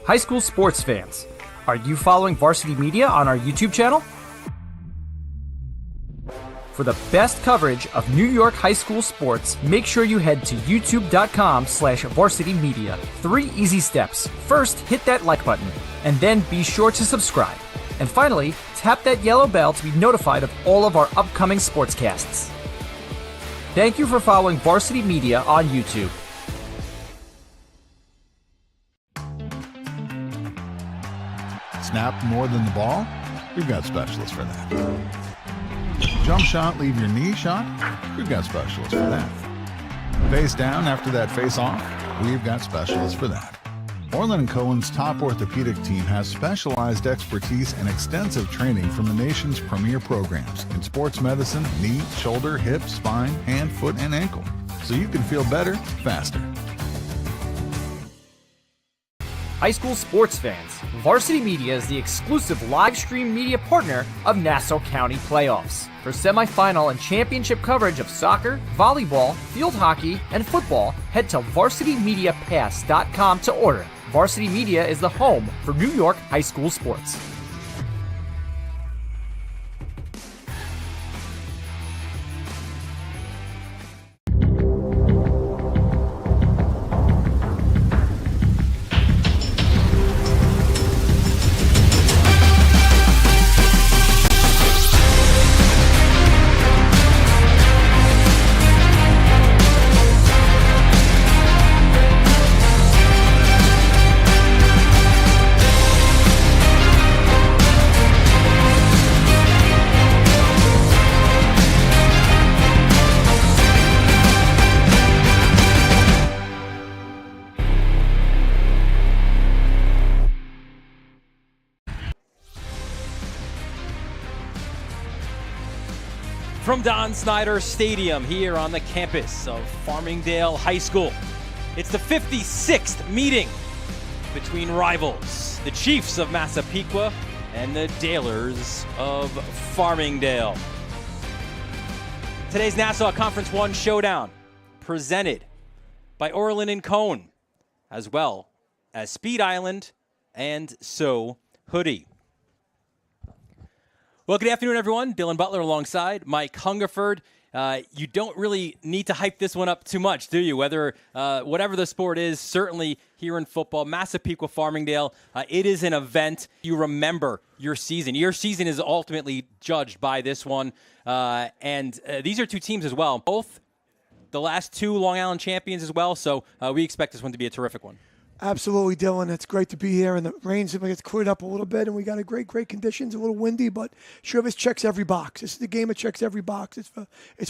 High school sports fans, are you following Varsity Media on our YouTube channel? For the best coverage of New York high school sports, make sure you head to youtube.com/varsitymedia. 3 easy steps. First, hit that like button, and then be sure to subscribe. And finally, tap that yellow bell to be notified of all of our upcoming sportscasts. Thank you for following Varsity Media on YouTube. Snap more than the ball? We've got specialists for that. Jump shot, leave your knee shot? We've got specialists for that. Face down after that face off? We've got specialists for that. Orland & Cohen's top orthopedic team has specialized expertise and extensive training from the nation's premier programs in sports medicine, knee, shoulder, hip, spine, hand, foot, and ankle. So you can feel better, faster. High school sports fans, Varsity Media is the exclusive live stream media partner of Nassau County playoffs. For semifinal and championship coverage of soccer, volleyball, field hockey, and football, head to varsitymediapass.com to order. Varsity Media is the home for New York high school sports. From Don Snyder Stadium here on the campus of Farmingdale High School. It's the 56th meeting between rivals, the Chiefs of Massapequa and the Dalers of Farmingdale. Today's Nassau Conference 1 showdown presented by Orland & Cohen, as well as Speed Island and So Hoodie. Well, good afternoon, everyone. Dylan Butler alongside Mike Hungerford. You don't really need to hype this one up too much, do you? Whatever the sport is, certainly here in football, Massapequa, Farmingdale, it is an event. You remember your season. Your season is ultimately judged by this one. And these are two teams as well. Both the last 2 Long Island champions as well. So we expect this one to be a terrific one. Absolutely, Dylan. It's great to be here, and the rain's it's cleared up a little bit, and we got great conditions. A little windy, but sure, this checks every box. This is the game that checks every box. It's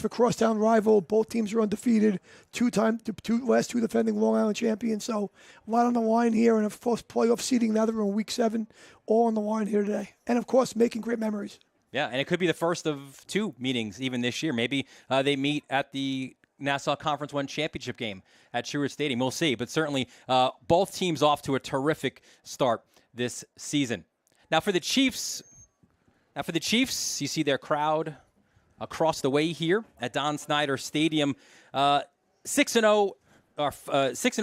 for crosstown rival. Both teams are undefeated. Last two defending Long Island champions. So a lot on the line here, and of course, playoff seeding now that we're in week 7, all on the line here today, and of course, making great memories. Yeah, and it could be the first of 2 meetings even this year. Maybe they meet at the Nassau Conference 1 championship game at Stewart Stadium. We'll see. But certainly both teams off to a terrific start this season. Now for the Chiefs, you see their crowd across the way here at Don Snyder Stadium. 6-0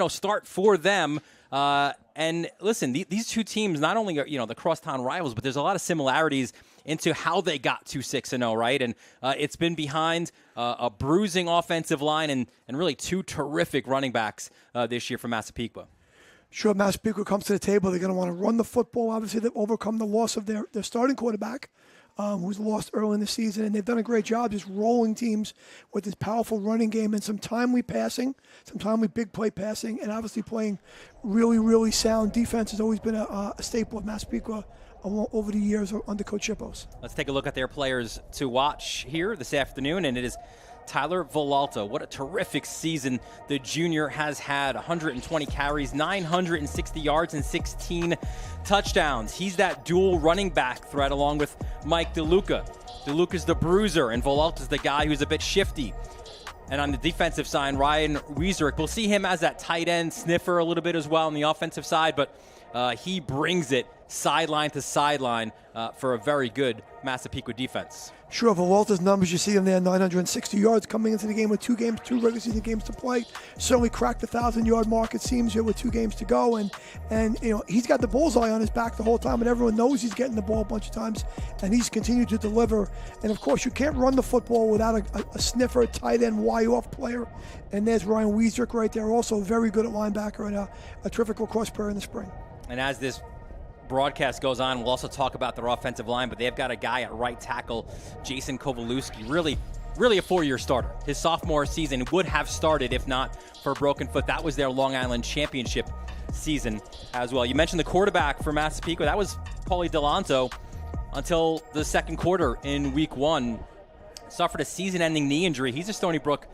start for them. And listen, these two teams not only are the crosstown rivals, but there's a lot of similarities into how they got to 6-0, right? And it's been behind a bruising offensive line and really 2 terrific running backs this year for Massapequa. Sure, Massapequa comes to the table. They're going to want to run the football. Obviously, they've overcome the loss of their starting quarterback, who's lost early in the season, and they've done a great job just rolling teams with this powerful running game and some timely passing, some timely big play passing, and obviously playing really, really sound defense has always been a staple of Massapequa over the years under Coach Chippos. Let's take a look at their players to watch here this afternoon, and it is Tyler Villalta. What a terrific season the junior has had. 120 carries, 960 yards, and 16 touchdowns. He's that dual running back threat along with Mike DeLuca. DeLuca's the bruiser, and Villalta's the guy who's a bit shifty. And on the defensive side, Ryan Wieserick, we'll see him as that tight end sniffer a little bit as well on the offensive side, but he brings it sideline to sideline for a very good Massapequa defense. Sure, for Walter's numbers, you see him there, 960 yards coming into the game with two regular season games to play. Certainly cracked the 1,000-yard mark, it seems, here with 2 games to go. And he's got the bullseye on his back the whole time, and everyone knows he's getting the ball a bunch of times, and he's continued to deliver. And, of course, you can't run the football without a sniffer, a tight end, Y-off player. And there's Ryan Wiesrick right there, also very good at linebacker and a terrific lacrosse player in the spring. And as this broadcast goes on, we'll also talk about their offensive line, but they've got a guy at right tackle, Jason Kowalewski, really a 4-year starter. His sophomore season would have started if not for a broken foot. That was their Long Island championship season as well. You mentioned the quarterback for Massapequa. That was Paulie Delanto until the second quarter in week 1. Suffered a season-ending knee injury. He's a Stony Brook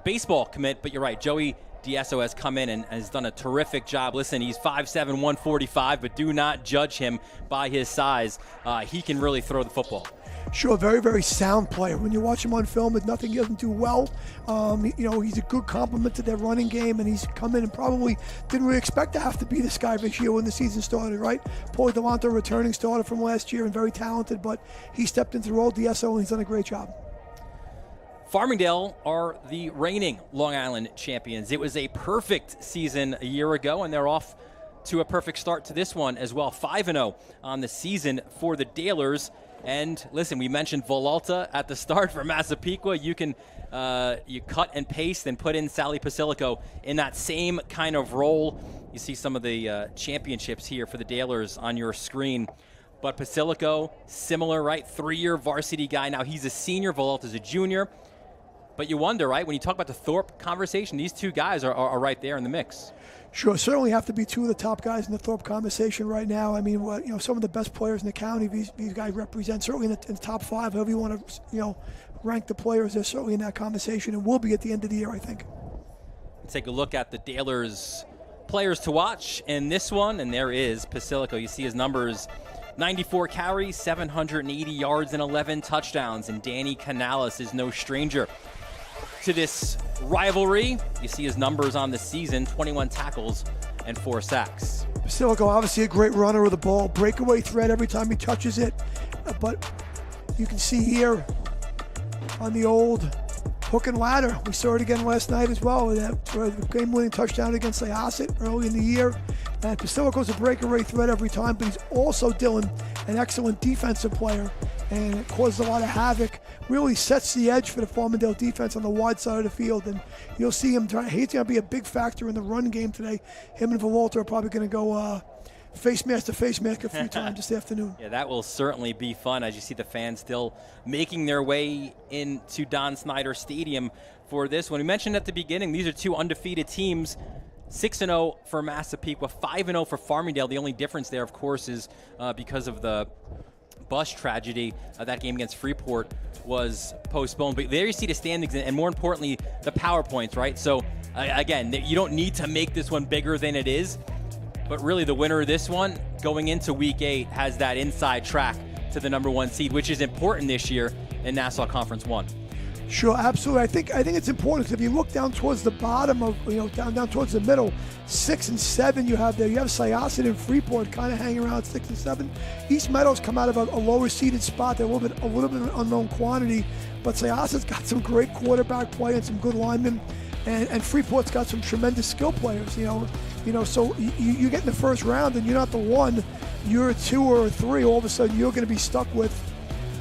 baseball commit, but you're right, Joey Diesso has come in and has done a terrific job. Listen, he's 5'7", 145, but do not judge him by his size. He can really throw the football. Sure, very, very sound player. When you watch him on film, there's nothing he doesn't do well. He's a good complement to their running game, and he's come in and probably didn't really expect to have to be this guy this year when the season started, right? Paulie Delanto, returning starter from last year and very talented, but he stepped into the role of Diesso, and he's done a great job. Farmingdale are the reigning Long Island champions. It was a perfect season a year ago, and they're off to a perfect start to this one as well. 5-0 on the season for the Dalers. And listen, we mentioned Villalta at the start for Massapequa. You can you cut and paste and put in Sally Pasilico in that same kind of role. You see some of the championships here for the Dalers on your screen. But Pasilico, similar, right? 3-year varsity guy. Now he's a senior. Villalta's a junior. But you wonder, right, when you talk about the Thorpe conversation, these two guys are right there in the mix. Sure, certainly have to be 2 of the top guys in the Thorpe conversation right now. I mean, some of the best players in the county, these guys represent, certainly in the top 5, however you want to, rank the players. They're certainly in that conversation and will be at the end of the year, I think. Let's take a look at the Dalers players to watch in this one, and there is Pasilico. You see his numbers, 94 carries, 780 yards, and 11 touchdowns. And Danny Canales is no stranger to this rivalry. You see his numbers on the season, 21 tackles and 4 sacks. Pasilico, obviously a great runner with the ball, breakaway threat every time he touches it. But you can see here on the old hook and ladder, we saw it again last night as well, that game-winning touchdown against Syosset early in the year. And Pasilico's a breakaway threat every time, but he's also, Dylan, an excellent defensive player, and it causes a lot of havoc. Really sets the edge for the Farmingdale defense on the wide side of the field, and you'll see him he's going to be a big factor in the run game today. Him and Villalta are probably going to go face mask to face mask a few times this afternoon. Yeah, that will certainly be fun as you see the fans still making their way into Don Snyder Stadium for this one. We mentioned at the beginning, these are 2 undefeated teams. 6-0 for Massapequa, 5-0 for Farmingdale. The only difference there, of course, is because of the bus tragedy. That game against Freeport was postponed. But there you see the standings, and more importantly, the PowerPoints, right? So, again, you don't need to make this one bigger than it is. But really, the winner of this one, going into Week 8, has that inside track to the number 1 seed, which is important this year in Nassau Conference 1. Sure, absolutely. I think it's important because if you look down towards the bottom of, down towards the middle, 6 and 7 you have there. You have Syosset and Freeport kind of hanging around 6 and 7. East Meadows come out of a lower seeded spot. They're a little bit of an unknown quantity, but Syosset's got some great quarterback play and some good linemen, and Freeport's got some tremendous skill players. So you get in the first round and you're not the 1, you're a 2 or a 3. All of a sudden you're going to be stuck with.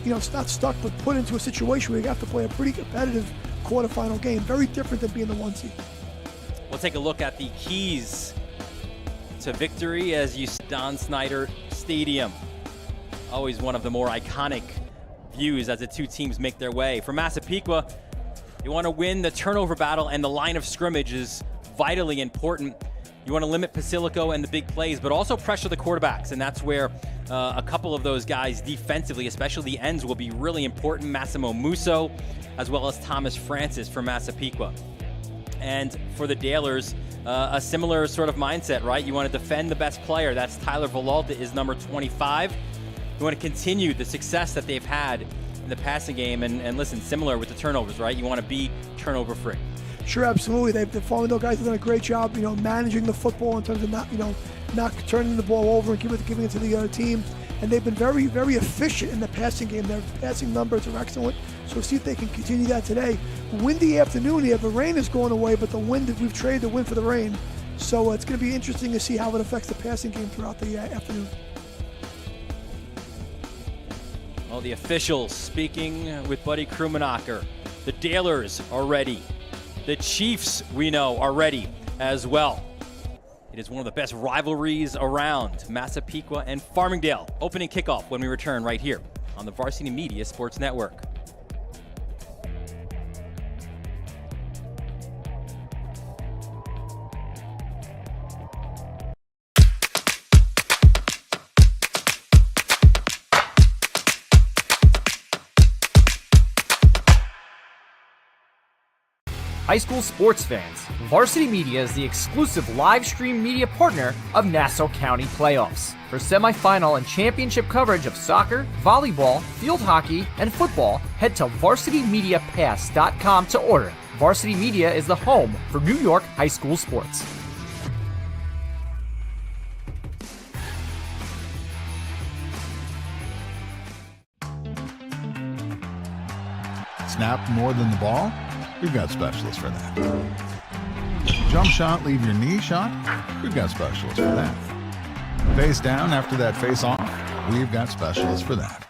It's not stuck, but put into a situation where you have to play a pretty competitive quarterfinal game. Very different than being the 1 seed. We'll take a look at the keys to victory as you see Don Snyder Stadium. Always one of the more iconic views as the 2 teams make their way. For Massapequa, you want to win the turnover battle, and the line of scrimmage is vitally important. You want to limit Pasilico and the big plays, but also pressure the quarterbacks, and that's where a couple of those guys defensively, especially the ends, will be really important. Massimo Musso, as well as Thomas Francis for Massapequa. And for the Dalers, a similar sort of mindset, right? You want to defend the best player. That's Tyler Villalta, is number 25. You want to continue the success that they've had in the passing game, and listen, similar with the turnovers, right? You want to be turnover-free. Sure, absolutely. The Farmingdale guys have done a great job, managing the football in terms of not not turning the ball over and giving it to the other team. And they've been very, very efficient in the passing game. Their passing numbers are excellent. So we'll see if they can continue that today. Windy afternoon here. The rain is going away, but the wind, we've traded the wind for the rain. So it's going to be interesting to see how it affects the passing game throughout the afternoon. Well, the officials speaking with Buddy Krummenacher. The Dalers are ready. The Chiefs, we know, are ready as well. It is one of the best rivalries around, Massapequa and Farmingdale. Opening kickoff when we return right here on the Varsity Media Sports Network. High school sports fans, Varsity Media is the exclusive live stream media partner of Nassau County Playoffs. For semifinal and championship coverage of soccer, volleyball, field hockey, and football, head to varsitymediapass.com to order. Varsity Media is the home for New York high school sports. Snap more than the ball? We've got specialists for that. Jump shot, leave your knee shot? We've got specialists for that. Face down after that face off? We've got specialists for that.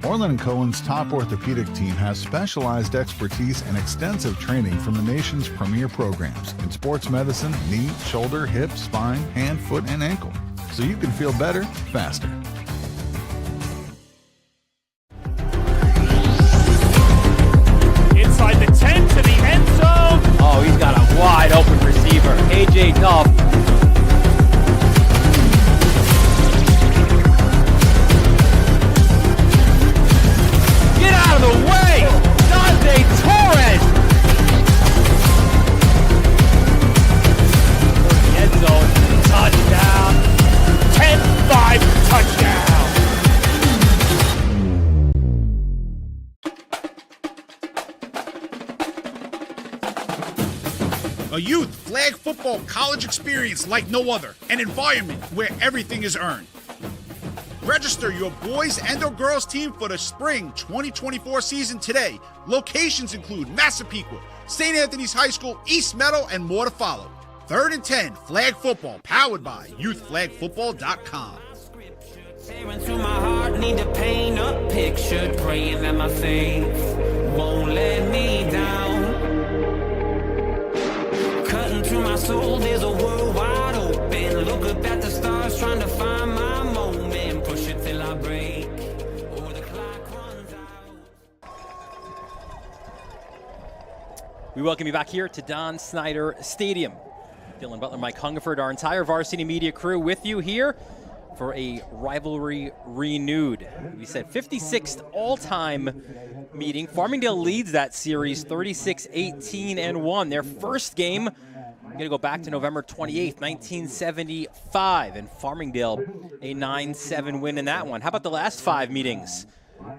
Orland & Cohen's top orthopedic team has specialized expertise and extensive training from the nation's premier programs in sports medicine, knee, shoulder, hip, spine, hand, foot, and ankle. So you can feel better, faster. Inside the 10 to the end zone. Oh, he's got a wide open receiver. AJ Duff. Get out of the way! Dante Torres! End zone. Touchdown. 10-5 touchdown. A youth flag football college experience like no other. An environment where everything is earned. Register your boys and or girls team for the spring 2024 season today. Locations include Massapequa, St. Anthony's High School, East Meadow, and more to follow. 3rd and 10 flag football powered by youthflagfootball.com. Tearing through my heart, need to paint a picture, praying that my faith won't let me down. Cutting through my soul, there's a world wide open. Look up at the stars, trying to find my moment. Push it till I break, or the clock runs out. We welcome you back here to Don Snyder Stadium. Dylan Butler, Mike Hungerford, our entire Varsity Media crew with you here for a rivalry renewed. We said 56th all-time meeting. Farmingdale leads that series 36-18-1. Their first game, I'm going to go back to November 28th, 1975, and Farmingdale a 9-7 win in that one. How about the last 5 meetings?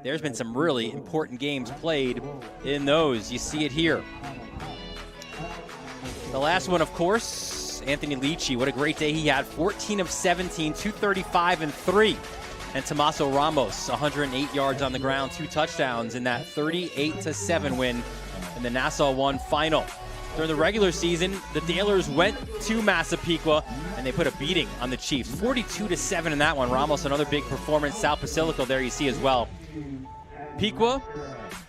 There's been some really important games played in those. You see it here. The last one, of course, Anthony Lici. What a great day he had. 14 of 17, 235 and 3. And Tomaso Ramos, 108 yards on the ground, 2 touchdowns in that 38-7 win in the Nassau 1 final. During the regular season, the Dalers went to Massapequa and they put a beating on the Chiefs. 42-7 in that one. Ramos, another big performance. South Basilico there you see as well. Pequa,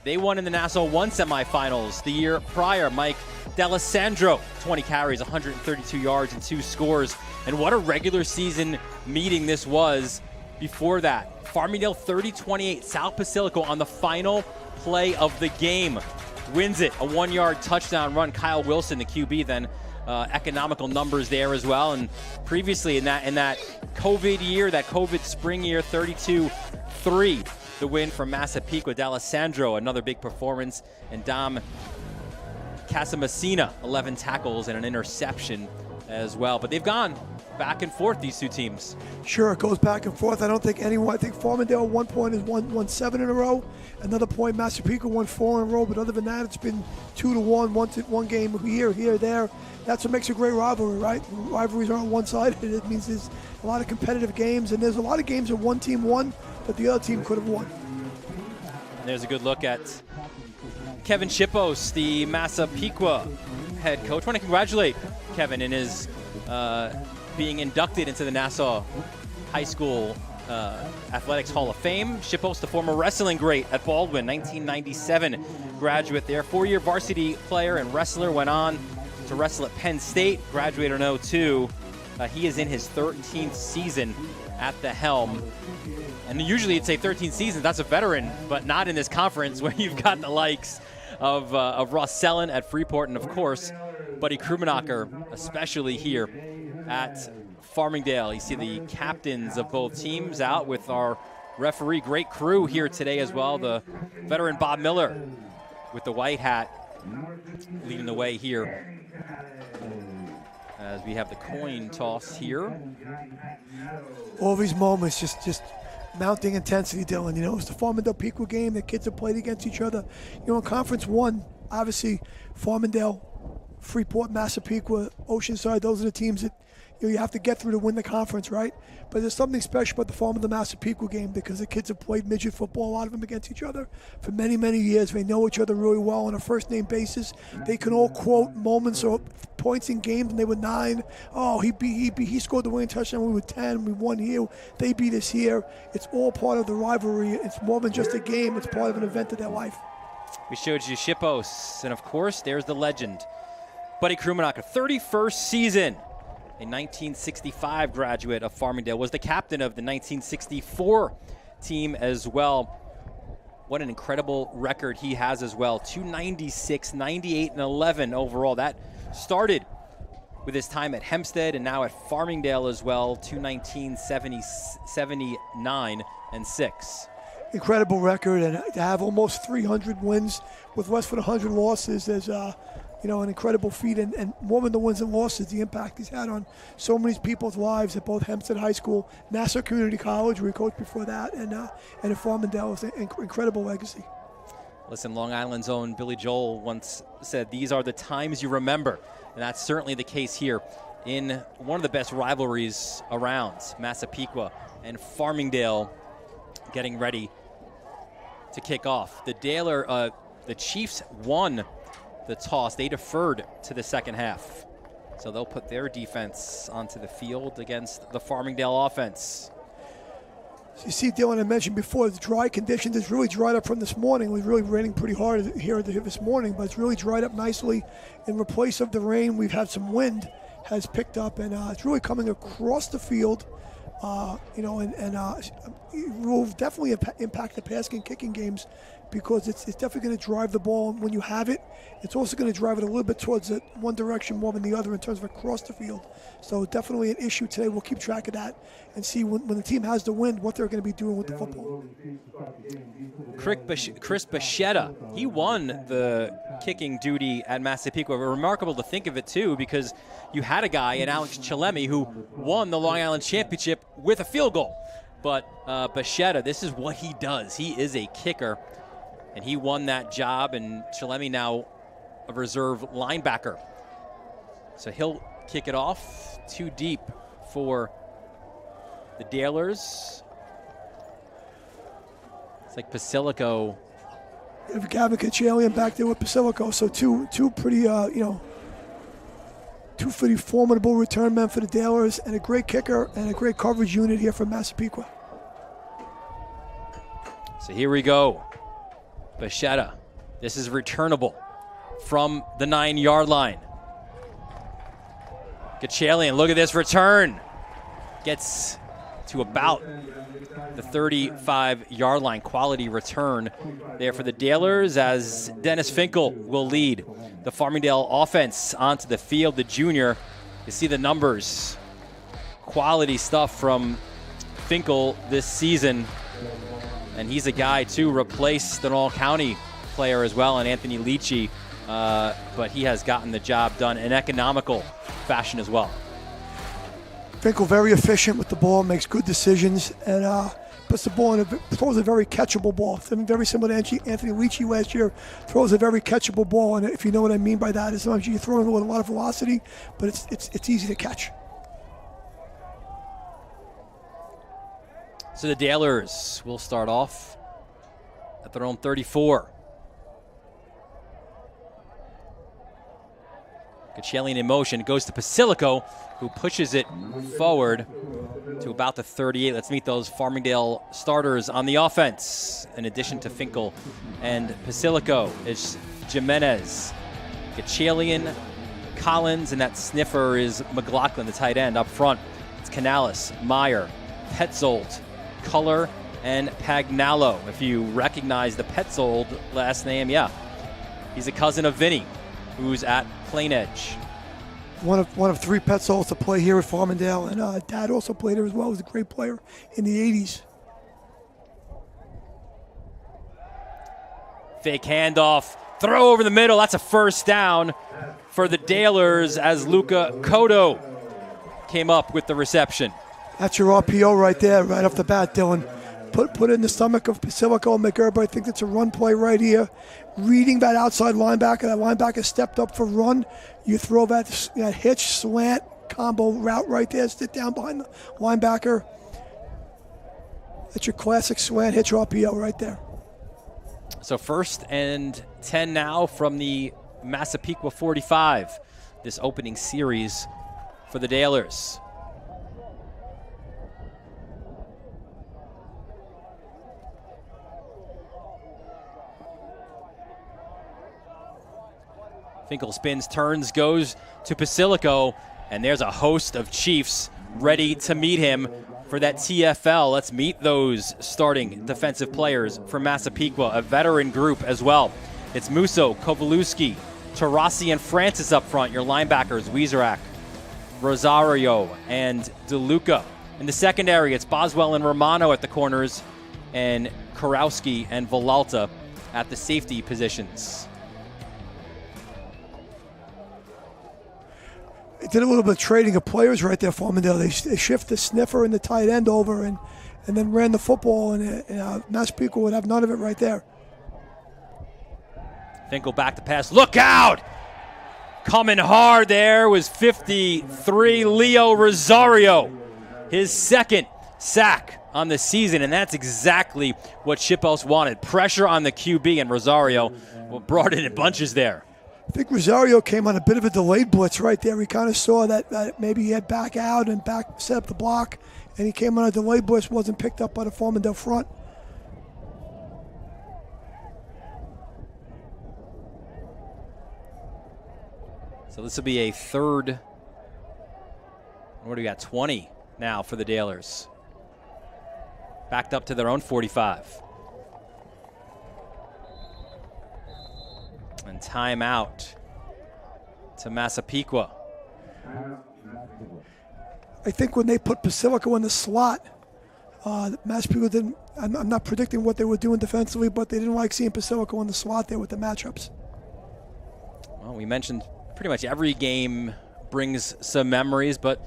they won in the Nassau 1 semifinals the year prior. Mike D'Alessandro, 20 carries, 132 yards, and 2 scores. And what a regular season meeting this was before that. Farmingdale 30-28, South Basilico on the final play of the game. Wins it, a 1-yard touchdown run. Kyle Wilson, the QB, then economical numbers there as well. And previously in that COVID year, that COVID spring year, 32-3, the win from Massapequa. D'Alessandro, another big performance. And Dom Casamasina, 11 tackles and an interception as well. But they've gone back and forth, these two teams. Sure, it goes back and forth. I don't think anyone. I think Farmingdale at one point has won 7 in a row. Another point, Massapequa won 4 in a row. But other than that, it's been 2-1, one game here, there. That's what makes a great rivalry, right? Rivalries aren't one-sided. It means there's a lot of competitive games, and there's a lot of games that one team won, but the other team could have won. And there's a good look at Kevin Chipos, the Massapequa head coach. I want to congratulate Kevin in his being inducted into the Nassau High School Athletics Hall of Fame. Chipos, the former wrestling great at Baldwin, 1997 graduate there. 4-year varsity player and wrestler, went on to wrestle at Penn State, graduated in 2002. He is in his 13th season at the helm. And usually you'd say 13 seasons, that's a veteran, but not in this conference where you've got the likes of Ross Sellen at Freeport, and of course, Buddy Krummenacher, especially here at Farmingdale. You see the captains of both teams out with our referee. Great crew here today as well. The veteran Bob Miller with the white hat leading the way here as we have the coin toss here. All these moments, just mounting intensity, Dylan. You know, it's the Farmingdale-Pequa game. The kids have played against each other. You know, in Conference 1, obviously, Farmingdale, Freeport, Massapequa, Oceanside, those are the teams that you have to get through to win the conference, right? But there's something special about the Farmingdale-Massapequa game because the kids have played midget football, a lot of them against each other, for many, many years. They know each other really well on a first-name basis. They can all quote moments or points in games when they were 9. Oh, he scored the winning touchdown when we were 10. We won here. They beat us here. It's all part of the rivalry. It's more than just a game. It's part of an event of their life. We showed you Chipos, and of course, there's the legend, Buddy Krummenacher, 31st season. A 1965 graduate of Farmingdale, was the captain of the 1964 team as well. What an incredible record he has as well. 296, 98, and 11 overall. That started with his time at Hempstead and now at Farmingdale as well. 219, 70, 79, and 6. Incredible record, and to have almost 300 wins with less than 100 losses is an incredible feat, and more than the wins and losses, the impact he's had on so many people's lives at both Hempstead High School, Nassau Community College, where he coached before that, and at Farmingdale. It's an incredible legacy. Listen, Long Island's own Billy Joel once said, "These are the times you remember," and that's certainly the case here in one of the best rivalries around, Massapequa and Farmingdale getting ready to kick off. The Chiefs won the toss. They deferred to the second half. So they'll put their defense onto the field against the Farmingdale offense. So you see, Dylan, I mentioned before, the dry conditions, it's really dried up from this morning. It was really raining pretty hard here this morning, but it's really dried up nicely. In replace of the rain, we've had some wind has picked up, and it's really coming across the field. It will definitely impact the passing and kicking games because it's definitely going to drive the ball. And when you have it, it's also going to drive it a little bit towards one direction more than the other in terms of across the field. So definitely an issue today. We'll keep track of that and see when the team has the wind what they're going to be doing with the football. Chris Bichetta, he won the kicking duty at Massapequa. Remarkable to think of it, too, because you had a guy in Alex Chalemi who won the Long Island Championship with a field goal. But Bichetta, this is what he does. He is a kicker, and he won that job, and Chalemi now a reserve linebacker. So he'll kick it off. Too deep for the Dalers. It's like Basilico. You have Gavin Kachalian back there with Basilico. So two pretty, two pretty formidable return men for the Dalers, and a great kicker and a great coverage unit here from Massapequa. So here we go. Bichetta. This is returnable from the 9-yard line. Kachalian, look at this return. Gets to about the 35-yard line. Quality return there for the Dalers as Dennis Finkel will lead the Farmingdale offense onto the field. The junior, you see the numbers. Quality stuff from Finkel this season. And he's a guy to replace the all-county player as well, and Anthony Leachy. But he has gotten the job done in economical fashion as well. Finkel very efficient with the ball, makes good decisions, and puts the ball in throws a very catchable ball. Very similar to Anthony Leachy last year, throws a very catchable ball. And if you know what I mean by that, is sometimes you throw it with a lot of velocity, but it's easy to catch. So the Dalers will start off at their own 34. Kachelian in motion, goes to Pasilico, who pushes it forward to about the 38. Let's meet those Farmingdale starters on the offense. In addition to Finkel and Pasilico, it's Jimenez, Kachelian, Collins, and that sniffer is McLaughlin, the tight end. Up front, it's Canales, Meyer, Petzold, Culler, and Pagnalo. If you recognize the Petzold last name, yeah, he's a cousin of Vinny, who's at Plain Edge. One of three Petzolds to play here at Farmingdale, and Dad also played here as well. He was a great player in the 80s. Fake handoff, throw over the middle. That's a first down for the Dalers as Luca Cotto came up with the reception. That's your RPO right there, right off the bat, Dylan. Put it in the stomach of Pasilico and make everybody think it's a run play right here. Reading that outside linebacker, that linebacker stepped up for run. You throw that hitch, slant, combo route right there, sit down behind the linebacker. That's your classic slant hitch RPO right there. So 1st and 10 now from the Massapequa 45, this opening series for the Dalers. Finkel spins, turns, goes to Pasilico, and there's a host of Chiefs ready to meet him for that TFL. Let's meet those starting defensive players for Massapequa, a veteran group as well. It's Musso, Kovalewski, Tarasi, and Francis up front, your linebackers, Wieserak, Rosario, and DeLuca. In the secondary, it's Boswell and Romano at the corners, and Karowski and Villalta at the safety positions. They did a little bit of trading of players right there, Farmingdale. They shifted the sniffer and the tight end over and then ran the football, and Massapequa would have none of it right there. Finkel back to pass. Look out! Coming hard there was 53, Leo Rosario. His second sack on the season, and that's exactly what Shipos wanted. Pressure on the QB, and Rosario brought it in bunches there. I think Rosario came on a bit of a delayed blitz right there. We kind of saw that maybe he had back out and back set up the block, and he came on a delayed blitz, wasn't picked up by the Farmingdale front. So this will be a third, what do we got, 20 now for the Dalers. Backed up to their own 45. And timeout to Massapequa. I think when they put Pasilico in the slot, Massapequa didn't, I'm not predicting what they were doing defensively, but they didn't like seeing Pasilico in the slot there with the matchups. Well, we mentioned pretty much every game brings some memories, but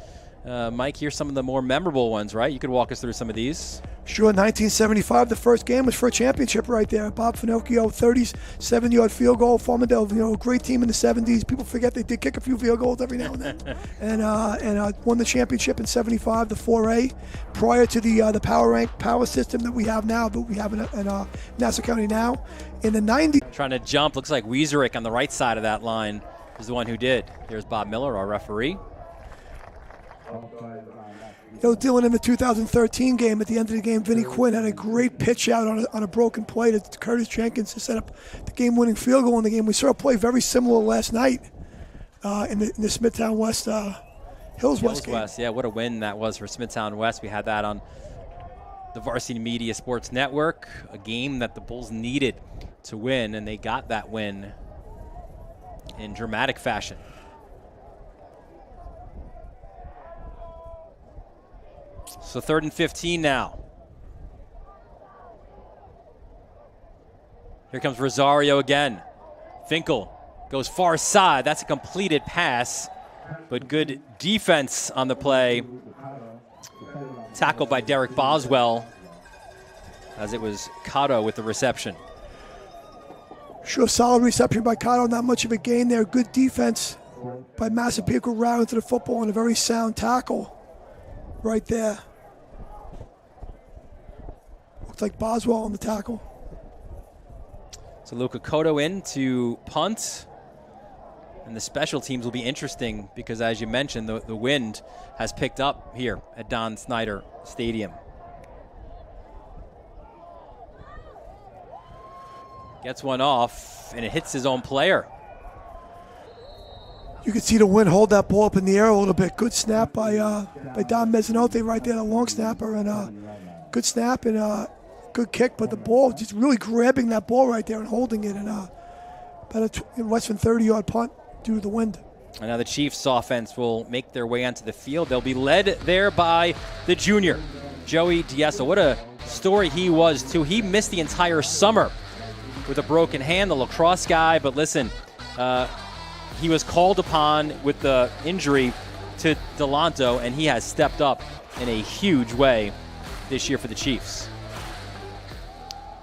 Mike, here's some of the more memorable ones, right? You could walk us through some of these. Sure, 1975, the first game was for a championship right there. Bob Finocchio, 37-yard field goal. Farmingdale, a great team in the 70s. People forget they did kick a few field goals every now and then. and won the championship in 75, the 4A, prior to the power system that we have now, but we have in Nassau County now. In the 90s. Trying to jump, looks like Wieserik on the right side of that line is the one who did. Here's Bob Miller, our referee. Dylan, in the 2013 game, at the end of the game, Vinny Quinn had a great pitch out on a broken play to Curtis Jenkins to set up the game-winning field goal in the game. We saw a play very similar last night in the Smithtown West Hills West game. West, yeah, what a win that was for Smithtown West. We had that on the Varsity Media Sports Network, a game that the Bulls needed to win, and they got that win in dramatic fashion. So 3rd and 15 now. Here comes Rosario again. Finkel goes far side. That's a completed pass, but good defense on the play Tackled by Derek Boswell as it was Cotto with the reception. Sure, solid reception by Cotto. Not much of a gain there. Good defense by Massapequa routing to the football and a very sound tackle right there. Looks like Boswell on the tackle. So Luca Cotto in to punt. And the special teams will be interesting because, as you mentioned, the wind has picked up here at Don Snyder Stadium. Gets one off, and it hits his own player. You can see the wind hold that ball up in the air a little bit. Good snap by Don Mezzanotte right there, the long snapper, and good snap and good kick. But the ball, just really grabbing that ball right there and holding it, and about a less than 30-yard punt due to the wind. And now the Chiefs offense will make their way onto the field. They'll be led there by the junior, Joey Diesa. What a story he was, too. He missed the entire summer with a broken hand, the lacrosse guy. But listen, he was called upon with the injury to Delanto, and he has stepped up in a huge way this year for the Chiefs.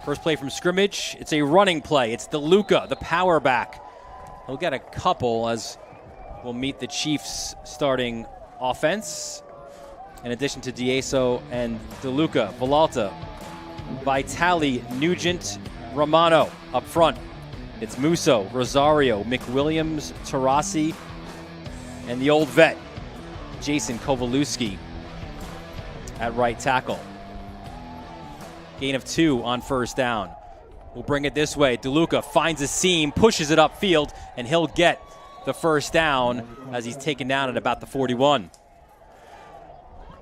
First play from scrimmage, it's a running play. It's DeLuca, the power back. He'll get a couple as we'll meet the Chiefs starting offense. In addition to Dieso and DeLuca, Villalta, Vitali, Nugent, Romano up front. It's Musso, Rosario, McWilliams, Tarasi, and the old vet, Jason Kowalewski at right tackle. Gain of 2 on first down. We'll bring it this way. DeLuca finds a seam, pushes it upfield, and he'll get the first down as he's taken down at about the 41.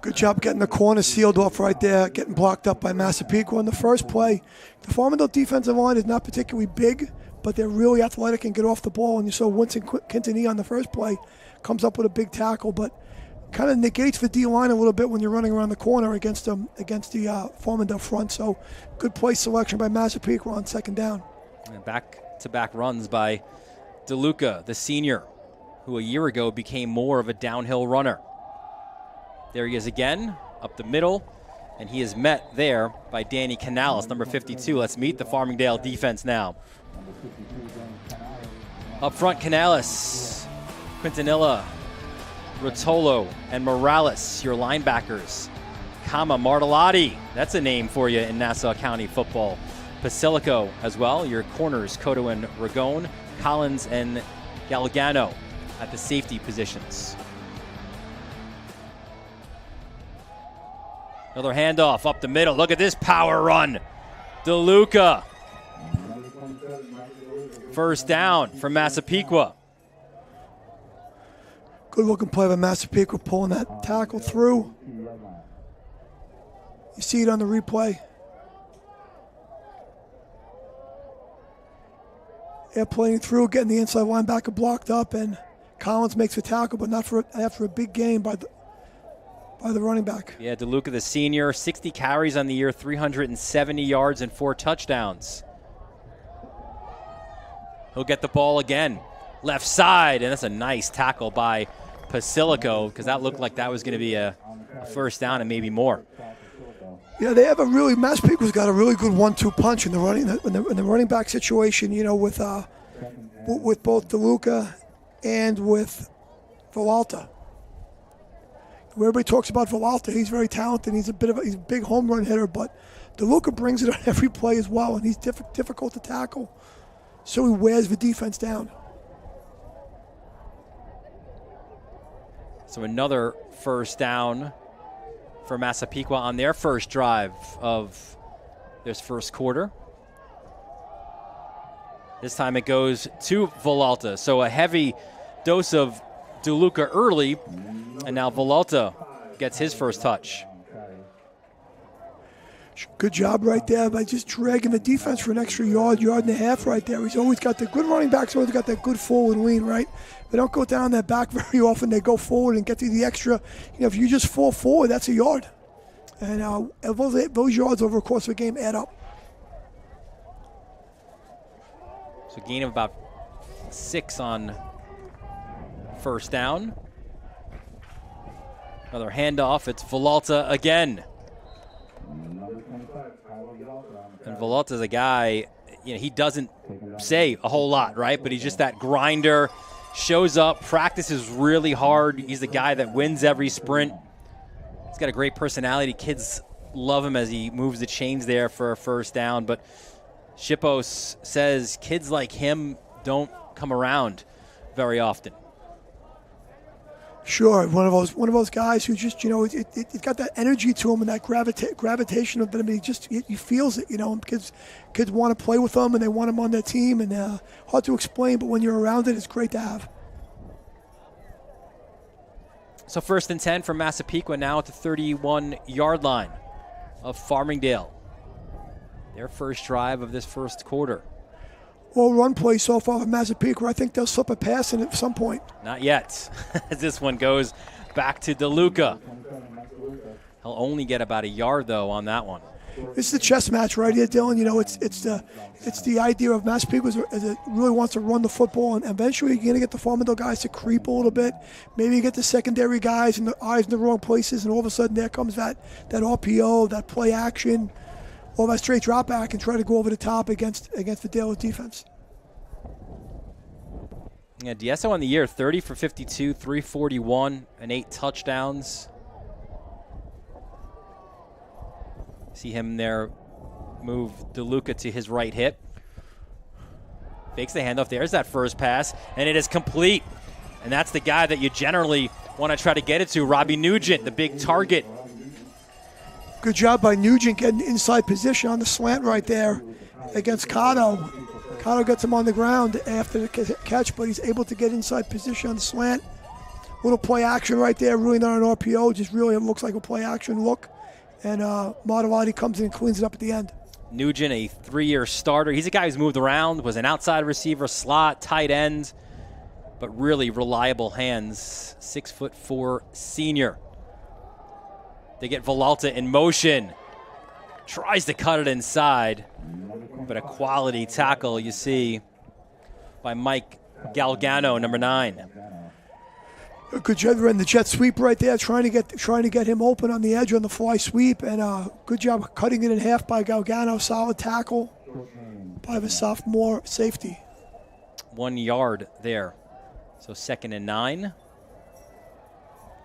Good job getting the corner sealed off right there, getting blocked up by Massapequa on the first play. The Farmingdale defensive line is not particularly big, but they're really athletic and get off the ball. And you saw Winston Quintanilla on the first play comes up with a big tackle, but kind of negates the D-line a little bit when you're running around the corner against the Farmingdale front. So good play selection by Massapequa on second down. And back-to-back runs by DeLuca, the senior, who a year ago became more of a downhill runner. There he is again, up the middle, and he is met there by Danny Canales, number 52. Let's meet the Farmingdale defense now. Up front, Canales, Quintanilla, Rotolo, and Morales, your linebackers. Kama Martellotti, that's a name for you in Nassau County football. Basilico as well, your corners, Cotto and Ragone, Collins and Galgano at the safety positions. Another handoff up the middle. Look at this power run. DeLuca. First down from Massapequa. Good looking play by Massapequa pulling that tackle through. You see it on the replay. Airplaning through, getting the inside linebacker blocked up, and Collins makes a tackle, but not after a big gain by the running back. Yeah, DeLuca, the senior, 60 carries on the year, 370 yards and 4 touchdowns. He'll get the ball again. Left side, and that's a nice tackle by Basilico because that looked like that was going to be a first down and maybe more. Yeah, they have Massapequa's got a really good 1-2 punch in the running back situation, you know, with both DeLuca and with Villalta. Everybody talks about Villalta. He's very talented. He's a big home run hitter, but DeLuca brings it on every play as well, and he's difficult to tackle. So he wears the defense down. So another first down for Massapequa on their first drive of this first quarter. This time it goes to Villalta. So a heavy dose of DeLuca early, and now Villalta gets his first touch. Good job right there by just dragging the defense for an extra yard and a half right there. He's always got the good running backs, always got that good forward lean, right? They don't go down their back very often. They go forward and get to the extra. You know, if you just fall forward, that's a yard. And those yards over the course of a game add up. So gain of about 6 on first down. Another handoff. It's Villalta again. And Villalta's a guy, he doesn't say a whole lot, right? But he's just that grinder, shows up, practices really hard. He's the guy that wins every sprint. He's got a great personality. Kids love him as he moves the chains there for a first down. But Shippos says kids like him don't come around very often. Sure, one of those guys who just, it's got that energy to him and that gravitation of it. I mean, he feels it, and kids want to play with him and they want him on their team, and hard to explain, but when you're around it, it's great to have. So 1st and 10 from Massapequa, now at the 31-yard line of Farmingdale. Their first drive of this first quarter. Well, run play so far from Massapequa. I think they'll slip a pass in at some point. Not yet. As this one goes back to DeLuca. He'll only get about a yard, though, on that one. This is the chess match right here, Dylan. It's the idea of Massapequa really wants to run the football, and eventually you're going to get the Farmingdale guys to creep a little bit. Maybe you get the secondary guys and the eyes in the wrong places, and all of a sudden there comes that RPO, that play action, all that straight drop back, and try to go over the top against the Dallas defense. Yeah, D'Esso on the year, 30 for 52, 341, and 8 touchdowns. See him there move DeLuca to his right hip. Fakes the handoff. There's that first pass, and it is complete. And that's the guy that you generally want to try to get it to, Robbie Nugent, the big target. Good job by Nugent getting inside position on the slant right there against Cotto. Cotto gets him on the ground after the catch, but he's able to get inside position on the slant. Little play action right there, really not an RPO, just really it looks like a play action look. And Maserati comes in and cleans it up at the end. Nugent, a 3-year starter. He's a guy who's moved around, was an outside receiver, slot, tight end, but really reliable hands. 6'4" senior. They get Villalta in motion. Tries to cut it inside, but a quality tackle you see by Mike Galgano, number 9. Good job in the jet sweep right there, trying to get him open on the edge on the fly sweep, and good job cutting it in half by Galgano. Solid tackle by the sophomore safety. 1 yard there. So 2nd and 9.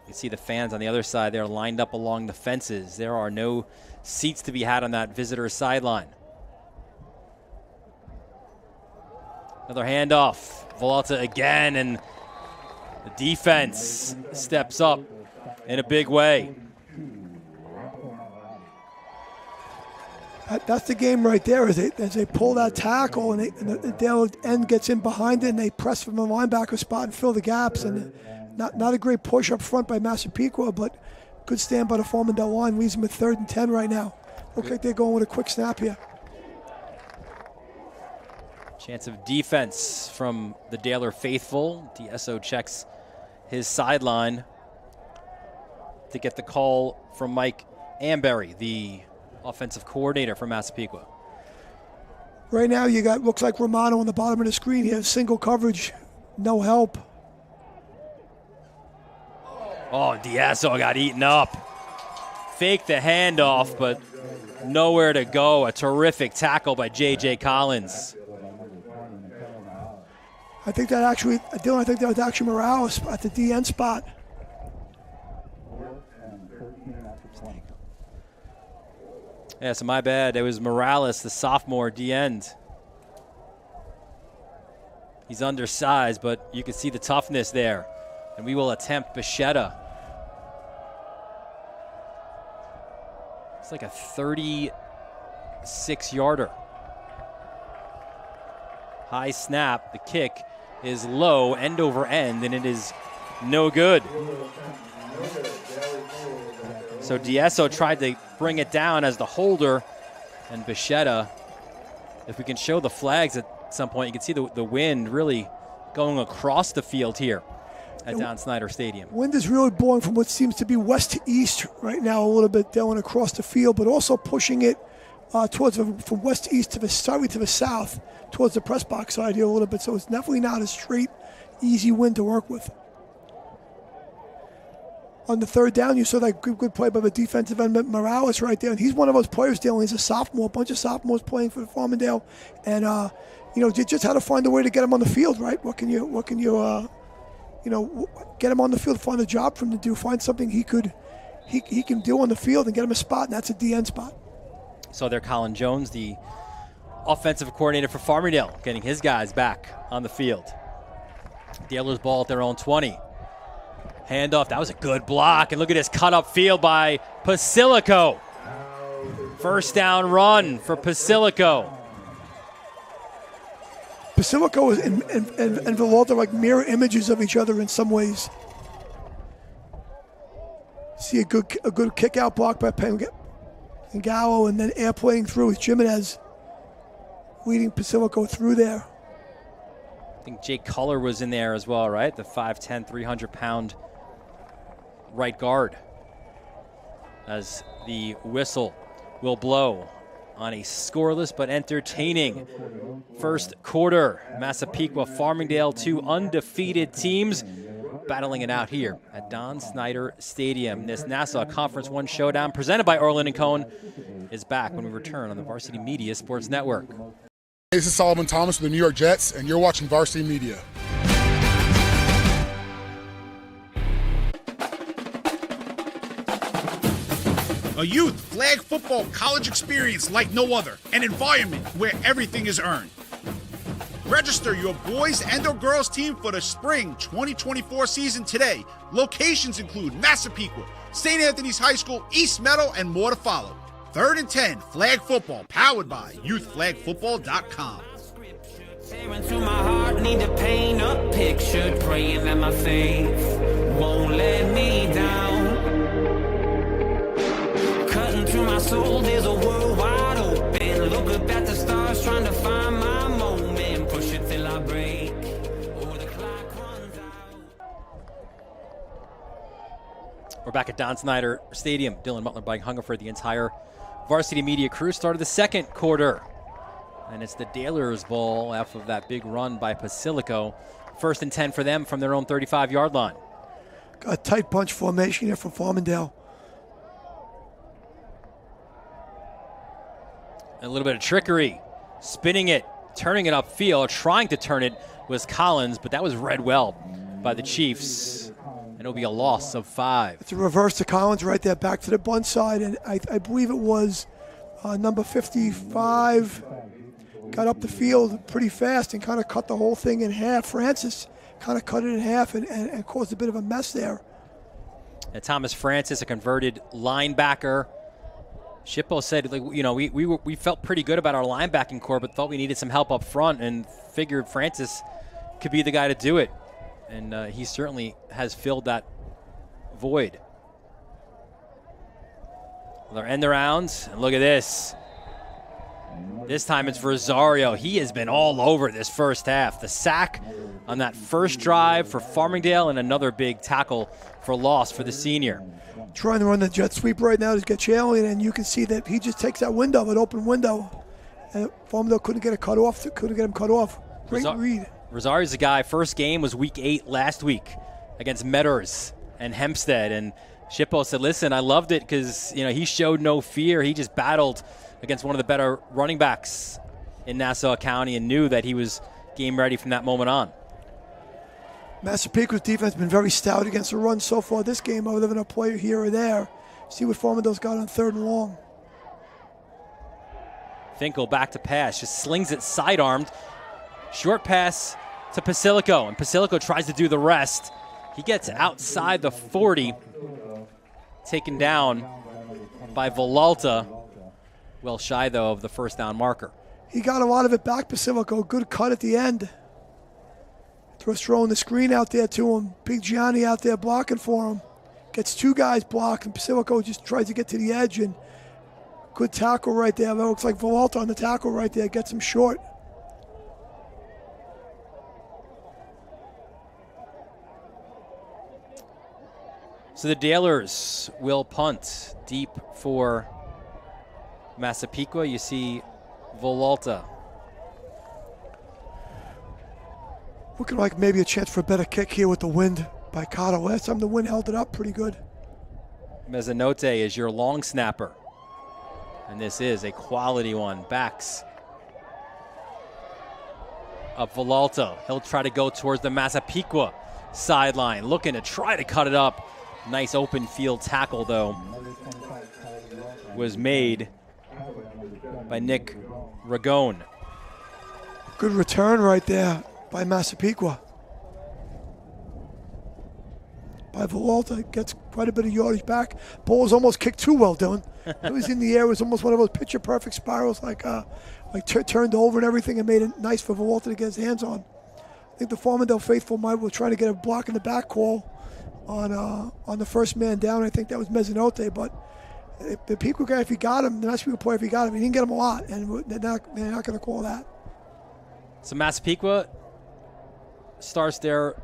You see the fans on the other side. They're lined up along the fences. There are no seats to be had on that visitor sideline. Another handoff. Villalta again, and the defense steps up in a big way. That's the game right there. As they pull that tackle, and the Dale end gets in behind it, and they press from the linebacker spot and fill the gaps. And not a great push up front by Massapequa, but good stand by the Farmingdale line. Leaves them at 3rd and 10 right now. Looks like they're going with a quick snap here. Chance of defense from the Daler faithful. D'Esso checks his sideline to get the call from Mike Amberry, the offensive coordinator for Massapequa. Right now you got, looks like Romano on the bottom of the screen here. Single coverage, no help. Oh, D'Esso got eaten up. Fake the handoff, but nowhere to go. A terrific tackle by J.J. Collins. I think that was actually Morales at the DN spot. Yeah, so my bad. It was Morales, the sophomore D-end. He's undersized, but you can see the toughness there. And we will attempt Bichetta. It's like a 36-yarder. High snap. The kick is low, end over end, and it is no good. So D'Esso tried to bring it down as the holder, and Bichetta, if we can show the flags at some point, you can see the wind really going across the field here at Don Snyder Stadium. Wind is really blowing from what seems to be west to east right now, a little bit going across the field, but also pushing it from west to east to the south, towards the press box side here a little bit. So it's definitely not a straight, easy wind to work with. on the third down, you saw that good play by the defensive end, Morales, right there. And he's one of those players, Dylan. He's a sophomore, a bunch of sophomores playing for Farmingdale. And, you just had to find a way to get him on the field, right? What can you get him on the field, find a job for him to do, find something he can do on the field and get him a spot, and that's a DN spot. So there, Colin Jones, the offensive coordinator for Farmingdale, getting his guys back on the field. Dealers ball at their own 20. Handoff, that was a good block, and look at this cut up field by Pasilico. First down run for Pasilico. Pasilico and Villalta like mirror images of each other in some ways. See a good kick out block by Pangalo, and then airplaying through with Jimenez leading Pasilico through there. I think Jake Culler was in there as well, right? The 5'10", 300-pound right guard. As the whistle will blow on a scoreless but entertaining first quarter. Massapequa, Farmingdale, two undefeated teams battling it out here at Don Snyder Stadium. This Nassau Conference 1 showdown presented by Orland & Cohn is back when we return on the Varsity Media Sports Network. This is Solomon Thomas with the New York Jets, and you're watching Varsity Media. A youth flag football college experience like no other. An environment where everything is earned. Register your boys and or girls team for the spring 2024 season today. Locations include Massapequa, St. Anthony's High School, East Meadow, and more to follow. 3rd and 10 flag football powered by youthflagfootball.com. Tearing through my heart, need to paint a picture, praying that my faith won't let me down. Cutting through my soul, there's a world wide open. Look up at the stars, trying to find my moment. Push it till I break, or the clock runs out. We're back at Don Snyder Stadium. Dylan Butler, Mike Hungerford, the entire Varsity Media crew started the second quarter. And it's the Dalers ball after that big run by Pasilico. 1st and 10 for them from their own 35-yard line. Got a tight bunch formation here for Farmingdale. A little bit of trickery. Spinning it, turning it upfield, trying to turn it was Collins, but that was read well by the Chiefs. And it'll be a loss of 5. It's a reverse to Collins right there, back to the bunt side, and I believe it was number 55 got up the field pretty fast and kind of cut the whole thing in half. Francis kind of cut it in half and caused a bit of a mess there. And Thomas Francis, a converted linebacker. Shippo said, we felt pretty good about our linebacking core, but thought we needed some help up front and figured Francis could be the guy to do it. And he certainly has filled that void. They'll end around, and look at this. This time it's Rosario. He has been all over this first half. The sack on that first drive for Farmingdale and another big tackle for loss for the senior. Trying to run the jet sweep right now to get Chaley, and you can see that he just takes that window, an open window. And Farmingdale couldn't get him cut off. Great read. Rosario's the guy. First game was week 8 last week against Metters and Hempstead. And Shippo said, listen, I loved it because he showed no fear. He just battled against one of the better running backs in Nassau County and knew that he was game ready from that moment on. Massapequa's defense has been very stout against the run so far this game, other than a player here or there. See what Farmingdale's got on 3rd and long. Finkel back to pass, just slings it sidearmed. Short pass to Pasilico, and Pasilico tries to do the rest. He gets outside the 40, taken down by Villalta. Well shy, though, of the first down marker. He got a lot of it back, Pasilico. Good cut at the end. Throwing the screen out there to him. Big Gianni out there blocking for him. Gets 2 guys blocked, and Pasilico just tries to get to the edge. And good tackle right there. That looks like Villalta on the tackle right there. Gets him short. So the Dalers will punt deep for Massapequa. You see Villalta. Looking like maybe a chance for a better kick here with the wind by Cotto. Last time the wind held it up pretty good. Mezzanotte is your long snapper. And this is a quality one. Backs up Villalta. He'll try to go towards the Massapequa sideline, looking to try to cut it up. Nice open field tackle, though, was made by Nick Ragone. Good return right there by Massapequa. By Villalta, gets quite a bit of yardage back. Ball was almost kicked too well, Dylan. It was in the air. It was almost one of those picture-perfect spirals, turned over and everything, and made it nice for Villalta to get his hands on. I think the Farmingdale faithful were trying to get a block in the back call on the first man down. I think that was Mezzanotte, but the Pequa guy, if he got him, the Massapequa player, if he got him, he didn't get him a lot, and they're not going to call that. So Massapequa starts their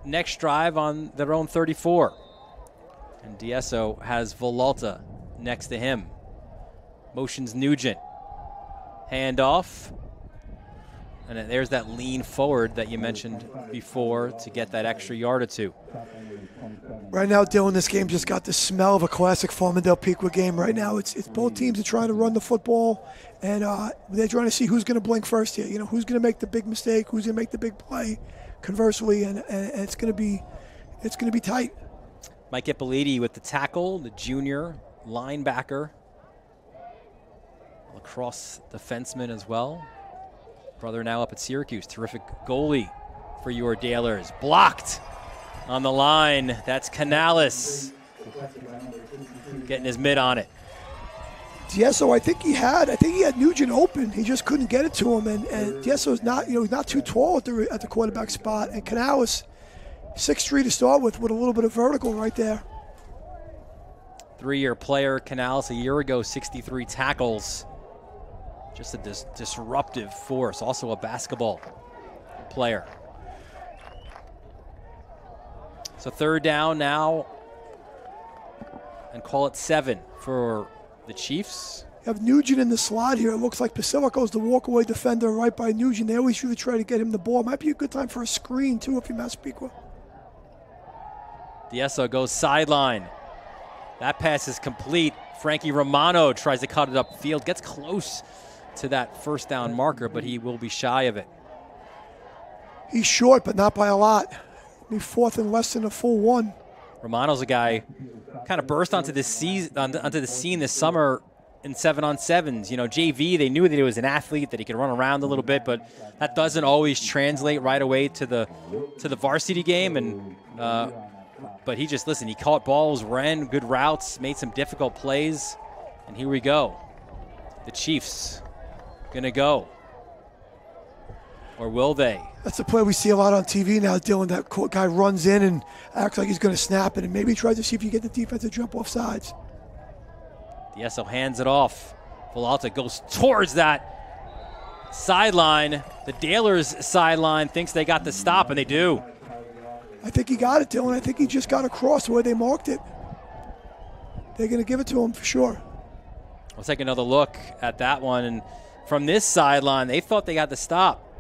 next drive on their own 34. And Diesso has Villalta next to him. Motions Nugent. Hand off. And then there's that lean forward that you mentioned before to get that extra yard or two. Right now, Dylan, this game just got the smell of a classic Farmingdale-Pequa game. Right now, it's both teams are trying to run the football, and they're trying to see who's going to blink first here. You know, who's going to make the big mistake, who's going to make the big play. Conversely, and it's going to be tight. Mike Ippoliti with the tackle, the junior linebacker, across the fenceman as well. Brother now up at Syracuse, terrific goalie for your Dalers. Blocked on the line. That's Canales getting his mitt on it. Diesso, I think he had Nugent open. He just couldn't get it to him, and Diesso's not too tall at the quarterback spot. And Canales, 6'3" to start with a little bit of vertical right there. 3-year player, Canales a year ago, 63 tackles. Just a disruptive force. Also a basketball player. So third down now, and call it 7 for the Chiefs. You have Nugent in the slot here. It looks like Basilico's the walk-away defender right by Nugent. They always usually try to get him the ball. Might be a good time for a screen, too, if you're Massapequa. Diesso goes sideline. That pass is complete. Frankie Romano tries to cut it upfield. Gets close to that first down marker, but he will be shy of it. He's short, but not by a lot. Be fourth and less than a full one. Romano's a guy kind of burst onto the scene this summer in 7-on-7s. You know, JV, they knew that he was an athlete, that he could run around a little bit, but that doesn't always translate right away to the varsity game. And but he caught balls, ran good routes, made some difficult plays, and here we go. The Chiefs gonna go, or will they? That's the play we see a lot on TV now, Dylan. That guy runs in and acts like he's going to snap it, and maybe tries to see if you get the defense to jump off sides. Diesso hands it off. Villalta goes towards that sideline. The Dalers sideline thinks they got the stop, and they do. I think he got it, Dylan. I think he just got across where they marked it. They're going to give it to him for sure. We'll take another look at that one. And from this sideline, they thought they got the stop.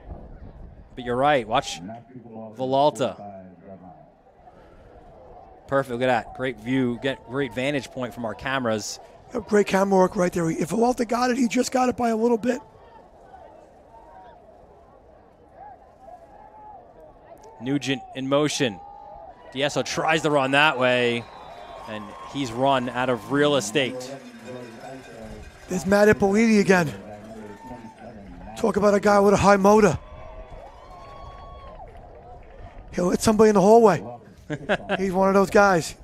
But you're right. Watch Villalta. Perfect. Look at that. Great view. Get great vantage point from our cameras. Great camera work right there. If Villalta got it, he just got it by a little bit. Nugent in motion. Diesso tries to run that way, and he's run out of real estate. There's Matt Ippoliti again. Talk about a guy with a high motor. He'll hit somebody in the hallway. He's one of those guys.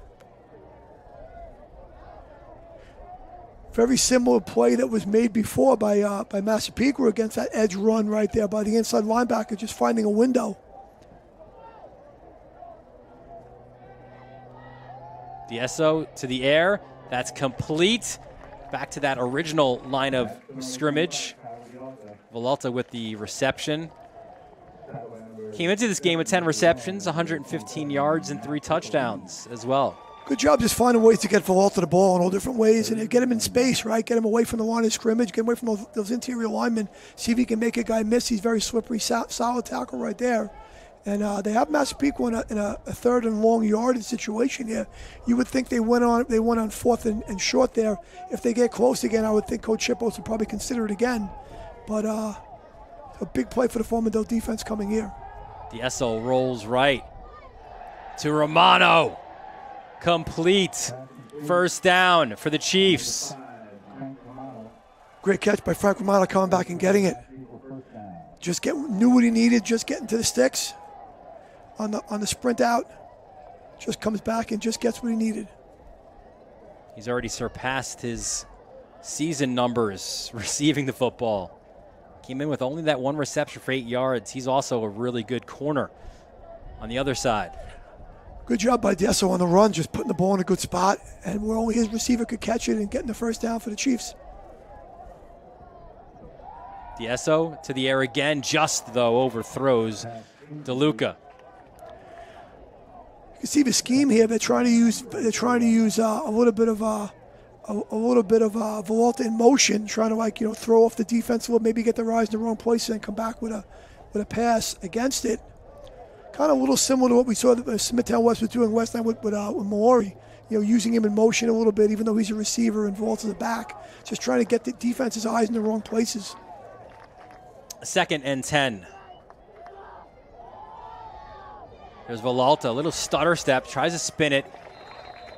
Very similar play that was made before by Massapequa against that edge run right there by the inside linebacker, just finding a window. Diesso to the air. That's complete. Back to that original line of scrimmage. Villalta with the reception. Came into this game with 10 receptions, 115 yards, and 3 touchdowns as well. Good job just finding ways to get Villalta the ball in all different ways and get him in space, right? Get him away from the line of scrimmage, get away from those interior linemen, see if he can make a guy miss. He's very slippery, solid tackle right there. And they have Massapequa in a third and long yardage situation here. You would think they went on fourth and short there. If they get close again, I would think Coach Chippos would probably consider it again. But a big play for the Farmingdale defense coming here. The SO rolls right to Romano. Complete. First down for the Chiefs. Great catch by Frank Romano coming back and getting it. Knew what he needed, just getting to the sticks on the sprint out. Just comes back and just gets what he needed. He's already surpassed his season numbers receiving the football. Came in with only that one reception for 8 yards. He's also a really good corner on the other side. Good job by Desso on the run, just putting the ball in a good spot, and where only his receiver could catch it and getting the first down for the Chiefs. Desso to the air again, just though overthrows DeLuca. You can see the scheme here. They're trying to use a little bit of Volta in motion, trying to throw off the defense a little, maybe get their eyes in the wrong place and come back with a pass against it. Kind of a little similar to what we saw that Smithtown West was doing last night with Mallory. Using him in motion a little bit, even though he's a receiver and Volta's the back. Just trying to get the defense's eyes in the wrong places. 2nd and 10. There's Volta, a little stutter step, tries to spin it.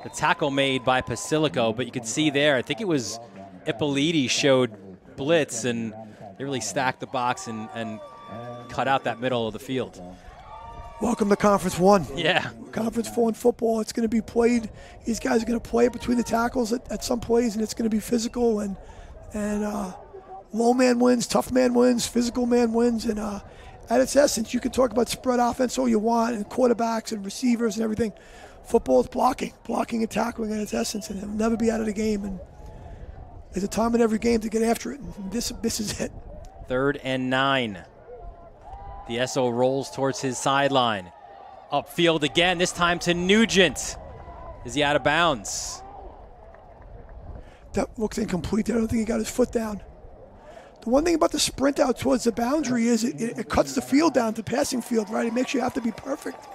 The tackle made by Pasilico, but you can see there, I think it was Ippoliti showed blitz, and they really stacked the box and cut out that middle of the field. Welcome to Conference 1. Yeah. Conference 4 in football. It's going to be played. These guys are going to play it between the tackles at some plays, and it's going to be physical. And low man wins, tough man wins, physical man wins. And at its essence, you can talk about spread offense all you want and quarterbacks and receivers and everything. Football is blocking and tackling at its essence, and it'll never be out of the game. And there's a time in every game to get after it. And this is it. 3rd and 9. The SO rolls towards his sideline. Upfield again, this time to Nugent. Is he out of bounds? That looks incomplete there. I don't think he got his foot down. The one thing about the sprint out towards the boundary is it cuts the field down to passing field, right? It makes you have to be perfect.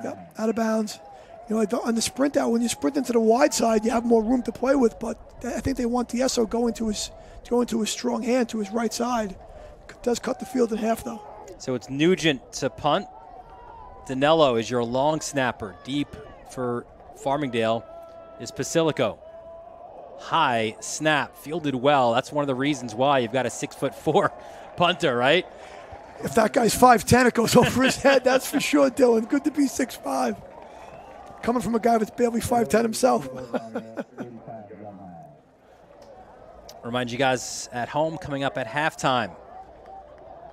Yep, out of bounds. On the sprint out, when you sprint into the wide side, you have more room to play with, but I think they want the SO going to his strong hand, to his right side. It does cut the field in half, though. So it's Nugent to punt. Danello is your long snapper. Deep for Farmingdale is Pasilico. High snap, fielded well. That's one of the reasons why you've got a 6'4" punter, right? If that guy's 5'10", it goes over his head. That's for sure, Dylan. Good to be 6'5". Coming from a guy that's barely 5'10" himself. Remind you guys at home, coming up at halftime,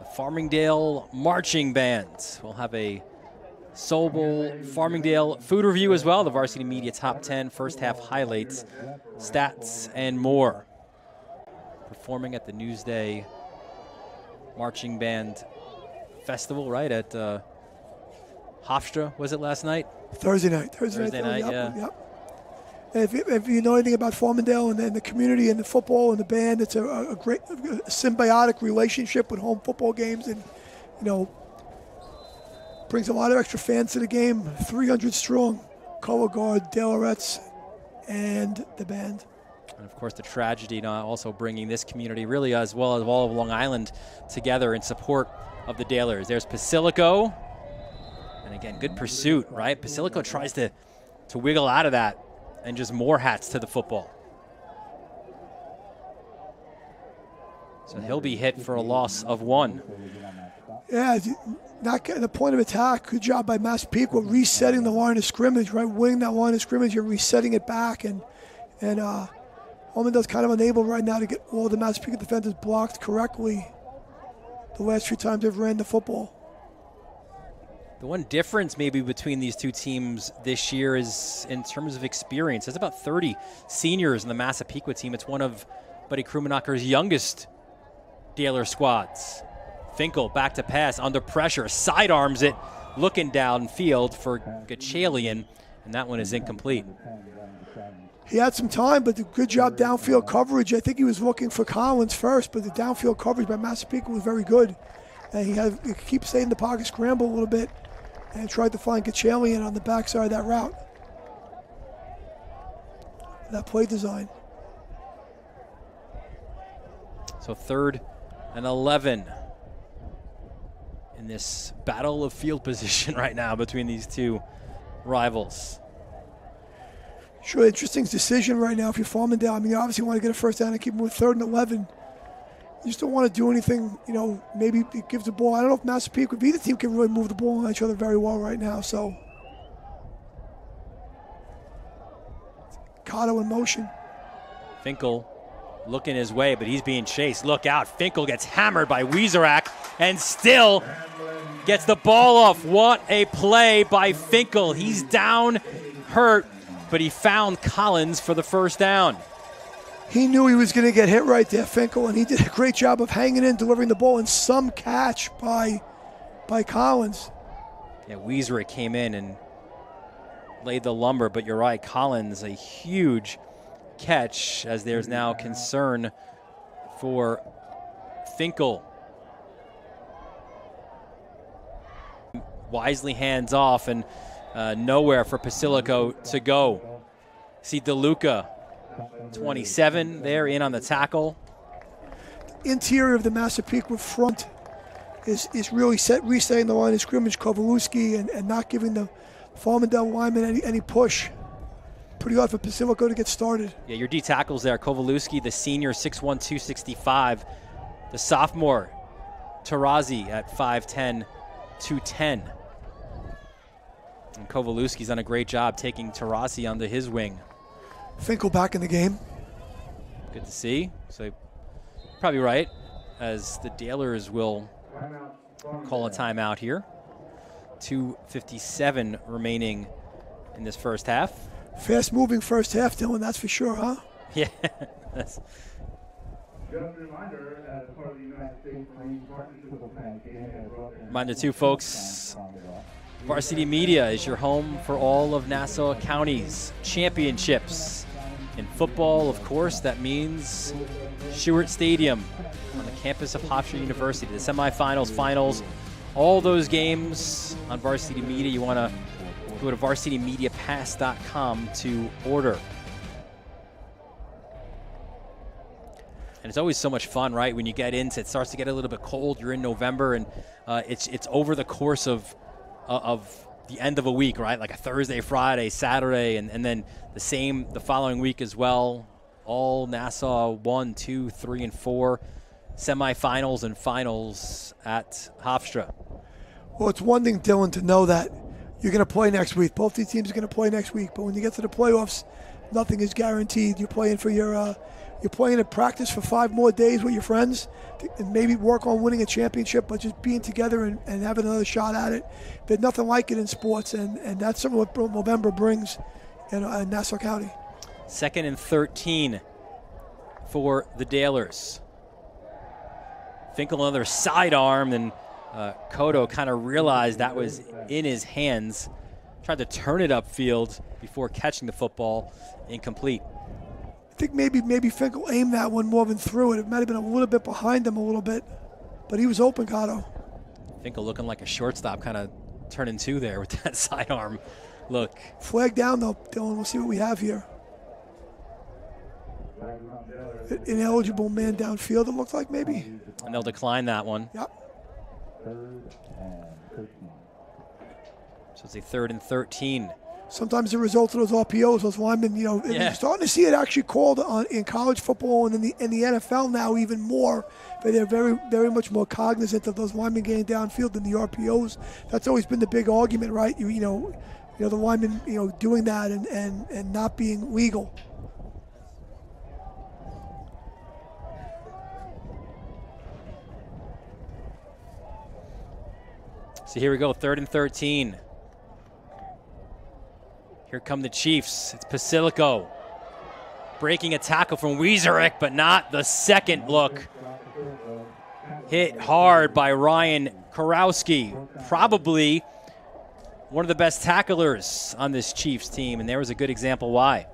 the Farmingdale Marching Band. We'll have a Sobel Farmingdale food review as well. The Varsity Media Top 10 first half highlights, stats, and more. Performing at the Newsday Marching Band Festival, right, at Hofstra, was it last night? Thursday night. Thursday night, yeah. Yep. If you know anything about Farmingdale and the community and the football and the band, it's a great symbiotic relationship with home football games, and brings a lot of extra fans to the game. 300 strong. Color guard, Dale Loretz, and the band. And of course, the tragedy also bringing this community, really as well as all of Long Island, together in support of the Dalers. There's Pasilico, and again, good pursuit, right? Pasilico tries to wiggle out of that, and just more hats to the football. So he'll be hit for a loss of 1. Yeah, not getting the point of attack. Good job by Massapequa resetting the line of scrimmage, right? Winning that line of scrimmage, you're resetting it back, and Farmingdale's kind of unable right now to get all the Massapequa defenders blocked correctly the last few times they've ran the football. The one difference maybe between these two teams this year is in terms of experience. There's about 30 seniors in the Massapequa team. It's one of Buddy Krumennacker's youngest Daler squads. Finkel back to pass under pressure, sidearms it, looking downfield for Gachalian, and that one is incomplete. He had some time, but the good job downfield coverage. I think he was looking for Collins first, but the downfield coverage by Massapequa was very good. And he keeps staying in the pocket, scramble a little bit, and tried to find Kachalian on the backside of that route. That play design. So 3rd and 11 in this battle of field position right now between these two rivals. Sure, interesting decision right now if you're Farmingdale. I mean, you obviously want to get a first down and keep them with 3rd and 11. You just don't want to do anything, maybe it gives the ball. I don't know if Massapequa, either team can really move the ball on each other very well right now, so. Cotto in motion. Finkel looking his way, but he's being chased. Look out, Finkel gets hammered by Wieserak and still gets the ball off. What a play by Finkel. He's down, hurt, but he found Collins for the first down. He knew he was going to get hit right there, Finkel, and he did a great job of hanging in, delivering the ball, and some catch by Collins. Yeah, Wieserak came in and laid the lumber, but you're right, Collins, a huge catch as there's now concern for Finkel. Wisely hands off and nowhere for Basilico to go. See DeLuca, 27 there in on the tackle. Interior of the Massapequa front is really resetting the line of scrimmage. Kovalewski and not giving the Farmingdale lineman any push. Pretty hard for Basilico to get started. Yeah, your D tackles there. Kovalewski, the senior, 6'1", 265. The sophomore, Tarazi at 5'10", 210. And Kovalewski's done a great job taking Tarazi onto his wing. Finkel back in the game. Good to see. So probably right, as the Dalers will call a timeout here. 2:57 remaining in this first half. Fast-moving first half, Dylan, that's for sure, huh? Yeah. Just a reminder, as part of the United States Marine Partnership with the Reminder too, folks, Varsity Media is your home for all of Nassau County's championships. In football, of course, that means Stewart Stadium on the campus of Hofstra University. The semifinals, finals, all those games on Varsity Media. You want to go to varsitymediapass.com to order. And it's always so much fun, right? When you get into it, starts to get a little bit cold. You're in November, and it's over the course of the end of a week, right? Like a Thursday, Friday, Saturday, and then the following week as well. All Nassau 1, 2, 3, and 4 semifinals and finals at Hofstra. Well, it's one thing, Dylan, to know that you're going to play next week. Both these teams are going to play next week. But when you get to the playoffs, nothing is guaranteed. You're playing for you're playing in practice for 5 more days with your friends and maybe work on winning a championship, but just being together and having another shot at it. There's nothing like it in sports, and that's something what November brings in Nassau County. 2nd and 13 for the Dalers. Finkel another sidearm, and Cotto kind of realized that was in his hands. Tried to turn it upfield before catching the football. Incomplete. I think maybe Finkel aimed that one more than threw it. It might have been a little bit behind him a little bit, but he was open, Cotto. Finkel looking like a shortstop, kind of turning two there with that sidearm look. Flag down, though, Dylan. We'll see what we have here. Ineligible man downfield, it looked like, maybe. And they'll decline that one. Yep. So it's a 3rd and 13. Sometimes the result of those RPOs, those linemen, you're starting to see it actually called in college football and in the NFL now even more. But they're very, very much more cognizant of those linemen getting downfield than the RPOs. That's always been the big argument, right? You know the linemen, doing that and not being legal. So here we go, 3rd and 13. Here come the Chiefs. It's Basilico breaking a tackle from Wieserak, but not the second look. Hit hard by Ryan Karowski, probably one of the best tacklers on this Chiefs team, and there was a good example why.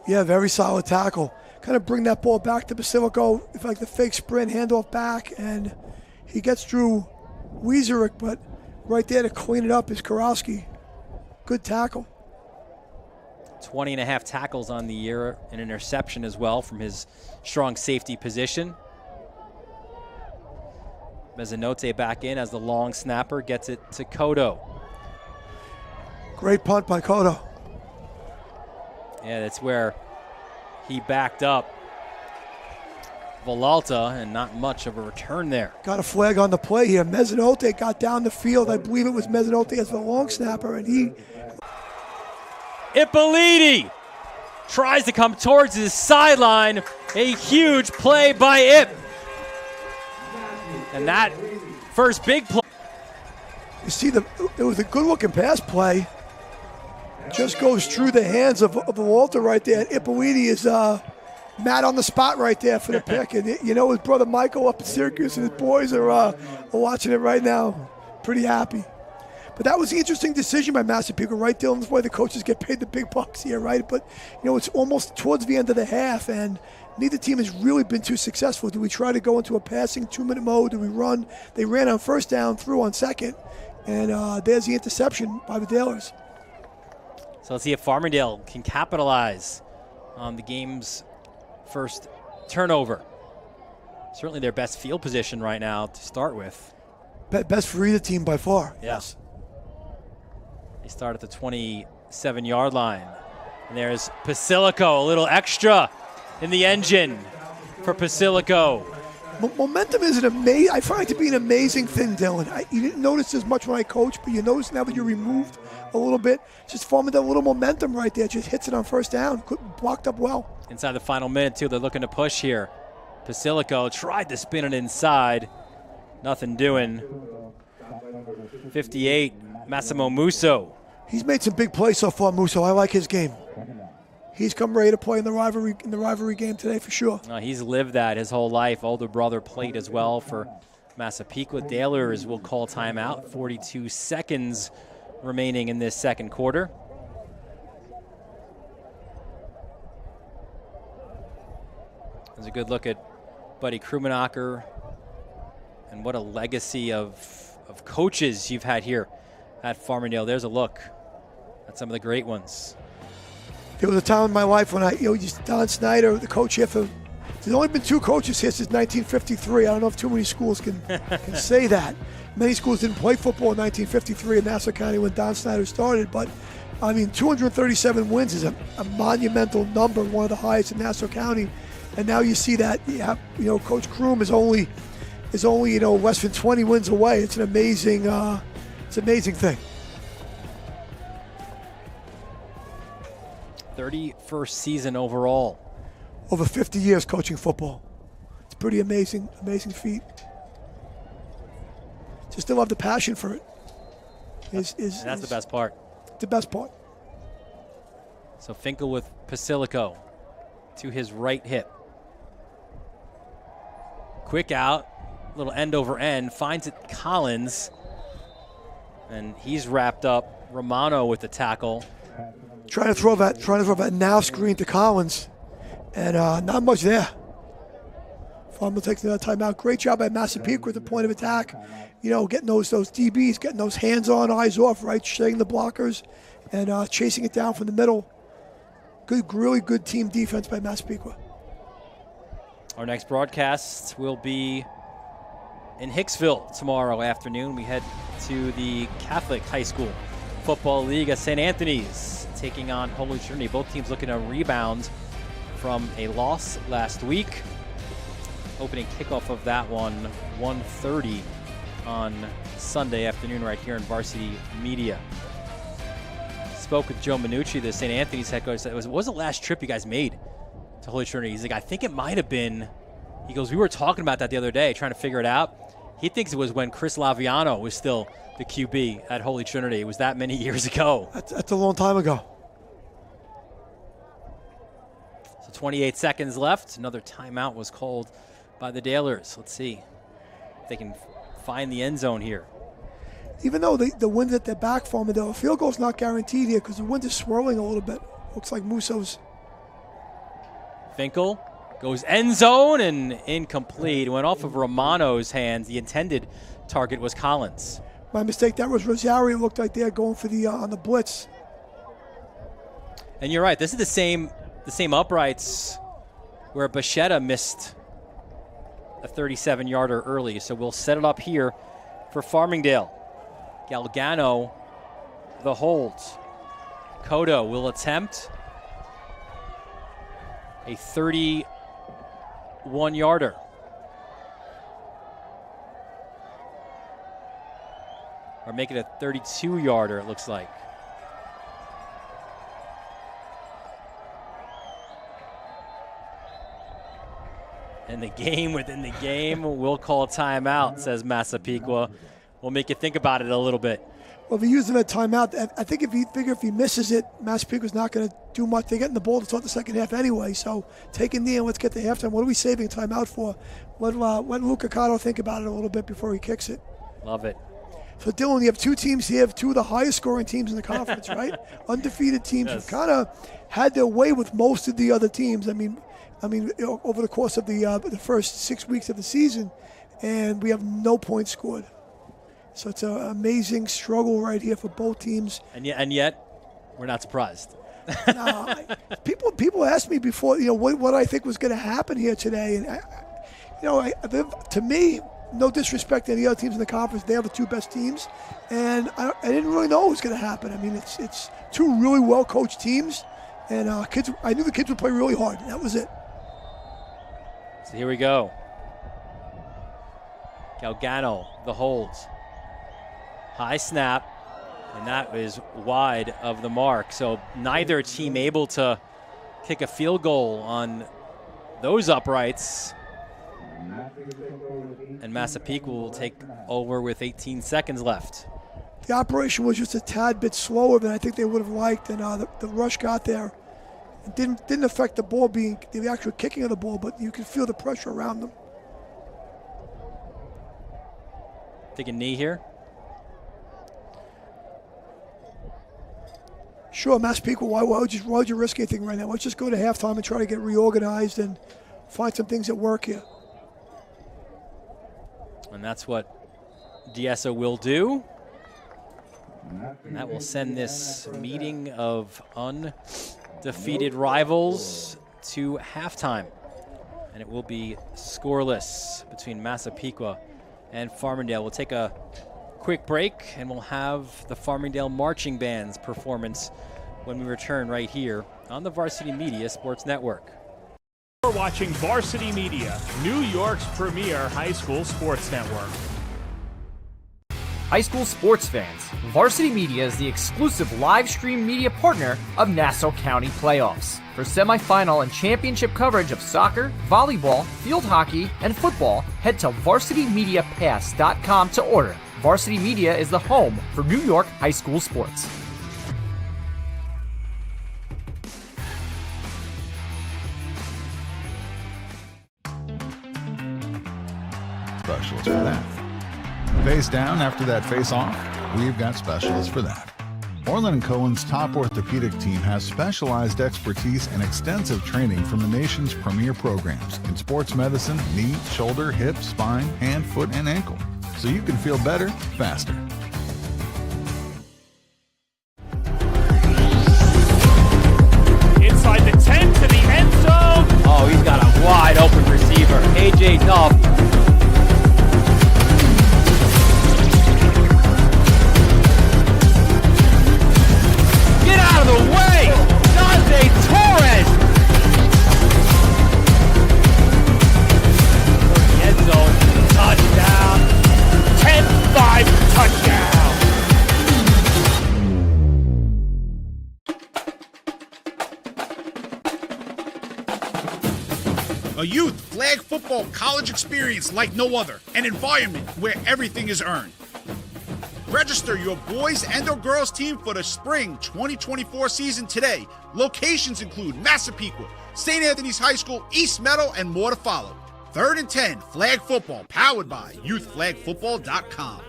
Yeah, very solid tackle. kind of bring that ball back to Basilico. If like the fake sprint, handoff back, and he gets Drew Wiezerick, but right there to clean it up is Karowski. Good tackle. 20 and a half tackles on the year, an interception as well from his strong safety position. Mezzanotte back in as the long snapper, gets it to Cotto. Great punt by Cotto. Yeah, that's where he backed up Villalta, and not much of a return there. Got a flag on the play here. Mezzanotte got down the field. I believe it was Mezzanotte as the long snapper, and he... Ippoliti tries to come towards his sideline. A huge play by Ip. And that first big play. You see, it was a good-looking pass play. Just goes through the hands of Walter right there. Ippoliti is mad on the spot right there for the pick. And you know his brother Michael up in Syracuse and his boys are watching it right now. Pretty happy. But that was the interesting decision by Massapequa, right, Dylan? That's why the coaches get paid the big bucks here, right? But, you know, it's almost towards the end of the half, and neither team has really been too successful. Do we try to go into a passing 2-minute mode? Do we run? They ran on first down, threw on second, and there's the interception by the Dalers. So let's see if Farmingdale can capitalize on the game's first turnover. Certainly their best field position right now to start with. Best for either team by far. Yes. They start at the 27-yard line. And there's Basilico, a little extra in the engine for Basilico. Momentum is I find it to be an amazing thing, Dylan. You didn't notice as much when I coached, but you notice now that you're removed a little bit, just forming that little momentum right there. Just hits it on first down. Blocked up well. Inside the final minute, too, they're looking to push here. Basilico tried to spin it inside. Nothing doing. 58, Massimo Musso. He's made some big plays so far, Musso. I like his game. He's come ready to play in the rivalry game today for sure. He's lived that his whole life. Older brother played as well for Massapequa. Dalers will call timeout. 42 seconds remaining in this second quarter. There's a good look at Buddy Krummenacher, and what a legacy of coaches you've had here at Farmingdale. There's a look at some of the great ones. There was a time in my life when Don Snyder, the coach here for, there's only been 2 coaches here since 1953. I don't know if too many schools can say that. Many schools didn't play football in 1953 in Nassau County when Don Snyder started, but I mean, 237 wins is a monumental number, one of the highest in Nassau County. And now you see that, Coach Kroom is only less than 20 wins away. It's an amazing thing. 31st season overall. Over 50 years coaching football. It's pretty amazing feat. Just still have the passion for it. That's the best part. The best part. So Finkel with Basilico to his right hip. Quick out, little end over end, finds it Collins, and he's wrapped up. Romano with the tackle. Trying to throw that now screen to Collins, and not much there. Farmingdale takes another timeout. Great job by Massapequa at the point of attack. Getting those DBs, getting those hands on, eyes off, right, shutting the blockers, and chasing it down from the middle. Really good team defense by Massapequa. Our next broadcast will be in Hicksville tomorrow afternoon. We head to the Catholic High School Football League at St. Anthony's, taking on Holy Trinity. Both teams looking to rebound from a loss last week. Opening kickoff of that one, 1:30 on Sunday afternoon right here in Varsity Media. Spoke with Joe Minucci, the St. Anthony's head coach. What was the last trip you guys made to Holy Trinity? He's like, I think it might have been. He goes, we were talking about that the other day, trying to figure it out. He thinks it was when Chris Laviano was still the QB at Holy Trinity. It was that many years ago. That's a long time ago. So 28 seconds left. Another timeout was called by the Dalers. Let's see if they can find the end zone here. Even though the wind's at their back, Farmingdale, a field goal's not guaranteed here because the wind is swirling a little bit. Looks like Musso's. Finkel Goes end zone and incomplete. Went off of Romano's hands. The intended target was Collins. My mistake. That was Rosario. Looked like they're going for the on the blitz. And you're right. This is the same uprights where Bichetta missed a 37-yarder early. So we'll set it up here for Farmingdale. Galgano, the hold. Cotto will attempt a 31-yarder. Or make it a 32-yarder, it looks like. And the game within the game, we'll call a timeout, says Massapequa. We'll make you think about it a little bit. Well, if he used him at timeout, I think if he misses it, Massapequa's not going to do much. They're getting the ball to start the second half anyway. So taking the end, let's get to halftime. What are we saving timeout for? Let Luca Cotto think about it a little bit before he kicks it. Love it. So, Dylan, you have two teams here, two of the highest scoring teams in the conference, right? Undefeated teams who kind of had their way with most of the other teams. I mean, over the course of the first 6 weeks of the season, and we have no points scored. So it's an amazing struggle right here for both teams. And yet we're not surprised. People asked me before, what I think was going to happen here today, and to me, no disrespect to any other teams in the conference, they are the two best teams, and I didn't really know what was going to happen. I mean, it's two really well coached teams, and I knew the kids would play really hard. And that was it. So here we go. Galgano, the holds. High snap, and that is wide of the mark. So neither team able to kick a field goal on those uprights. And Massapequa will take over with 18 seconds left. The operation was just a tad bit slower than I think they would have liked, and the rush got there. It didn't affect the ball being the actual kicking of the ball, but you could feel the pressure around them. Take a knee here. Sure, Massapequa, why would you risk anything right now? Let's just go to halftime and try to get reorganized and find some things that work here. And that's what DSO will do. And that will send this meeting of undefeated rivals to halftime. And it will be scoreless between Massapequa and Farmingdale. We'll take a quick break, and we'll have the Farmingdale Marching Band's performance when we return right here on the Varsity Media Sports Network. You're watching Varsity Media, New York's premier high school sports network. High school sports fans, Varsity Media is the exclusive live stream media partner of Nassau County playoffs. For semifinal and championship coverage of soccer, volleyball, field hockey, and football, head to varsitymediapass.com to order. Varsity Media is the home for New York high school sports. Specialists for that. Face down after that face off, we've got specialists for that. Orland & Cohen's top orthopedic team has specialized expertise and extensive training from the nation's premier programs in sports medicine, knee, shoulder, hip, spine, hand, foot, and ankle. So you can feel better, faster. Inside the 10 to the end zone. Oh, he's got a wide open receiver. A.J. Duff. Get out of the way! Dante Torres! End zone. Touchdown. 10-5 touchdown. A youth flag football college experience like no other. An environment where everything is earned. Register your boys and or girls team for the spring 2024 season today. Locations include Massapequa, St. Anthony's High School, East Meadow, and more to follow. 3rd and 10 flag football powered by youthflagfootball.com.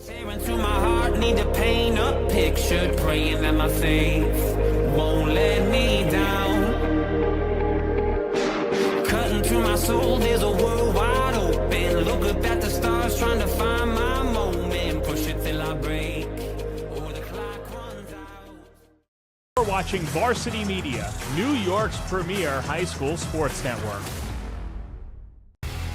Tearing to my heart, need to paint a picture, praying that my faith won't let me down. soul, there's a world wide open. Look up at the stars, trying to find my moment. Push it till I break, or the clock runs out. You're watching Varsity Media, New York's premier high school sports network.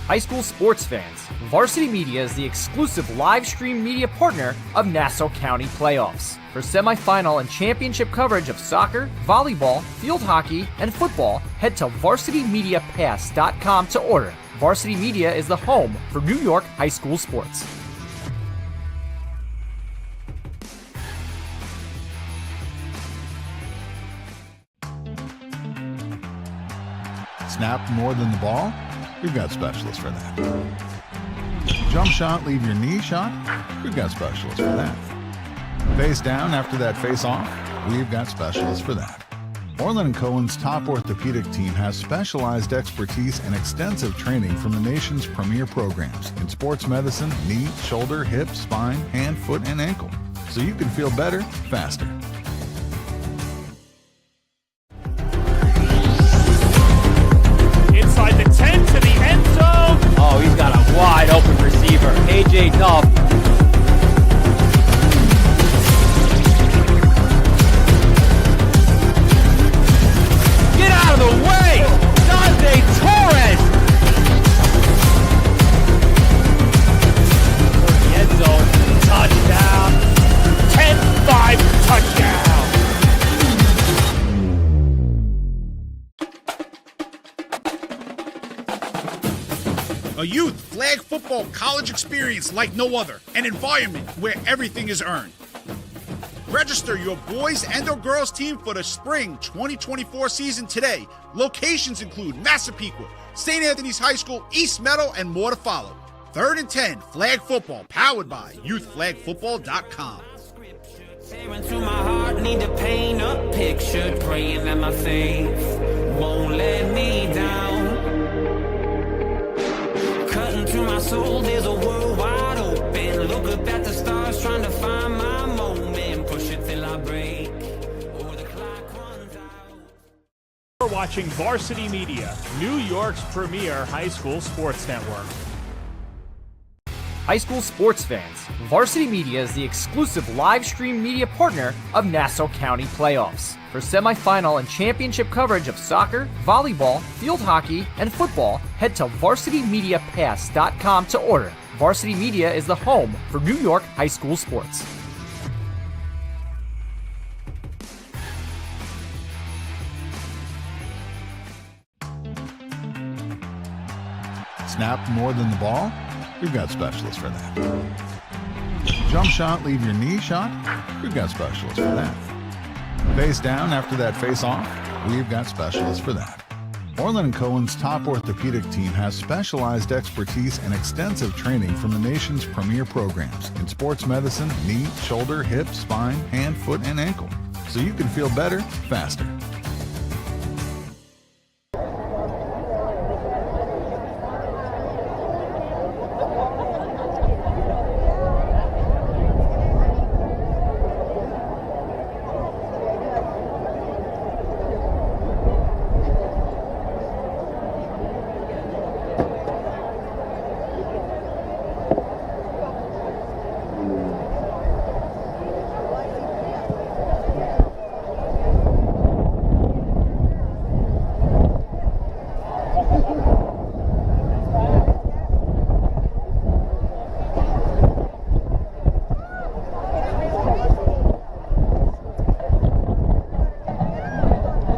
High school sports fans, Varsity Media is the exclusive live stream media partner of Nassau County playoffs. For semifinal and championship coverage of soccer, volleyball, field hockey, and football, head to varsitymediapass.com to order. Varsity Media is the home for New York high school sports. Snap more than the ball? We've got specialists for that. Jump shot, leave your knee shot? We've got specialists for that. Face down after that face off? We've got specialists for that. Orland & Cohen's top orthopedic team has specialized expertise and extensive training from the nation's premier programs in sports medicine, knee, shoulder, hip, spine, hand, foot, and ankle. So you can feel better, faster. Inside the 10 to the end zone. Oh, he's got a wide open receiver. AJ Duff. Get out of the way! Dante Torres! The end zone. Touchdown. 10-5 touchdown. A youth flag football college experience like no other. An environment where everything is earned. Register your boys and or girls team for the spring 2024 season today. Locations include Massapequa, St. Anthony's High School, East Meadow, and more to follow. 3rd and 10 flag football powered by youthflagfootball.com. Tearing through my heart, need to paint a picture, praying that my faith won't let me down. Cutting through my soul, there's a world wide open. Look up at the stars, trying to find my moment. Push it till I break, or the clock runs out. You're watching Varsity Media, New York's premier high school sports network. High school sports fans, Varsity Media is the exclusive live stream media partner of Nassau County playoffs. For semifinal and championship coverage of soccer, volleyball, field hockey, and football, head to varsitymediapass.com to order. Varsity Media is the home for New York high school sports. Snap more than the ball? We've got specialists for that. Jump shot, leave your knee shot? We've got specialists for that. Face down after that face off? We've got specialists for that. Orland & Cohen's top orthopedic team has specialized expertise and extensive training from the nation's premier programs in sports medicine, knee, shoulder, hip, spine, hand, foot, and ankle. So you can feel better, faster.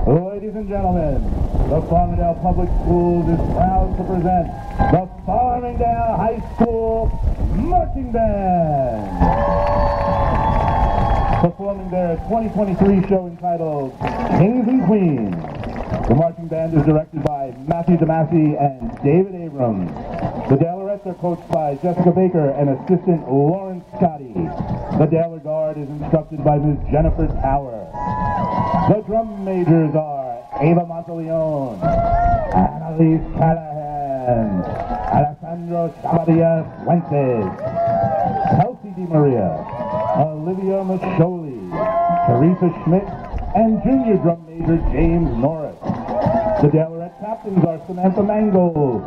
Ladies and gentlemen, the Farmingdale Public Schools is proud to present the Farmingdale High School Marching Band. Performing their 2023 show entitled Kings and Queens. The marching band is directed by Matthew DeMasi and David Abrams. The Dalerettes are coached by Jessica Baker and assistant Lawrence Scotty. The Daler Guard is instructed by Ms. Jennifer Tower. The drum majors are Ava Monteleone, Annalise Callahan, Alessandro Chavarria Fuentes, Kelsey DiMaria, Olivia Masholi, Teresa Schmidt, and junior drum major James Norris. The Dalerettes captains are Samantha Mangold,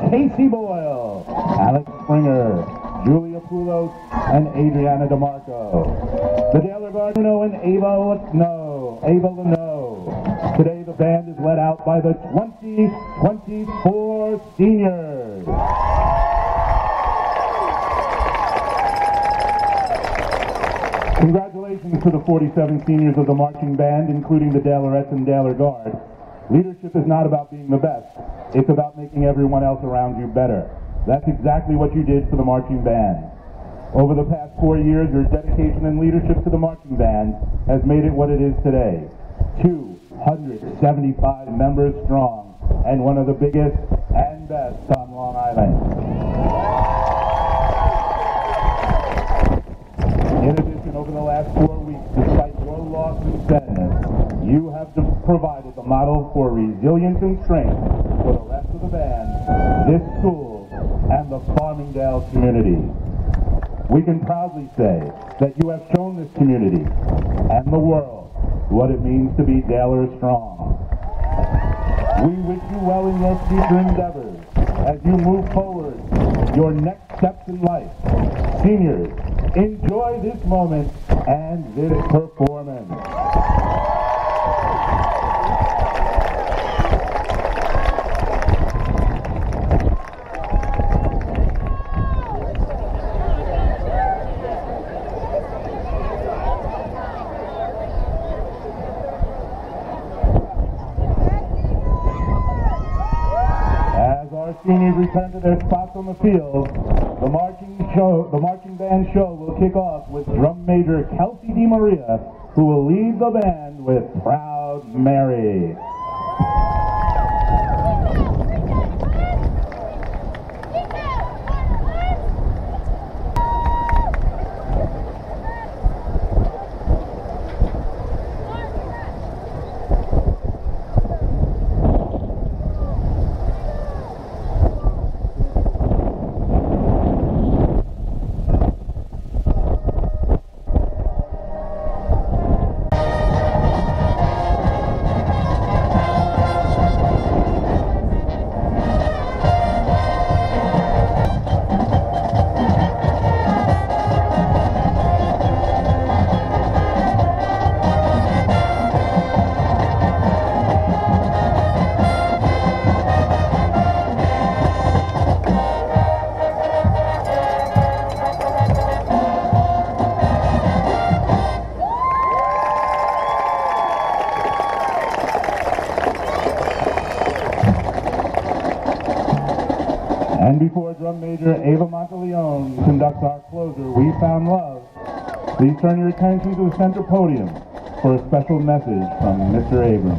Casey Boyle, Alex Springer, Julia Poulos, and Adriana DeMarco. The Daler Guard and Ava Leno. Today the band is led out by the 2024 seniors. Congratulations to the 47 seniors of the marching band, including the Dalerettes and Daler Guard. Leadership is not about being the best. It's about making everyone else around you better. That's exactly what you did for the marching band. Over the past 4 years, your dedication and leadership to the marching band has made it what it is today. 275 members strong, and one of the biggest and best on Long Island. In addition, over the last 4 weeks, despite your loss and sadness, you have provided the model for resilience and strength for the rest of the band, this school, and the Farmingdale community. We can proudly say that you have shown this community and the world what it means to be Daler strong. We wish you well in your future endeavors as you move forward your next steps in life. Seniors, enjoy this moment and this performance. Seniors return to their spots on the field. The marching band show will kick off with drum major Kelsey DeMaria, who will lead the band with Proud Mary. And before Drum Major Ava Monteleone conducts our closer, We Found Love, please turn your attention to the center podium for a special message from Mr. Abrams.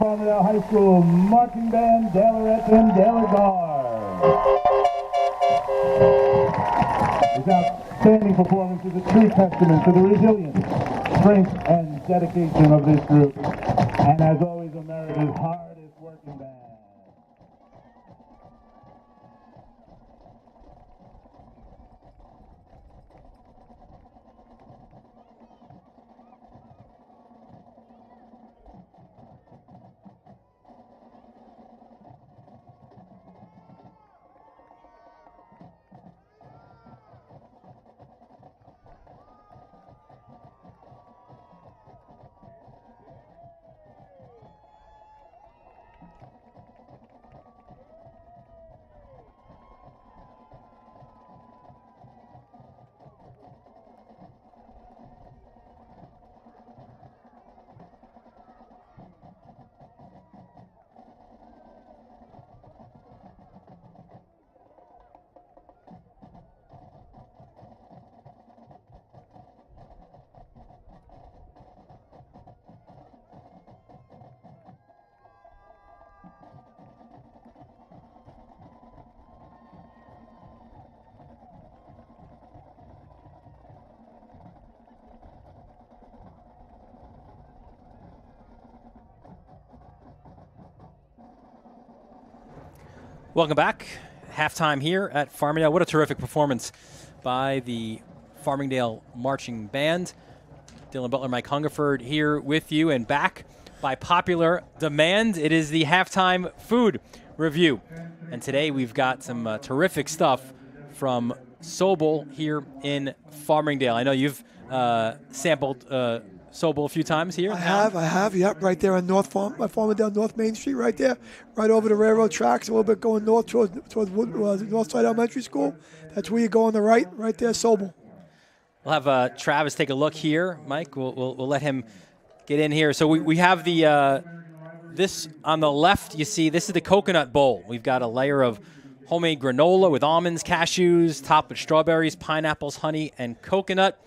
Farmingdale High School Marching Band, Dalaret and Delagar. This outstanding performance is a true testament to the resilience, strength, and dedication of this group, and as always, America's hardest working band. Welcome back. Halftime here at Farmingdale. What a terrific performance by the Farmingdale Marching Band. Dylan Butler, Mike Hungerford here with you, and back by popular demand. It is the halftime food review. And today we've got some terrific stuff from Sobel here in Farmingdale. I know you've sampled Sobel a few times here. I have, yep, right there on Farmingdale, North Main Street, right there, right over the railroad tracks, a little bit going north towards Northside Elementary School. That's where you go on the right there, Sobel. We'll have Travis take a look here. Mike, we'll let him get in here. So we have the this on the left. You see, this is the coconut bowl. We've got a layer of homemade granola with almonds, cashews, topped with strawberries, pineapples, honey, and coconut.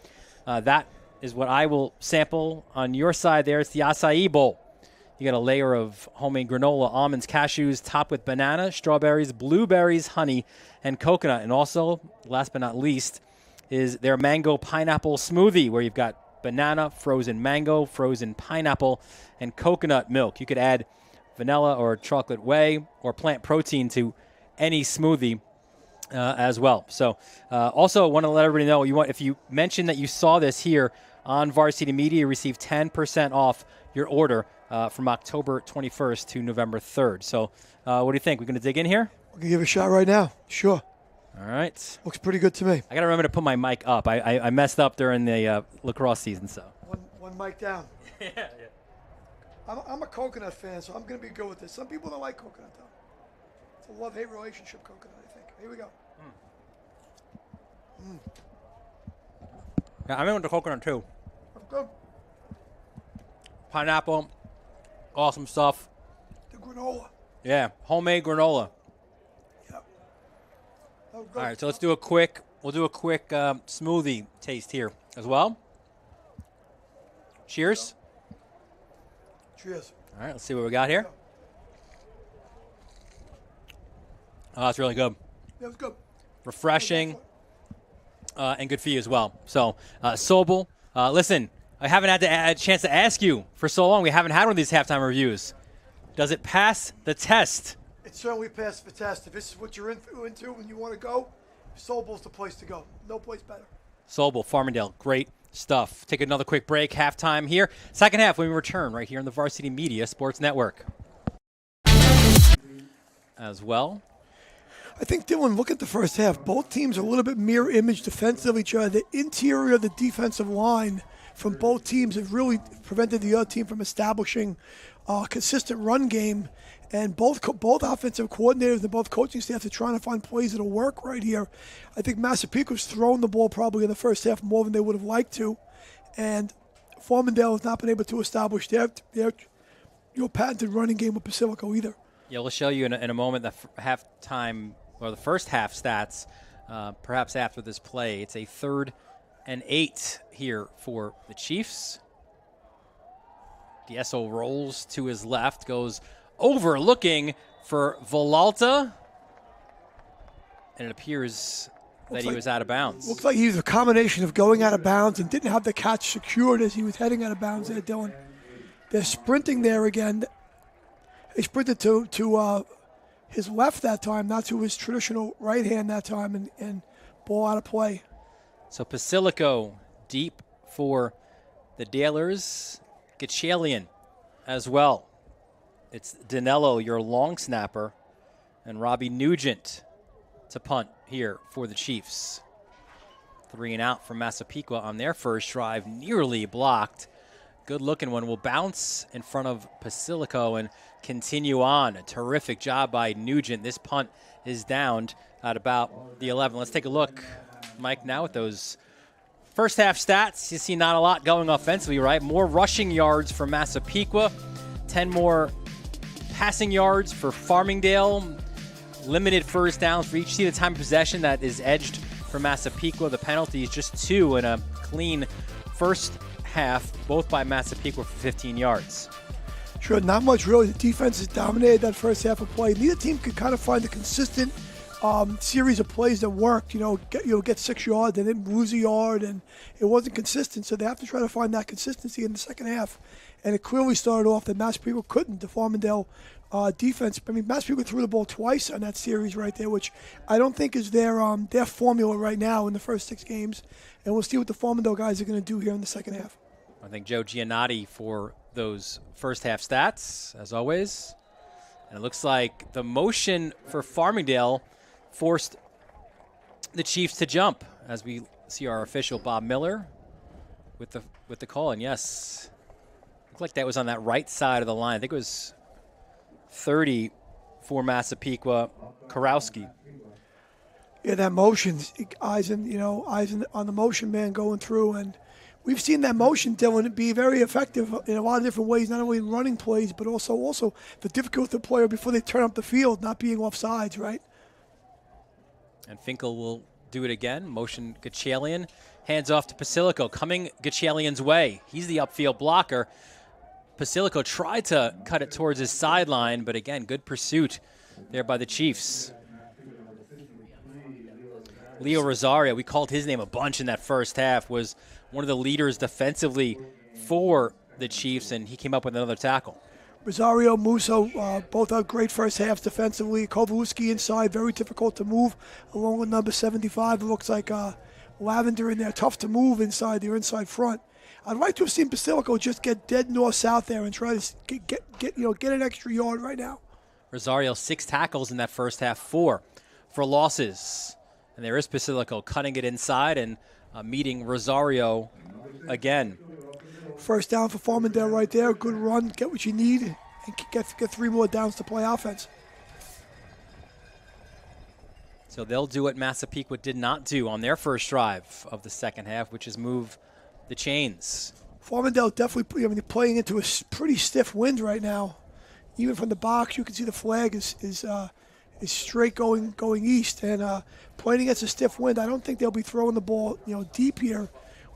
That is what I will sample. On your side there, it's the acai bowl. You got a layer of homemade granola, almonds, cashews, topped with banana, strawberries, blueberries, honey, and coconut. And also, last but not least, is their mango pineapple smoothie, where you've got banana, frozen mango, frozen pineapple, and coconut milk. You could add vanilla or chocolate whey or plant protein to any smoothie as well. So also want to let everybody know, if you mention that you saw this here on Varsity Media, you receive 10% off your order from October 21st to November 3rd. So what do you think? We're going to dig in here? We can give it a shot right now. Sure. All right. Looks pretty good to me. I got to remember to put my mic up. I messed up during the lacrosse season. So One mic down. yeah. I'm a coconut fan, so I'm going to be good with this. Some people don't like coconut, though. It's a love-hate relationship, coconut, I think. Here we go. Yeah, I'm in with the coconut too. Good. Pineapple, awesome stuff. The granola. Yeah, homemade granola. Yep. All right, so we'll do a quick smoothie taste here as well. Cheers. Cheers. All right, let's see what we got here. Oh, it's really good. That was good. Refreshing, and good for you as well. So, Sobel, listen, I haven't had a chance to ask you for so long. We haven't had one of these halftime reviews. Does it pass the test? It certainly passed the test. If this is what you're into when you want to go, Sobel's the place to go. No place better. Sobel, Farmingdale, great stuff. Take another quick break. Halftime here. Second half when we return right here on the Varsity Media Sports Network. As well. I think, Dylan, look at the first half. Both teams are a little bit mirror image defensive of each other. The interior of the defensive line from both teams have really prevented the other team from establishing a consistent run game. And both offensive coordinators and both coaching staffs are trying to find plays that'll work right here. I think Massapequa's thrown the ball probably in the first half more than they would have liked to. And Farmingdale has not been able to establish their patented running game with Pacifico either. Yeah, we'll show you in a moment the halftime or the first half stats, perhaps after this play. It's a 3rd and 8 here for the Chiefs. Diesel rolls to his left, goes over looking for Villalta, and it appears that he was out of bounds. Looks like he was a combination of going out of bounds and didn't have the catch secured as he was heading out of bounds there, Dylan. They're sprinting there again. They sprinted to his left that time, not to his traditional right hand that time, and ball out of play. So Pasilico deep for the Dalers. Gachalian as well. It's Danello, your long snapper, and Robbie Nugent to punt here for the Chiefs. 3 and out from Massapequa on their first drive, nearly blocked. Good looking one will bounce in front of Pasilico and continue on. A terrific job by Nugent. This punt is downed at about the 11. Let's take a look, Mike, now at those first half stats. You see not a lot going offensively, right? More rushing yards for Massapequa, 10 more passing yards for Farmingdale, limited first downs for each. See the time of possession that is edged for Massapequa. The penalty is just 2 and a clean first half, both by Massapequa for 15 yards. Sure, not much really. The defense has dominated that first half of play. Neither team could kind of find a consistent series of plays that worked. Get 6 yards and then lose a yard, and it wasn't consistent. So they have to try to find that consistency in the second half. And it clearly started off that Massapequa couldn't. The Farmingdale defense. I mean, Massapequa threw the ball twice on that series right there, which I don't think is their formula right now in the first 6 games. And we'll see what the Farmingdale guys are going to do here in the second half. I think Joe Giannotti for those first half stats, as always. And it looks like the motion for Farmingdale forced the Chiefs to jump, as we see our official Bob Miller with the call. And yes, looked like that was on that right side of the line. I think it was 30 for Massapequa. Karowski. Yeah, that motion, eyes on the motion man going through, and we've seen that motion, Dylan, be very effective in a lot of different ways, not only in running plays, but also the difficult player before they turn up the field, not being offsides, right? And Finkel will do it again. Motion Gachalian. Hands off to Pasilico. Coming Gachalian's way. He's the upfield blocker. Pasilico tried to cut it towards his sideline, but again, good pursuit there by the Chiefs. Leo Rosario, we called his name a bunch in that first half, was one of the leaders defensively for the Chiefs, and he came up with another tackle. Rosario, Musso, both had great first halves defensively. Kowalski inside, very difficult to move, along with number 75. It looks like Lavender in there, tough to move inside their inside front. I'd like to have seen Pasilico just get dead north-south there and try to get an extra yard right now. Rosario, 6 tackles in that first half, 4 for losses. And there is Pasilico cutting it inside and meeting Rosario again. First down for Farmingdale right there. Good run. Get what you need and get 3 more downs to play offense. So they'll do what Massapequa did not do on their first drive of the second half, which is move the chains. Farmingdale definitely playing into a pretty stiff wind right now. Even from the box, you can see the flag is straight going east, and playing against a stiff wind. I don't think they'll be throwing the ball deep here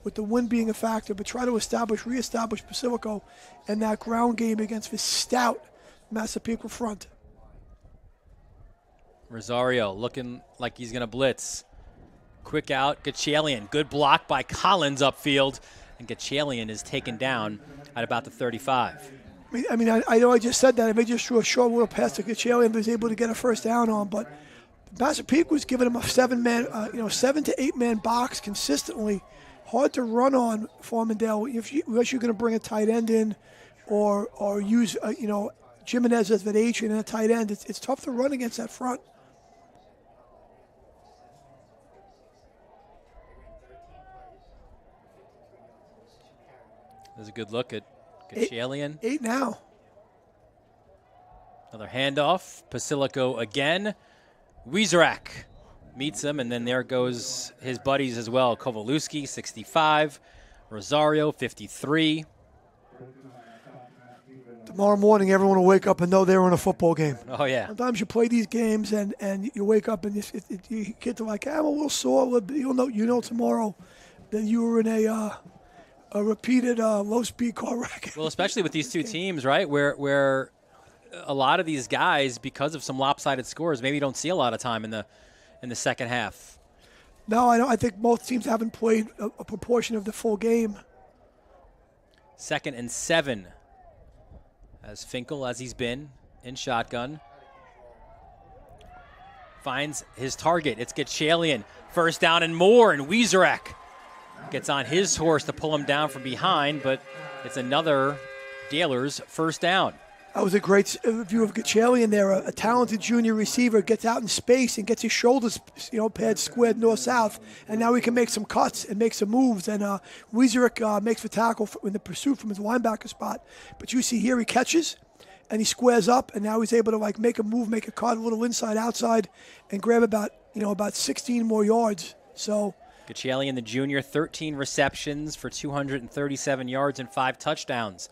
with the wind being a factor, but try to reestablish Pasilico and that ground game against this stout Massapequa front. Rosario looking like he's going to blitz. Quick out, Gachalian. Good block by Collins upfield, and Gachalian is taken down at about the 35. I know I just said that. I may just threw a short little pass to Gachalian, was able to get a first down on, but Massapequa was giving him a 7 to 8 man box consistently. Hard to run on Farmingdale unless you're going to bring a tight end in, or use Jimenez as an agent and a tight end. It's tough to run against that front. There's a good look at Gachalian. 8 now. Another handoff. Pasilico again. Wieserak meets him, and then there goes his buddies as well. Kowalski, 65. Rosario, 53. Tomorrow morning, everyone will wake up and know they're in a football game. Oh, yeah. Sometimes you play these games and you wake up and you get to like, I'm a little sore. You know tomorrow that you were in a repeated low-speed car wreck. Well, especially with these two teams, right, where a lot of these guys, because of some lopsided scores, maybe don't see a lot of time in the second half. No, I don't. I think both teams haven't played a proportion of the full game. 2nd and 7 as Finkel, as he's been in shotgun, finds his target. It's Gachalian. First down and more, and Wieserak gets on his horse to pull him down from behind, but it's another Gaylor's first down. That was a great view of Gachalian there, a talented junior receiver, gets out in space and gets his shoulders, pads squared north-south, and now he can make some cuts and make some moves. And Wieserak makes the tackle in the pursuit from his linebacker spot. But you see here he catches, and he squares up, and now he's able to make a move, make a cut a little inside-outside, and grab about 16 more yards. So Gachalian, the junior, 13 receptions for 237 yards and 5 touchdowns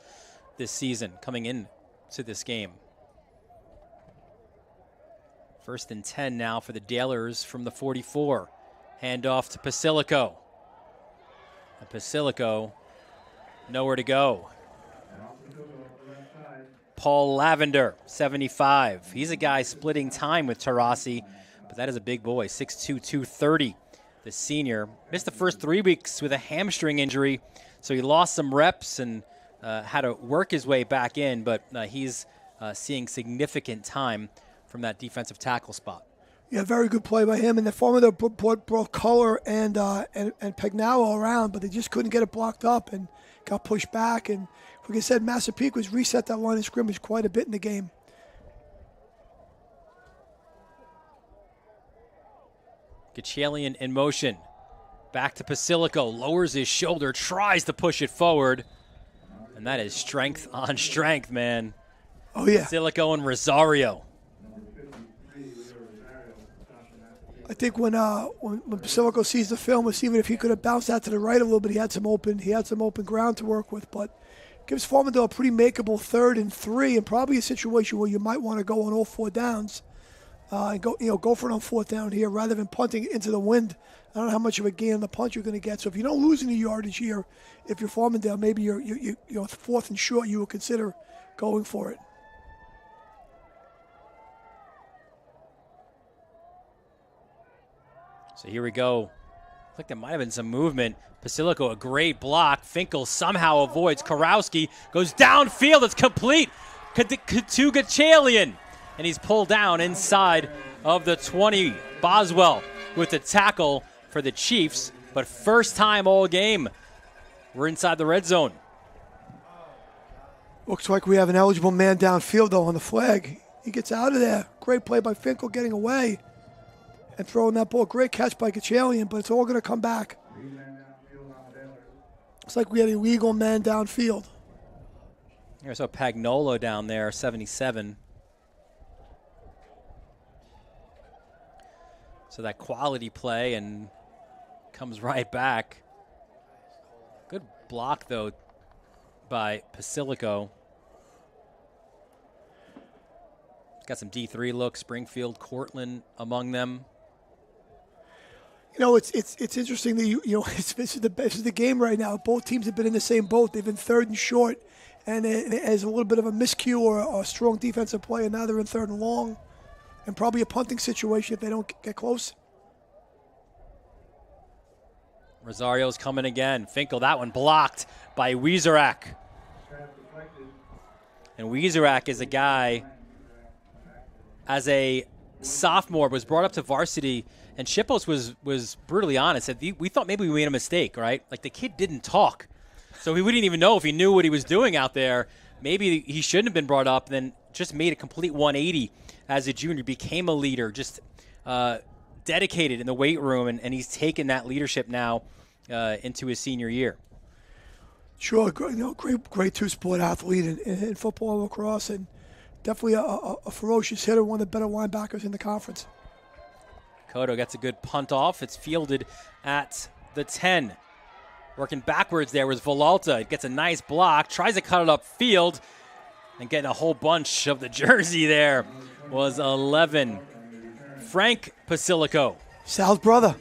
this season coming in to this game. 1st and 10 now for the Dalers from the 44. Handoff to Pasilico. And Pasilico, nowhere to go. Paul Lavender, 75. He's a guy splitting time with Tarasi, but that is a big boy, 6'2", 230. The senior missed the first 3 weeks with a hamstring injury, so he lost some reps and had to work his way back in, but he's seeing significant time from that defensive tackle spot. Yeah, very good play by him. And the Farmingdale brought Color and Pagnaro around, but they just couldn't get it blocked up and got pushed back. And like I said, Massapequa was reset that line of scrimmage quite a bit in the game. Gachalian in motion. Back to Pasilico. Lowers his shoulder, tries to push it forward. And that is strength on strength, man. Oh, yeah. Pasilico and Rosario. I think when Pasilico sees the film, we'll see if he could have bounced out to the right a little bit. He had some open ground to work with, but gives Farmingdale a pretty makeable 3rd and 3, and probably a situation where you might want to go on all 4 downs and go for it on 4th down here rather than punting it into the wind. I don't know how much of a gain on the punt you're going to get. So if you don't lose any yardage here, if you're Farmingdale, maybe you're 4th and short, you will consider going for it. So here we go. Looks like there might have been some movement. Pasilico, a great block. Finkel somehow avoids. Karowski goes downfield. It's complete to Gachalian. And he's pulled down inside of the 20. Boswell with the tackle for the Chiefs. But first time all game, we're inside the red zone. Looks like we have an eligible man downfield, though, on the flag. He gets out of there. Great play by Finkel getting away and throwing that ball. Great catch by Gachalian, but it's all going to come back. Looks like we had a legal man downfield. Here's a Pagnolo down there, 77. So that quality play and comes right back. Good block, though, by Pasilico. Got some D3 looks, Springfield, Cortland among them. It's interesting that this is the game right now. Both teams have been in the same boat. They've been 3rd and short, and as a little bit of a miscue or a strong defensive play, and now they're in 3rd and long, and probably a punting situation if they don't get close. Rosario's coming again. Finkel, that one blocked by Wieserak. And Wieserak is a guy, as a sophomore, was brought up to varsity, and Shippos was brutally honest. Said, we thought maybe we made a mistake, right? Like, the kid didn't talk. So we wouldn't even know if he knew what he was doing out there. Maybe he shouldn't have been brought up, then just made a complete 180 as a junior, became a leader, just dedicated in the weight room, and he's taken that leadership now into his senior year. Sure, great two-sport athlete in football and lacrosse, and definitely a ferocious hitter, one of the better linebackers in the conference. Cotto gets a good punt off. It's fielded at the 10. Working backwards there was Villalta. It gets a nice block, tries to cut it upfield, and getting a whole bunch of the jersey there was 11. Frank Pasilico. Sal's brother.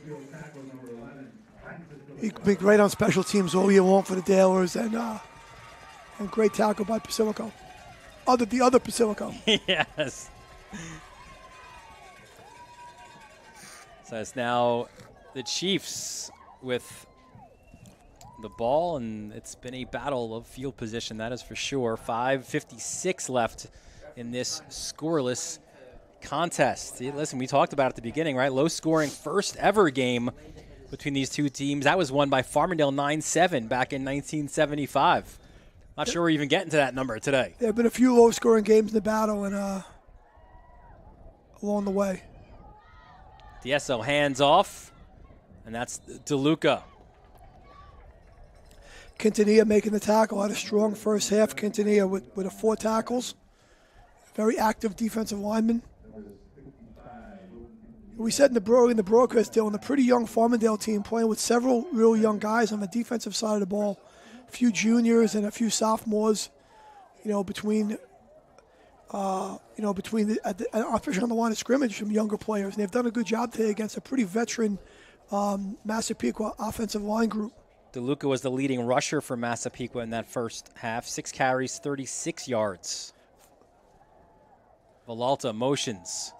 He can be great on special teams all year long for the Dalers, and great tackle by Pasilico. The other Pasilico. Yes. So it's now the Chiefs with the ball, and it's been a battle of field position, that is for sure. 5:56 left in this scoreless contest. Listen, we talked about it at the beginning, right? Low-scoring first ever game between these two teams. That was won by Farmingdale 9-7 back in 1975. Not sure we're even getting to that number today. There have been a few low-scoring games in the battle, and along the way. DSO hands off, and that's DeLuca. Quintanilla making the tackle. Had a strong first half. Quintanilla with 4 tackles. Very active defensive lineman. We said in the broadcast, Dylan, a pretty young Farmingdale team playing with several real young guys on the defensive side of the ball. A few juniors and a few sophomores. Between especially on the line of scrimmage, some younger players. And they've done a good job today against a pretty veteran Massapequa offensive line group. DeLuca was the leading rusher for Massapequa in that first half. 6 carries, 36 yards. Villalta motions.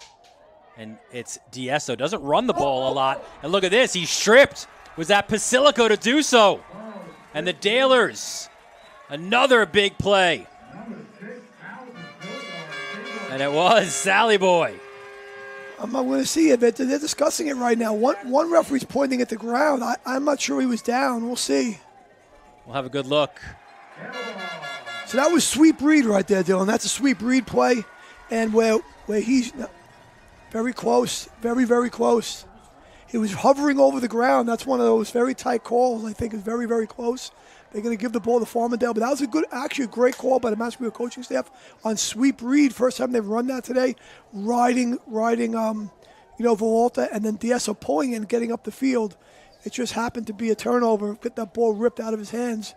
And it's DSO. Doesn't run the ball a lot. And look at this. He's stripped. Was that Pasilico to do so? And the Dalers. Another big play. And it was Sally Boy. I'm not going to see it, but they're discussing it right now. One referee's pointing at the ground. I'm not sure he was down. We'll see. We'll have a good look. So that was sweep read right there, Dylan. That's a sweep read play. And where he's very close, very, very close. He was hovering over the ground. That's one of those very tight calls. I think is very, very close. They're going to give the ball to Farmingdale. But that was a great call by the Massapequa coaching staff on sweep read. First time they've run that today. Riding, Villalta, and then DSO pulling and getting up the field. It just happened to be a turnover. Get that ball ripped out of his hands.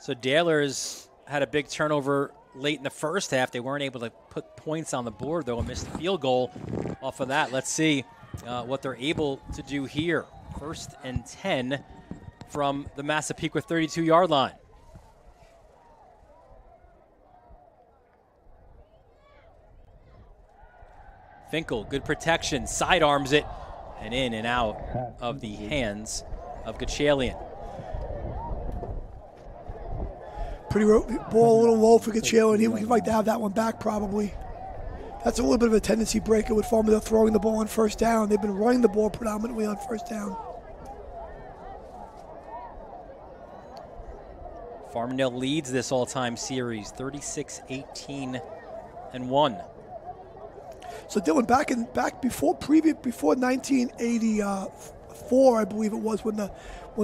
So Dalers had a big turnover late in the first half. They weren't able to put points on the board, though, and missed the field goal off of that. Let's see what they're able to do here. 1st and 10 from the Massapequa 32-yard line. Finkel, good protection, sidearms it, and in and out of the hands of Gachalian. Ball a little low for Gachalian. He would like to have that one back probably. That's a little bit of a tendency breaker with Farmingdale throwing the ball on first down. They've been running the ball predominantly on first down. Farmingdale leads this all-time series, 36-18-1. So Dylan, back before 1984, I believe it was when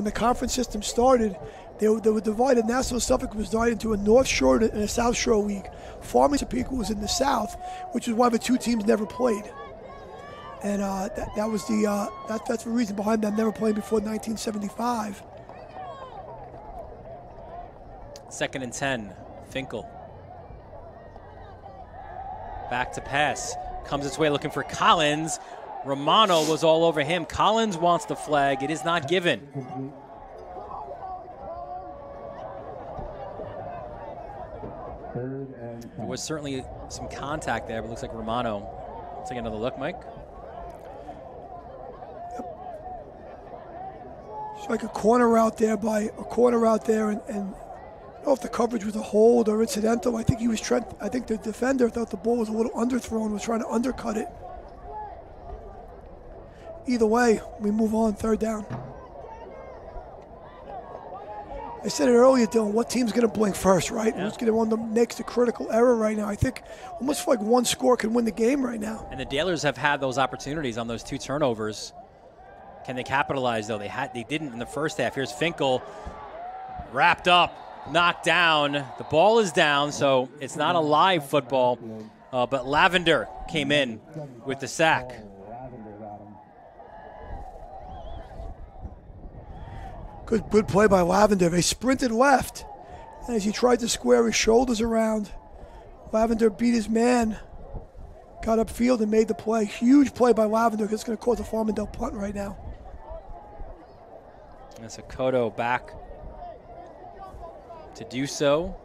the conference system started. They were divided. Nassau Suffolk was divided into a North Shore and a South Shore league. Farmingdale was in the South, which is why the two teams never played. And that was that's the reason behind them never playing before 1975. 2nd and 10, Finkel. Back to pass. Comes its way looking for Collins. Romano was all over him. Collins wants the flag. It is not given. There was certainly some contact there, but it looks like Romano. I'll take another look, Mike. It's like a corner out there, and I don't know if the coverage was a hold or incidental. I think the defender thought the ball was a little underthrown, was trying to undercut it. Either way, we move on, 3rd down. I said it earlier, Dylan, what team's going to blink first, right? Yeah. Who's going to run the next critical error right now? I think almost like one score can win the game right now. And the Dalers have had those opportunities on those 2 turnovers. Can they capitalize, though? They didn't in the first half. Here's Finkel, wrapped up, knocked down. The ball is down, so it's not a live football. But Lavender came in with the sack. Good play by Lavender. They sprinted left. And as he tried to square his shoulders around, Lavender beat his man, got upfield and made the play. Huge play by Lavender. It's going to cause a Farmingdale punt right now. And Sokoto back to do so.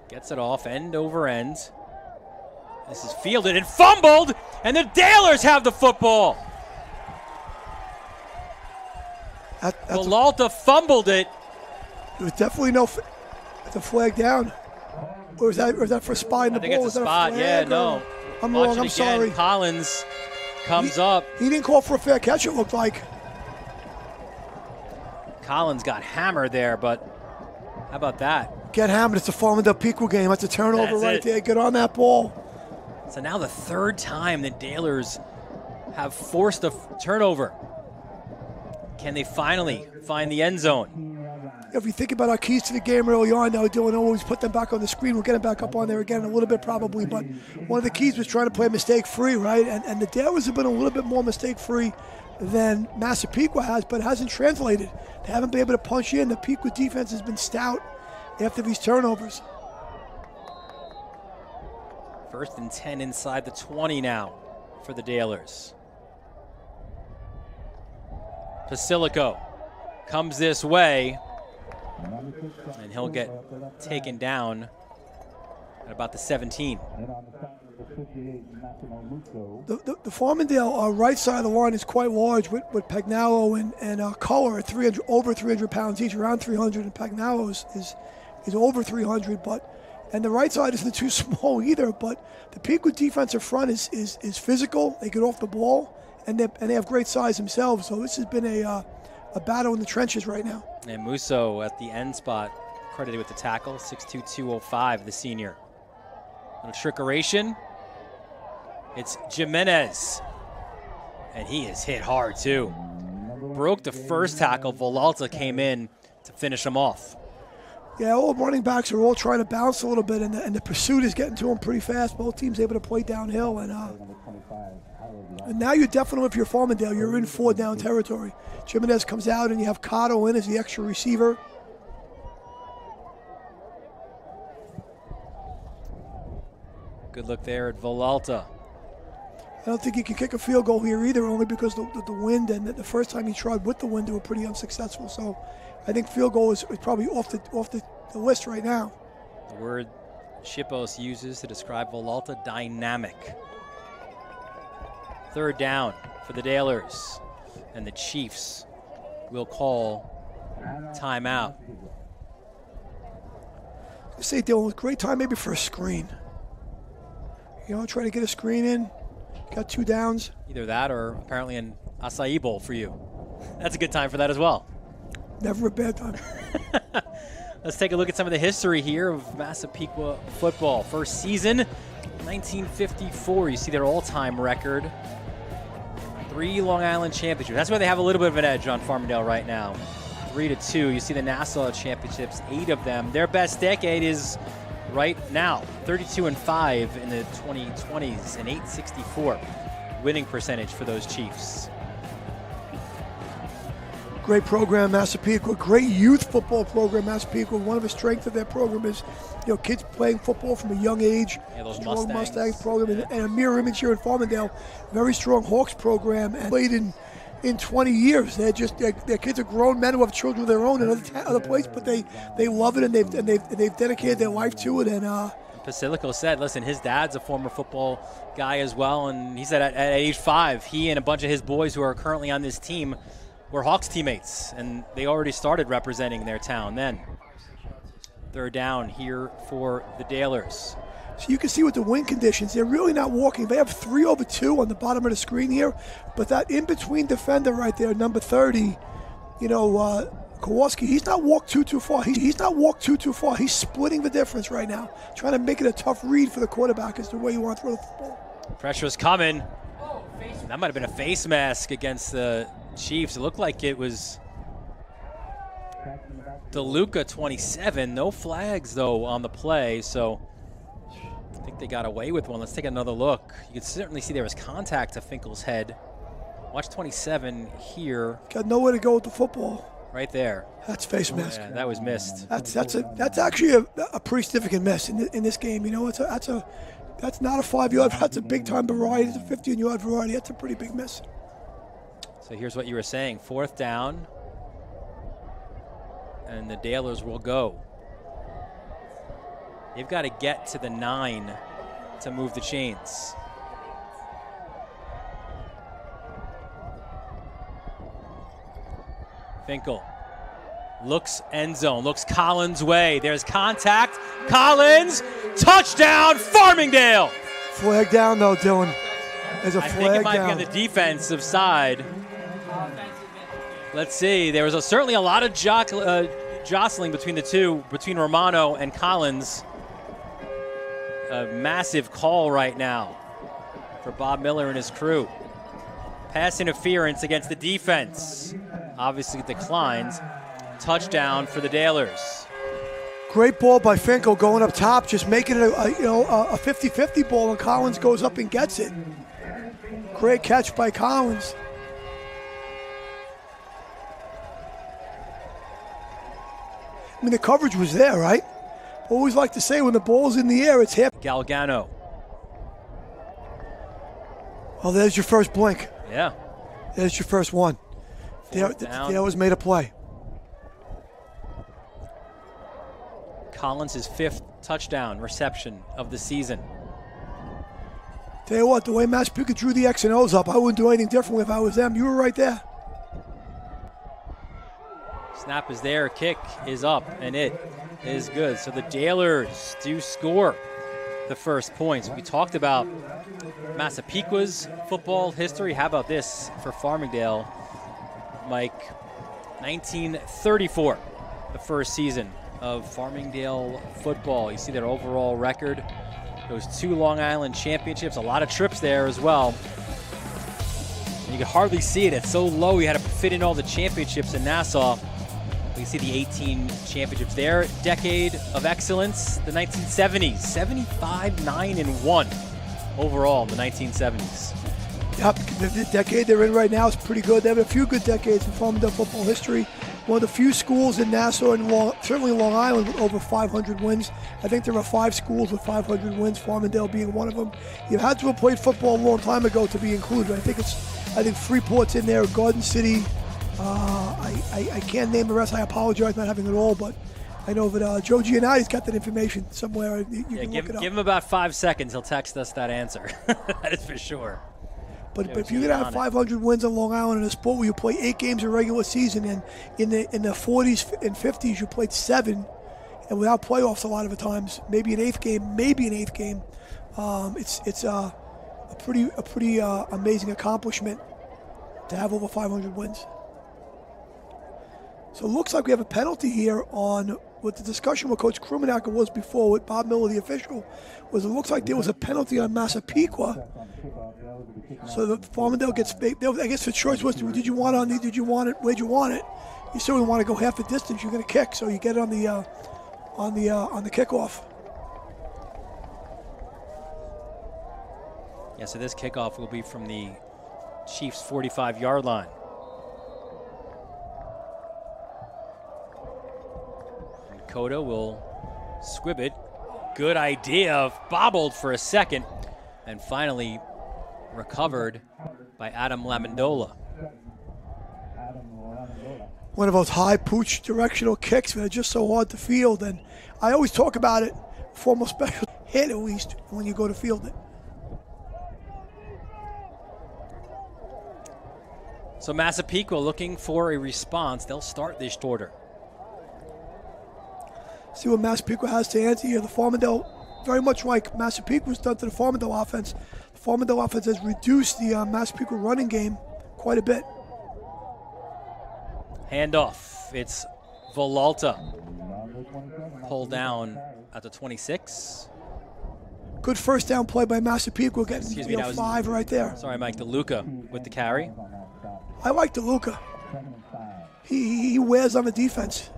Gets it off end over end. This is fielded and fumbled, and the Dalers have the football. Villalta fumbled it. There was definitely no the flag down. Or was that for spotting the ball? I think it's a spot. Yeah, no. I'm Watch wrong. it I'm again. sorry. Collins comes up. He didn't call for a fair catch, it looked like. Collins got hammered there, but how about that? Get hammered. It's a Farmingdale game. That's a turnover That's right it. there. Get on that ball. So now the third time the Dalers have forced a turnover. Can they finally find the end zone? If we think about our keys to the game early on, now Dylan always put them back on the screen. We'll get them back up on there again in a little bit probably, but one of the keys was trying to play mistake-free, right? And the Dalers have been a little bit more mistake-free than Massapequa has, but it hasn't translated. They haven't been able to punch in. The Pequa defense has been stout after these turnovers. 1st and 10 inside the 20 now for the Dalers. Basilico comes this way, and he'll get taken down at about the 17. The Farmingdale right side of the line is quite large with Pagnalo and Culler at over 300 pounds each, around 300, and Pagnalo is over 300, and the right side isn't too small either, but the Pequa defensive front is physical. They get off the ball, and they have great size themselves, so this has been a battle in the trenches right now. And Musso at the end spot, credited with the tackle, 6'2", 205, the senior. Little trickeration. It's Jimenez, and he is hit hard too. Broke the first tackle. Villalta came in to finish him off. Yeah, all running backs are all trying to bounce a little bit, and the pursuit is getting to them pretty fast. Both teams able to play downhill, and now you're definitely, if you're Farmingdale, you're in 4-down territory. Jimenez comes out, and you have Cotto in as the extra receiver. Good look there at Villalta. I don't think he can kick a field goal here either, only because the wind, and the first time he tried with the wind, they were pretty unsuccessful. So I think field goal is probably off the list right now. The word Shipos uses to describe Villalta, dynamic. 3rd down for the Dalers, and the Chiefs will call timeout. I say, Dylan, great time maybe for a screen. You know, try to get a screen in. Got 2 downs. Either that or apparently an acai bowl for you. That's a good time for that as well. Never a bad time. Let's take a look at some of the history here of Massapequa football. First season, 1954. You see their all-time record. 3 Long Island championships. That's why they have a little bit of an edge on Farmingdale right now. 3-2. You see the Nassau championships, 8 of them. Their best decade is right now, 32-5 in the 2020s, and 864 winning percentage for those Chiefs. Great program, Massapequa. Great youth football program, Massapequa. One of the strengths of their program is, kids playing football from a young age. Yeah, those strong Mustangs program, and a mirror image here in Farmingdale. Very strong Hawks program, and played in 20 years. Their kids are grown men who have children of their own in other places, but they love it, and they've dedicated their life to it. And Basilico said, listen, his dad's a former football guy as well, and he said at age 5, he and a bunch of his boys who are currently on this team were Hawks teammates, and they already started representing their town then. 3rd down here for the Dalers. So you can see with the wind conditions, they're really not walking. They have 3 over 2 on the bottom of the screen here, but that in-between defender right there, number 30, Kowalski, he's not walked too far. He's not walked too far. He's splitting the difference right now, trying to make it a tough read for the quarterback is the way you want to throw the football. Pressure's coming. That might have been a face mask against the Chiefs. It looked like it was DeLuca, 27. No flags, though, on the play, so I think they got away with one. Let's take another look. You can certainly see there was contact to Finkel's head. Watch 27 here. Got nowhere to go with the football. right there. That's face mask. Yeah, that was missed. That's actually a pretty significant miss in this game. You know, that's not a 5-yard. That's a big time variety. It's a 15-yard variety. That's a pretty big miss. So here's what you were saying: 4th down, and the Dalers will go. They've got to get to the 9 to move the chains. Finkel looks end zone, looks Collins' way. There's contact. Collins, touchdown, Farmingdale. Flag down, though, Dylan. There's a flag down. I think it might be on the defensive side. Let's see. There was certainly a lot of jostling between the two, between Romano and Collins. A massive call right now for Bob Miller and his crew. Pass interference against the defense. Obviously declines. Touchdown for the Dalers. Great ball by Finkel going up top, just making it a 50-50 ball, and Collins goes up and gets it. Great catch by Collins. I mean, the coverage was there, right? Always like to say when the ball's in the air, it's half. Galgano. Oh, there's your first blink. Yeah. There's your first one. There was made a play. Collins' 5th touchdown reception of the season. Tell you what, the way Massapequa drew the X and O's up, I wouldn't do anything differently if I was them. You were right there. Snap is there, kick is up, and it is good. So the Dalers do score the first points. We talked about Massapequa's football history. How about this for Farmingdale? Mike, 1934, the first season of Farmingdale football. You see their overall record. Those 2 Long Island championships, a lot of trips there as well. And you can hardly see it. It's so low you had to fit in all the championships in Nassau. You see the 18 championships there. Decade of excellence, the 1970s. 75, 9-1 overall in the 1970s. Yep, the decade they're in right now is pretty good. They have a few good decades in Farmingdale football history. One of the few schools in Nassau and certainly Long Island with over 500 wins. I think there are 5 schools with 500 wins, Farmingdale being one of them. You had to have played football a long time ago to be included. I think Freeport's in there, Garden City. I can't name the rest. I apologize not having it all, but I know that Joe Giannotti's got that information somewhere. You can look it up. Give him about 5 seconds. He'll text us that answer. That is for sure. But if you're going to have 500 wins on Long Island in a sport where you play 8 games in regular season, and in the 40s and 50s you played 7, and without playoffs a lot of the times, maybe an eighth game, it's a pretty amazing accomplishment to have over 500 wins. So it looks like we have a penalty here on what the discussion with Coach Krumenacker was before with Bob Miller, the official, was it looks like there was a penalty on Massapequa. So the Farmingdale gets, I guess the choice was, did you want it, where'd you want it? You certainly want to go half the distance, you're going to kick, so you get it on the kickoff. Yeah, so this kickoff will be from the Chiefs' 45-yard line. And Cota will squib it. Good idea, bobbled for a second, and finally recovered by Adam Lamandola. One of those high pooch directional kicks that are just so hard to field, and I always talk about it, formal special hit at least when you go to field it. So Massapequa looking for a response. They'll start this quarter. See what Massapequa has to answer here. The Farmingdale, very much like Massapequa's done to the Farmingdale offense, the Farmingdale offense has reduced the Massapequa running game quite a bit. Handoff. It's Villalta. Pulled down at the 26. Good first down play by Massapequa, getting 5 right there. Sorry, Mike. DeLuca with the carry. I like DeLuca. He wears on the defense.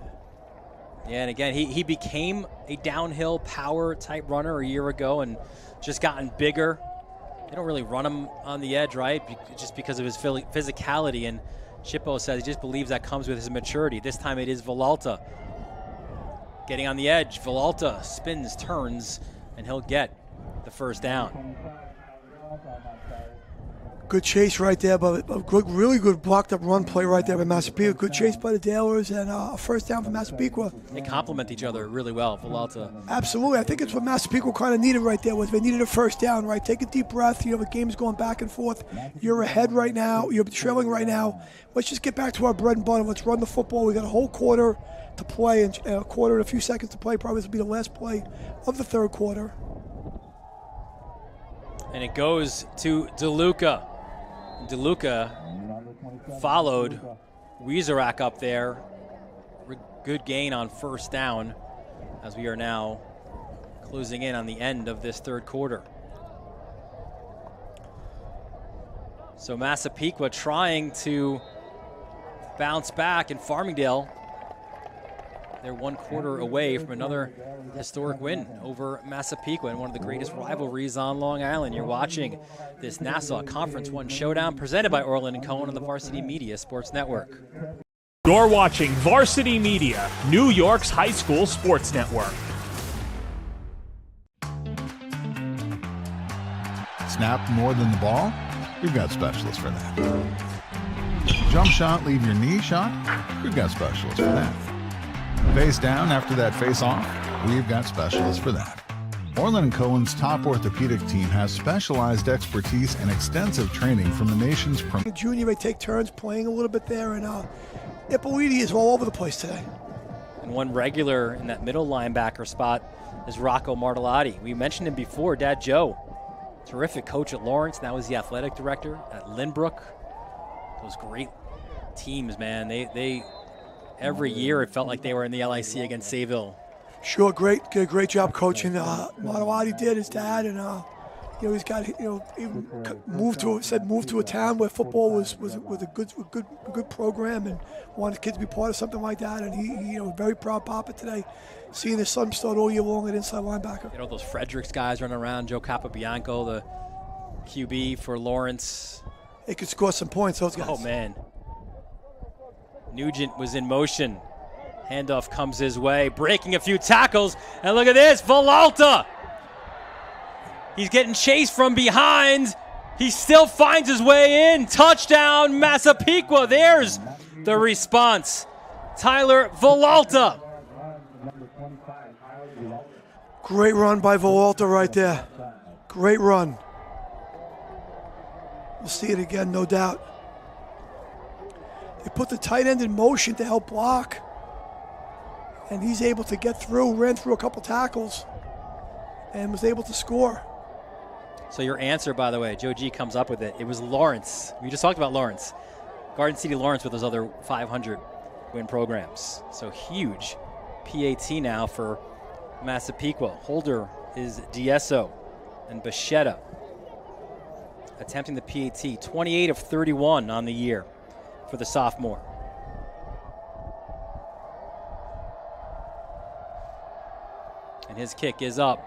Yeah, and again, he became a downhill power type runner a year ago and just gotten bigger. They don't really run him on the edge, right? Just because of his physicality, and Chippo says he just believes that comes with his maturity. This time it is Villalta. Getting on the edge, Villalta spins, turns, and he'll get the first down. Good chase right there, but a good, really good blocked up run play right there by Massapequa. Good chase by the Dalers and a first down for Massapequa. They complement each other really well, Villalta. Absolutely. I think it's what Massapequa kind of needed right there. Was they needed a first down, right? Take a deep breath. The game's going back and forth. You're ahead right now. You're trailing right now. Let's just get back to our bread and butter. Let's run the football. We got a whole quarter to play and a quarter and a few seconds to play. Probably this will be the last play of the third quarter. And it goes to DeLuca. DeLuca followed Wieserak up there. Good gain on first down as we are now closing in on the end of this third quarter. So Massapequa trying to bounce back, and Farmingdale, they're 1 quarter away from another historic win over Massapequa in one of the greatest rivalries on Long Island. You're watching this Nassau Conference 1 showdown presented by Orland & Cohen on the Varsity Media Sports Network. You're watching Varsity Media, New York's high school sports network. Snap more than the ball? We've got specialists for that. Jump shot, leave your knee shot? We've got specialists for that. Face down after that face off? We've got specialists for that. Orland & Cohen's top orthopedic team has specialized expertise and extensive training from the nation's premier. Junior, they take turns playing a little bit there, and Ippoliti is all over the place today. And one regular in that middle linebacker spot is Rocco Martellotti. We mentioned him before, Dad Joe. Terrific coach at Lawrence, now he's the athletic director at Lynbrook. Those great teams, man. They every year it felt like they were in the LIC against Sayville. Sure, great job coaching. Martellotti did, his dad, and he's got even moved to a town where football was a good program, and wanted kids to be part of something like that. And he very proud papa today, seeing his son start all year long at inside linebacker. Those Fredericks guys running around, Joe Capobianco, the QB for Lawrence. They could score some points, those guys. Oh man. Nugent was in motion. Handoff comes his way, breaking a few tackles. And look at this, Villalta. He's getting chased from behind. He still finds his way in. Touchdown, Massapequa. There's the response. Tyler Villalta. Great run by Villalta right there. Great run. We'll see it again, no doubt. They put the tight end in motion to help block. And he's able to get through, ran through a couple tackles, and was able to score. So your answer, by the way, Joe G comes up with it. It was Lawrence. We just talked about Lawrence. Garden City Lawrence with those other 500 win programs. So huge PAT now for Massapequa. Holder is Diesso and Bichetta attempting the PAT. 28 of 31 on the year for the sophomore. And his kick is up,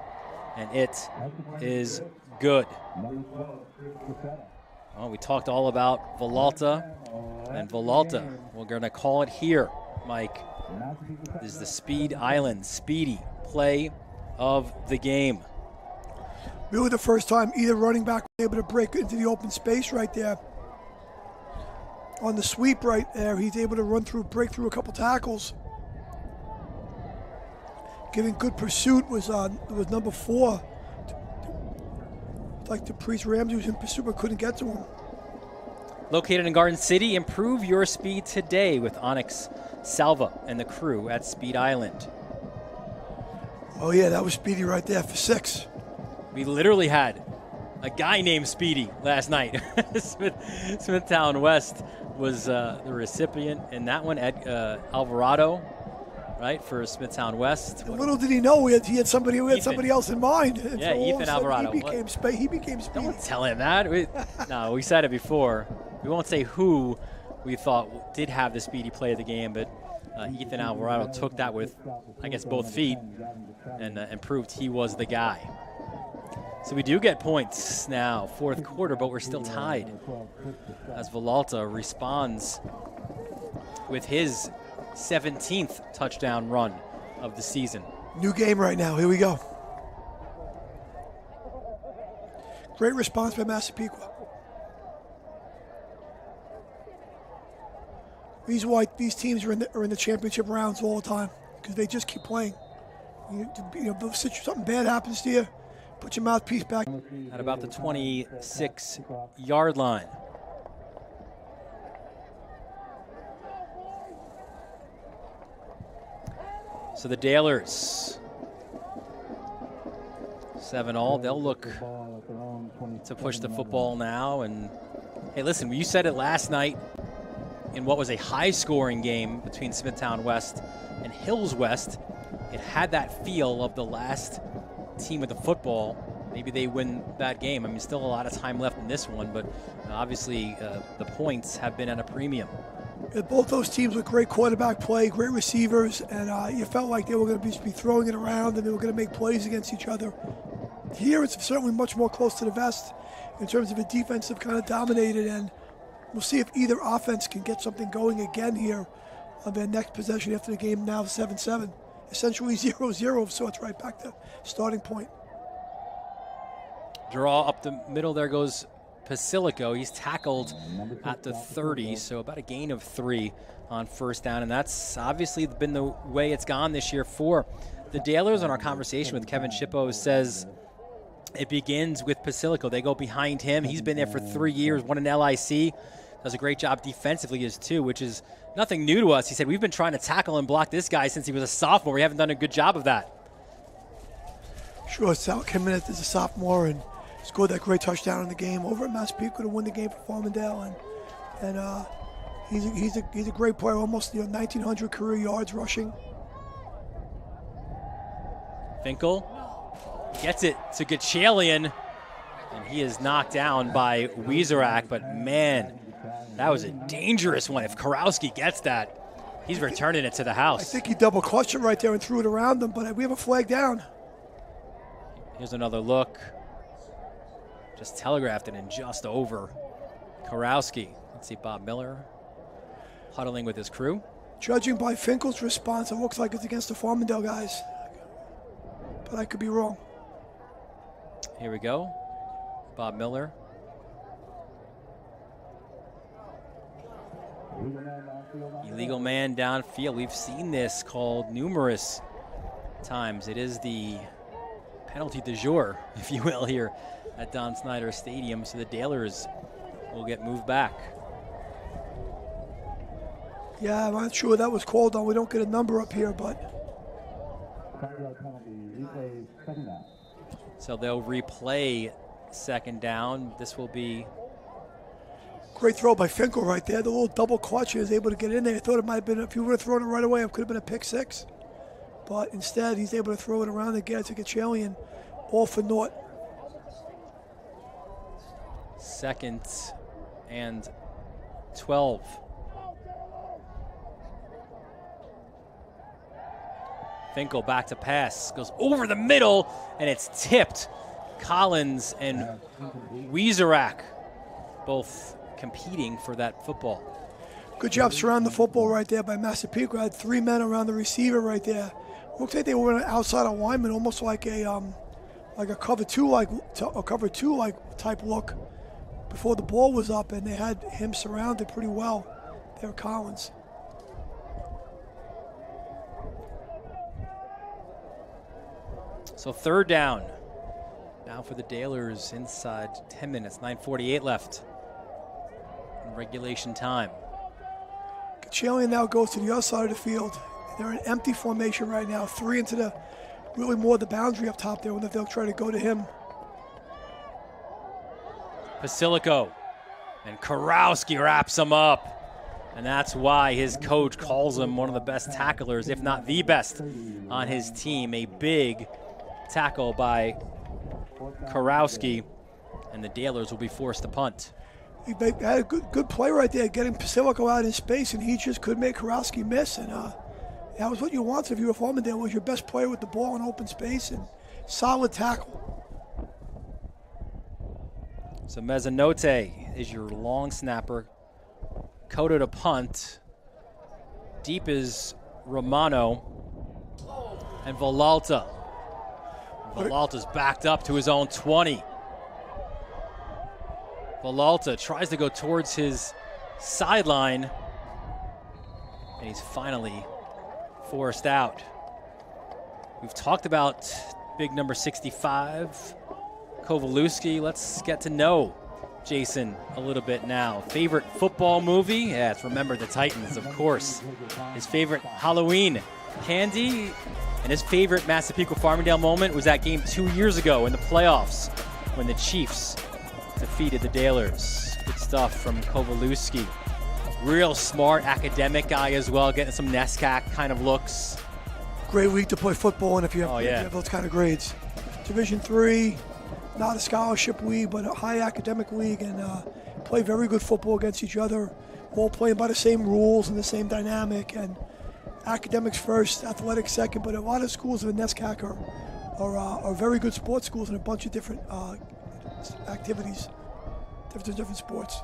and it is good. Well, we talked all about Villalta, and Villalta, we're going to call it here, Mike. This is the Speed Island Speedy play of the game. Really the first time either running back was able to break into the open space right there. On the sweep right there, he's able to break through a couple tackles. Giving good pursuit was number 4. Like the Priest Ramsey was in pursuit but couldn't get to him. Located in Garden City, improve your speed today with Onyx Salva and the crew at Speed Island. Oh yeah, that was Speedy right there for 6. We literally had a guy named Speedy last night. Smithtown West was the recipient in that one. Alvarado, right, for Smithtown West. Little did he know he had somebody else in mind. Yeah, Ethan Alvarado. He became Speedy. Don't tell him that. We said it before. We won't say who we thought did have the speedy play of the game, but Ethan Alvarado took that with, I guess, both feet and proved he was the guy. So we do get points now, fourth quarter, but we're still tied as Villalta responds with his 17th touchdown run of the season. New game right now. Here we go. Great response by Massapequa. Reason why these teams are in the championship rounds all the time, because they just keep playing. You know, if something bad happens to you, put your mouthpiece back. At about the 26-yard line. So the Dalers, 7-all. They'll look to push the football now. And hey, listen, you said it last night in what was a high-scoring game between Smithtown West and Hills West. It had that feel of the last team with the football. Maybe they win that game. I mean, still a lot of time left in this one, but obviously the points have been at a premium. Both those teams with great quarterback play, great receivers, and you felt like they were going to be throwing it around and they were going to make plays against each other. Here, it's certainly much more close to the vest in terms of a defensive kind of dominated, and we'll see if either offense can get something going again here on their next possession after the game, now 7-7. Essentially 0-0 of sorts, right back to starting point. Draw up the middle, there goes Pasilico. He's tackled at the 30, so about a gain of 3 on first down, and that's obviously been the way it's gone this year for the Dalers. On our conversation with Kevin Schippo says it begins with Pasilico. They go behind him. He's been there for 3 years, won an LIC, does a great job defensively as too, which is nothing new to us. He said, we've been trying to tackle and block this guy since he was a sophomore. We haven't done a good job of that. Sure, Sal came in as a sophomore and scored that great touchdown in the game over at Massapequa to win the game for Farmingdale, and he's a great player. Almost 1,900 career yards rushing. Finkel gets it to Gachalian, and he is knocked down by Wieserak. But man, that was a dangerous one. If Karowski gets that, he's returning it to the house. I think he double clutched it right there and threw it around them. But we have a flag down. Here's another look. Just telegraphed it and just over. Karowski. Let's see, Bob Miller huddling with his crew. Judging by Finkel's response, it looks like it's against the Farmingdale guys. But I could be wrong. Here we go. Bob Miller. Illegal man downfield. We've seen this called numerous times. It is the penalty du jour, if you will, here at Don Snyder Stadium. So the Dalers will get moved back. Yeah, I'm not sure that was called on. We don't get a number up here, but. So they'll replay second down. This will be. Great throw by Finkel right there. The little double clutch, he was able to get in there. I thought it might have been, if he would have thrown it right away, it could have been a pick six. But instead, he's able to throw it around and get it to Gachalian, all for naught. 2nd and 12. Finkel back to pass, goes over the middle, and it's tipped. Collins and Wieserak both competing for that football. Good job surrounding the football right there by Massapequa. Had 3 men around the receiver right there. Looks like they were an outside alignment, almost like a cover two type look before the ball was up, and they had him surrounded pretty well there, Collins. So 3rd down. Now for the Dalers inside 10 minutes, 9:48 left in regulation time. Gachalian now goes to the other side of the field. They're in empty formation right now. 3 into the, really more the boundary up top there. I wonder if they'll try to go to him. Pasilico and Karowski wraps him up. And that's why his coach calls him one of the best tacklers, if not the best on his team. A big tackle by Karowski, and the Dalers will be forced to punt. He had a good play right there, getting Pasilico out in space, and he just could make Karowski miss. And that was what you wanted if you were Farmingdale, was your best player with the ball in open space and solid tackle. So Mezzanotte is your long snapper. Coda to punt. Deep is Romano. And Villalta. Villalta's backed up to his own 20. Villalta tries to go towards his sideline. And he's finally forced out. We've talked about big number 65, Kowalewski. Let's get to know Jason a little bit now. Favorite football movie? Yeah, it's Remember the Titans, of course. His favorite Halloween candy, and his favorite Massapequa Farmingdale moment was that game 2 years ago in the playoffs when the Chiefs defeated the Dalers. Good stuff from Kowalewski. Real smart academic guy as well, getting some NESCAC kind of looks. Great week to play football, and if you have, if you have those kind of grades. Division III, not a scholarship league, but a high academic league, and play very good football against each other, all playing by the same rules and the same dynamic, and academics first, athletics second, but a lot of schools in the NESCAC are very good sports schools in a bunch of different activities, different sports.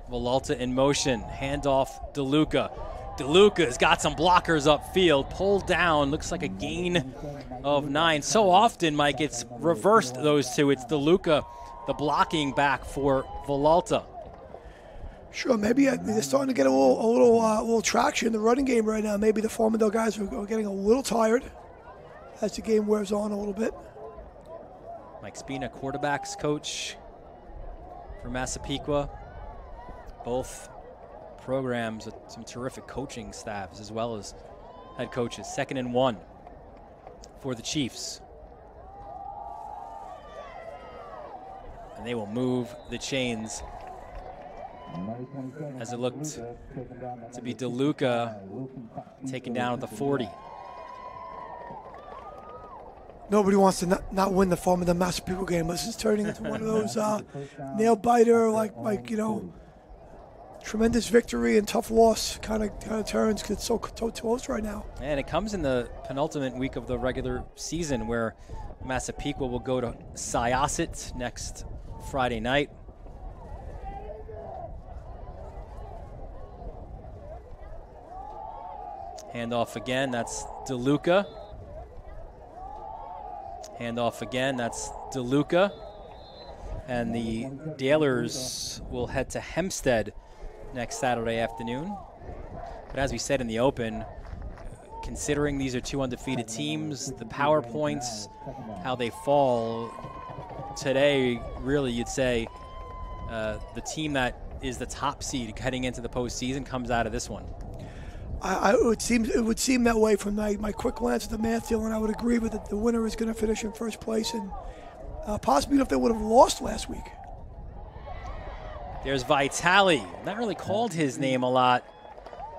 Villalta in motion, handoff DeLuca. DeLuca's got some blockers upfield, pulled down, looks like a gain of 9. So often, Mike, it's reversed those two. It's DeLuca, the blocking back for Villalta. Sure, maybe they're starting to get a little traction in the running game right now. Maybe the Farmingdale guys are getting a little tired as the game wears on a little bit. Mike Spina, quarterbacks coach for Massapequa. Both programs with some terrific coaching staffs as well as head coaches. 2nd and 1 for the Chiefs. And they will move the chains as it looked to be DeLuca taken down at the 40. Nobody wants to not win the Farmingdale Massapequa game. This is turning into one of those nail biter, like tremendous victory and tough loss kind of turns, because it's so close right now. And it comes in the penultimate week of the regular season, where Massapequa will go to Syosset next Friday night. Handoff again, that's DeLuca. Handoff again, that's DeLuca. And the Dalers will head to Hempstead next Saturday afternoon. But as we said in the open, considering these are two undefeated teams, the power points, how they fall today, really you'd say the team that is the top seed heading into the postseason comes out of this one. It would seem that way from my quick glance at the math deal, and I would agree with it. The winner is going to finish in first place, and possibly if they would have lost last week. There's Vitale. Not really called his name a lot.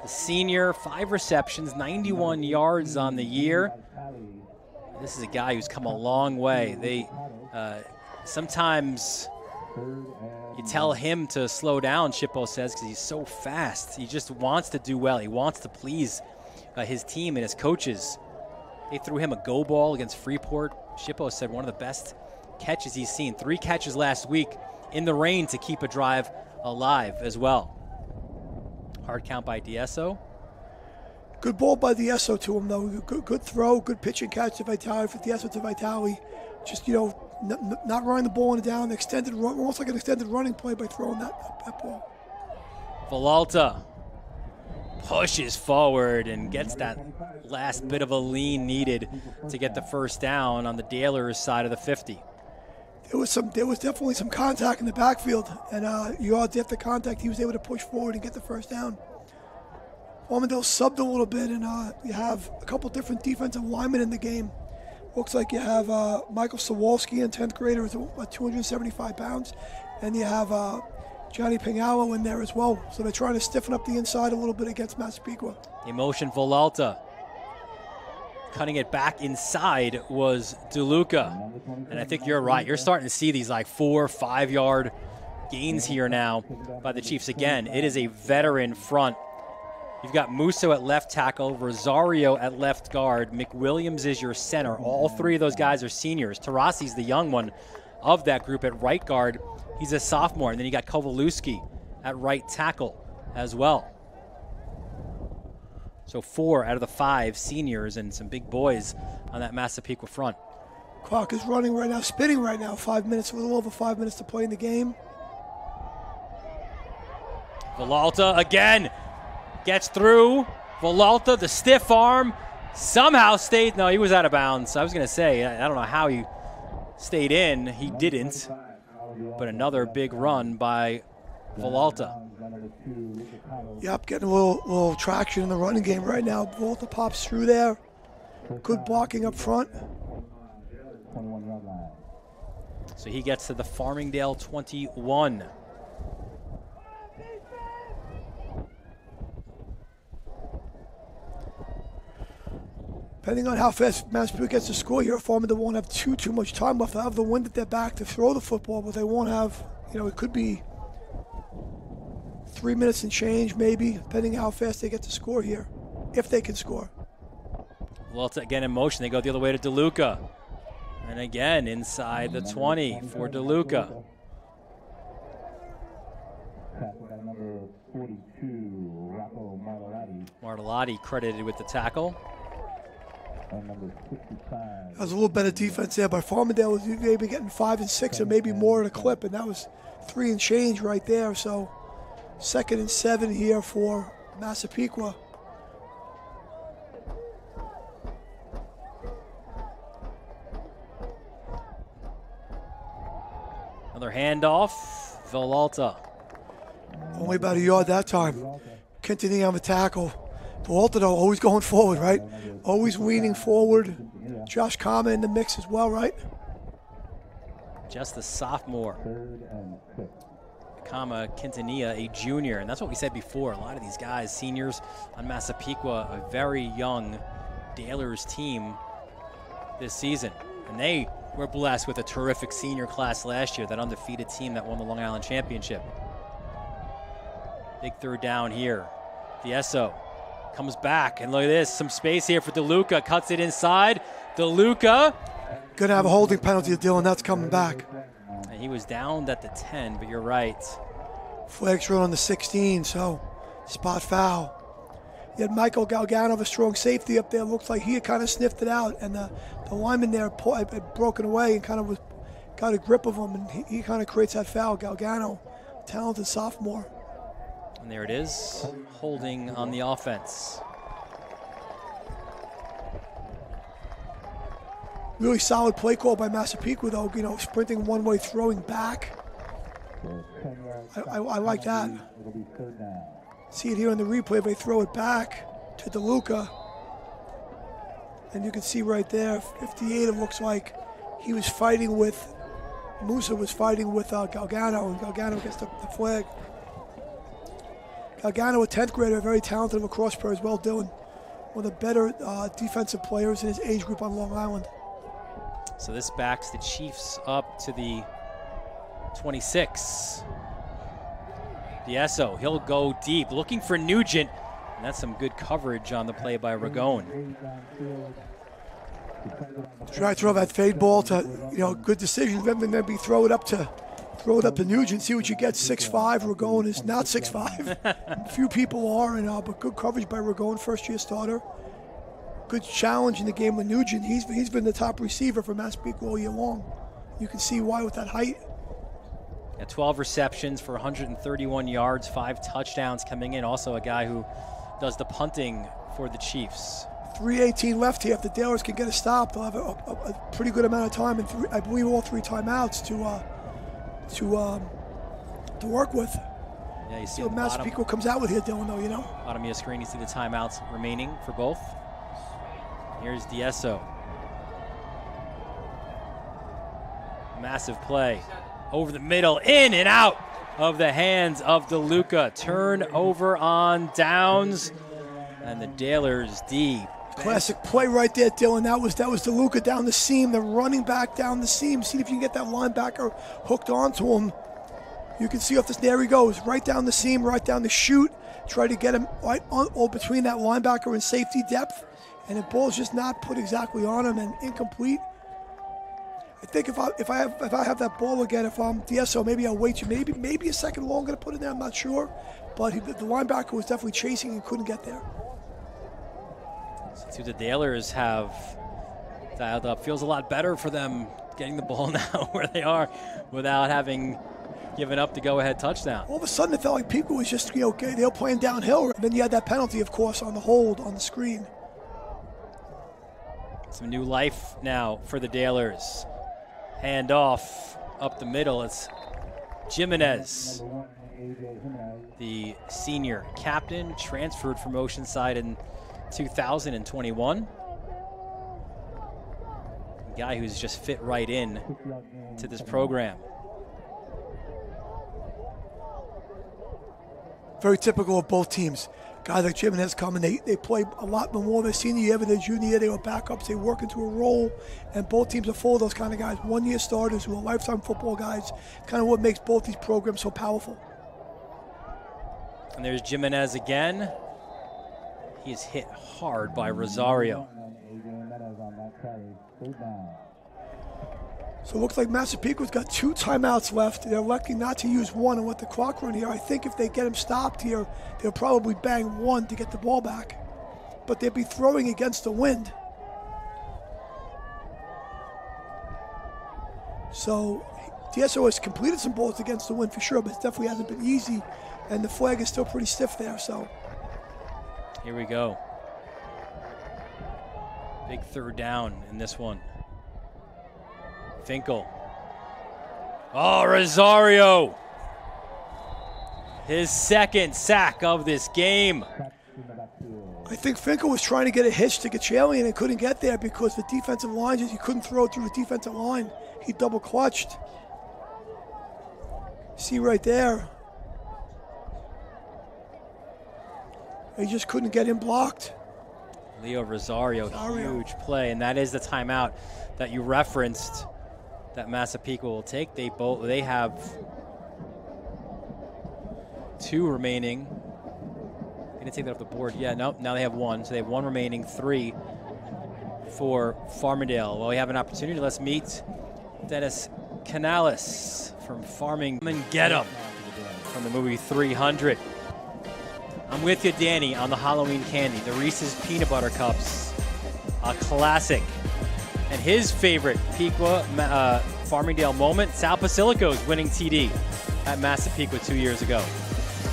The senior, 5 receptions, 91 yards on the year. This is a guy who's come a long way. They sometimes you tell him to slow down, Shippo says, because he's so fast. He just wants to do well. He wants to please his team and his coaches. They threw him a go ball against Freeport. Shippo said one of the best catches he's seen. 3 catches last week in the rain to keep a drive alive as well. Hard count by DSO. Good ball by DSO to him, though. Good throw, good pitch and catch to Vitale, for DSO to Vitale. Just, not running the ball in down, extended run, almost like an extended running play by throwing that ball. Villalta pushes forward and gets that last bit of a lean needed to get the first down on the Dalers side of the 50. There was definitely some contact in the backfield, and after contact, he was able to push forward and get the first down. Farmingdale subbed a little bit, and you have a couple different defensive linemen in the game. Looks like you have Michael Sawalski, a 10th grader, who's 275 pounds, and you have Johnny Pingalo in there as well. So they're trying to stiffen up the inside a little bit against Massapequa. Emotion Villalta. Cutting it back inside was DeLuca. And I think you're right. You're starting to see these 4 or 5 yard gains here now by the Chiefs. Again, it is a veteran front. You've got Musso at left tackle, Rosario at left guard, McWilliams is your center. All 3 of those guys are seniors. Tarasi's the young one of that group at right guard. He's a sophomore. And then you got Kowalewski at right tackle as well. So 4 out of the 5 seniors and some big boys on that Massapequa front. Clock is running right now, spinning right now. 5 minutes, a little over 5 minutes to play in the game. Villalta again gets through. Villalta, the stiff arm, somehow stayed. No, he was out of bounds. I was going to say, I don't know how he stayed in. He didn't. But another big run by Villalta. Yep, getting a little traction in the running game right now. Villalta pops through there. Good blocking up front. So he gets to the Farmingdale 21. Depending on how fast Massapequa gets to score here, Farmingdale won't have too much time left. They'll have the wind at their back to throw the football, but they won't have, it could be 3 minutes and change maybe, depending how fast they get to score here, if they can score. Villalta again in motion. They go the other way to DeLuca. And again inside the 20 for DeLuca. Martellotti credited with the tackle. That was a little better defense there by Farmingdale. Was maybe getting 5 and 6 or maybe more at a clip, and that was 3 and change right there. So 2nd and 7 here for Massapequa. Another handoff. Villalta. Only about a yard that time. Quintanilla on the tackle. Villalta, though, always going forward, right? Always leaning forward. Josh Kama in the mix as well, right? Just a sophomore. Kama Quintanilla, a junior. And that's what we said before. A lot of these guys, seniors on Massapequa, a very young Dalers team this season. And they were blessed with a terrific senior class last year, that undefeated team that won the Long Island Championship. Big third down here. Diesso comes back, and look at this, some space here for DeLuca, cuts it inside. DeLuca. Gonna have a holding penalty, Dylan, that's coming back. And he was downed at the 10, but you're right. Flag's thrown on the 16, so spot foul. You had Michael Galgano, a strong safety up there. Looks like he had kind of sniffed it out, and the lineman there had broken away and kind of got a grip of him, and he kind of creates that foul. Galgano, talented sophomore. And there it is, holding on the offense. Really solid play call by Massapequa, though, sprinting one way, throwing back. I like that. See it here in the replay. They throw it back to DeLuca. And you can see right there, 58, it looks like he was fighting with, Musa was fighting with Galgano, and Galgano gets the flag. Galgano, a 10th grader, very talented lacrosse player as well, Dylan. One of the better defensive players in his age group on Long Island. So this backs the Chiefs up to the 26. Diesso, he'll go deep, looking for Nugent, and that's some good coverage on the play by Ragone. Try to throw that fade ball to, good decision. Then maybe throw it up to Nugent, see what you get. 6'5", Ragone is not 6'5". Few people are, but good coverage by Ragone, first-year starter. Good challenge in the game with Nugent. He's been the top receiver for Massapequa all year long. You can see why with that height. 12 receptions for 131 yards, 5 touchdowns coming in. Also a guy who does the punting for the Chiefs. 3:18 left here. If the Dalers can get a stop, they'll have a pretty good amount of time, and I believe all 3 timeouts to work with. Yeah, you see what Massapequa comes out with here, Dylan, though, Bottom of your screen, you see the timeouts remaining for both. Here's Diesso. Massive play. Over the middle, in and out of the hands of DeLuca. Turnover on downs, and the Dalers D. Classic play right there, Dylan. That was DeLuca down the seam, the running back down the seam. See if you can get that linebacker hooked onto him. You can see there he goes, right down the seam, right down the chute. Try to get him right on between that linebacker and safety depth, and the ball's just not put exactly on him and incomplete. I think if I have that ball again, if I'm DSO, maybe I'll wait maybe a second longer to put it there. I'm not sure, but the linebacker was definitely chasing and couldn't get there. So the Dailers have dialed up. Feels a lot better for them getting the ball now where they are without having given up the go-ahead touchdown. All of a sudden, it felt like people was just, they were playing downhill. And then you had that penalty, of course, on the hold on the screen. Some new life now for the Dailers. Hand off up the middle. It's Jimenez, the senior captain, transferred from Oceanside in 2021. A guy who's just fit right in to this program. Very typical of both teams. Guys like Jimenez come and they play a lot more their senior year than their junior year. They were backups. They work into a role, and both teams are full of those kind of guys. One-year starters who are lifetime football guys. Kind of what makes both these programs so powerful. And there's Jimenez again. He is hit hard by Rosario. So it looks like Massapequa's got 2 timeouts left. They're electing not to use one and let the clock run here. I think if they get him stopped here, they'll probably bang one to get the ball back. But they'll be throwing against the wind. So DSO has completed some balls against the wind for sure, but it definitely hasn't been easy. And the flag is still pretty stiff there, so. Here we go. Big third down in this one. Finkel. Oh, Rosario. His second sack of this game. I think Finkel was trying to get a hitch to Gachalian and couldn't get there because the defensive line, he couldn't throw it through the defensive line. He double clutched. See right there. He just couldn't get him blocked. Leo Rosario, huge play, and that is the timeout that you referenced that Massapequa will take. They have 2 remaining. They didn't take that off the board. Yeah, no, now they have 1. So they have 1 remaining, 3 for Farmingdale. Well, we have an opportunity. Let's meet Dennis Canales from Farmingdale. Come and get him from the movie 300. I'm with you, Danny, on the Halloween candy, the Reese's Peanut Butter Cups, a classic. And his favorite Farmingdale moment, Sal Basilico's winning TD at Massapequa 2 years ago.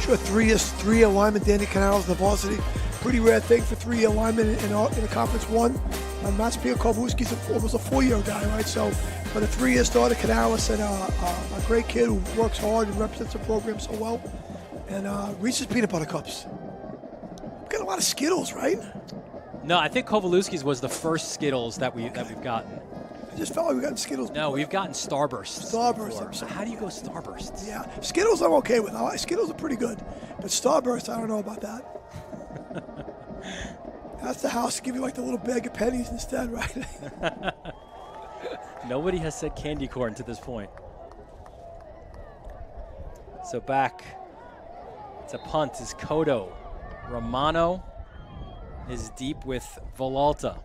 Sure, 3-year lineman, Danny Canales in the Varsity. Pretty rare thing for 3-year lineman in a Conference 1. Massapequa Kovlewski's almost a 4-year guy, right? So, but a 3-year starter, Canales, and a great kid who works hard and represents the program so well. And Reese's Peanut Butter Cups. We've got a lot of Skittles, right? No, I think Kovlewski's was the first Skittles that we've gotten. I just felt like we've gotten Skittles before. No, we've gotten Starbursts. Starbursts. So how do you go Starbursts? Yeah, Skittles I'm okay with. Skittles are pretty good. But Starbursts, I don't know about that. That's the house to give you like the little bag of pennies instead, right? Nobody has said candy corn to this point. So back to punt is Cotto. Romano is deep with Villalta.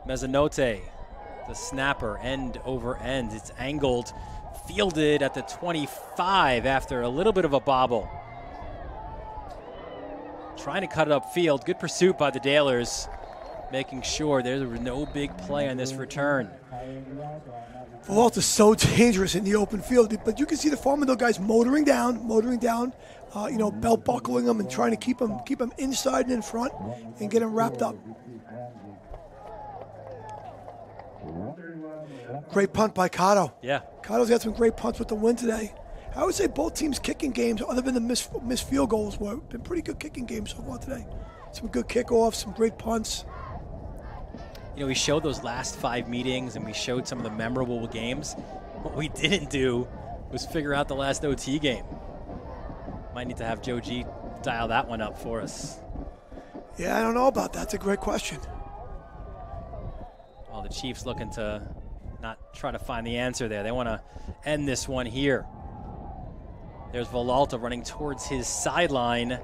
Mezzanotte, the snapper, end over end. It's angled, fielded at the 25 after a little bit of a bobble. Trying to cut it upfield. Good pursuit by the Dailers, making sure there was no big play on this return. Villalta's so dangerous in the open field, but you can see the Farmingdale guys motoring down, belt buckling them and trying to keep them inside and in front and get them wrapped up. Great punt by Cotto. Yeah. Cotto's got some great punts with the win today. I would say both teams' kicking games, other than the missed field goals, were been pretty good kicking games so far today. Some good kickoffs, some great punts. You know, we showed those last 5 meetings and we showed some of the memorable games. What we didn't do was figure out the last OT game. Might need to have Joe G dial that one up for us. Yeah, I don't know about that. That's a great question. Well, the Chiefs looking to not try to find the answer there. They want to end this one here. There's Villalta running towards his sideline.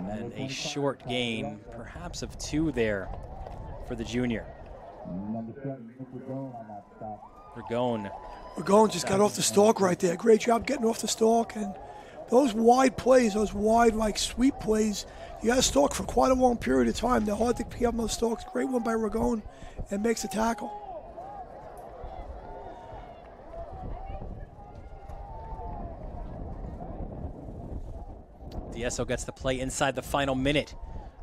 And a short gain, perhaps of 2 there for the junior. Number 7, Nick Ragone on that stop. Ragone. Just got off the stalk right there. Great job getting off the stalk. And those wide plays, those wide, like, sweep plays, you got to stalk for quite a long period of time. They're hard to pick up those stalks. Great one by Ragone, and makes the tackle. DSO gets to play inside the final minute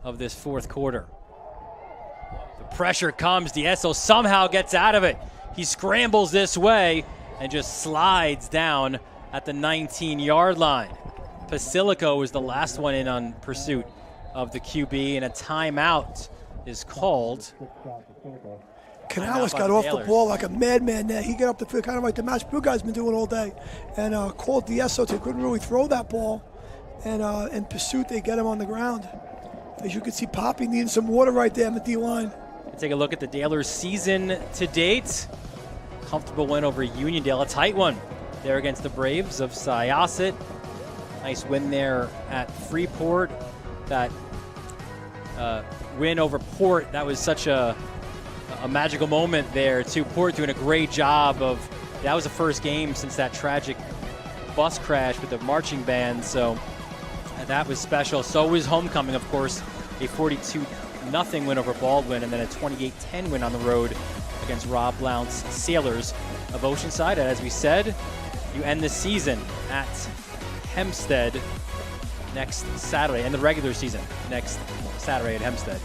of this fourth quarter. The pressure comes. DSO somehow gets out of it. He scrambles this way and just slides down at the 19-yard line. Basilico is the last one in on pursuit of the QB, and a timeout is called. Canales got off the ball like a madman there. He got up the field kind of like the Massapequa guy's been doing all day, and called DSO to couldn't really throw that ball. And in pursuit, they get him on the ground. As you can see, Poppy needing some water right there in the D-line. Take a look at the Dalers' season to date. Comfortable win over Uniondale, a tight one there against the Braves of Syosset. Nice win there at Freeport. That win over Port, that was such a magical moment there too. Port doing a great job of, that was the first game since that tragic bus crash with the marching band, so that was special. So was homecoming, of course, a 42-0 win over Baldwin, and then a 28-10 win on the road against Rob Blount's Sailors of Oceanside. And as we said, you end the season at Hempstead next Saturday, and the regular season next Saturday at Hempstead.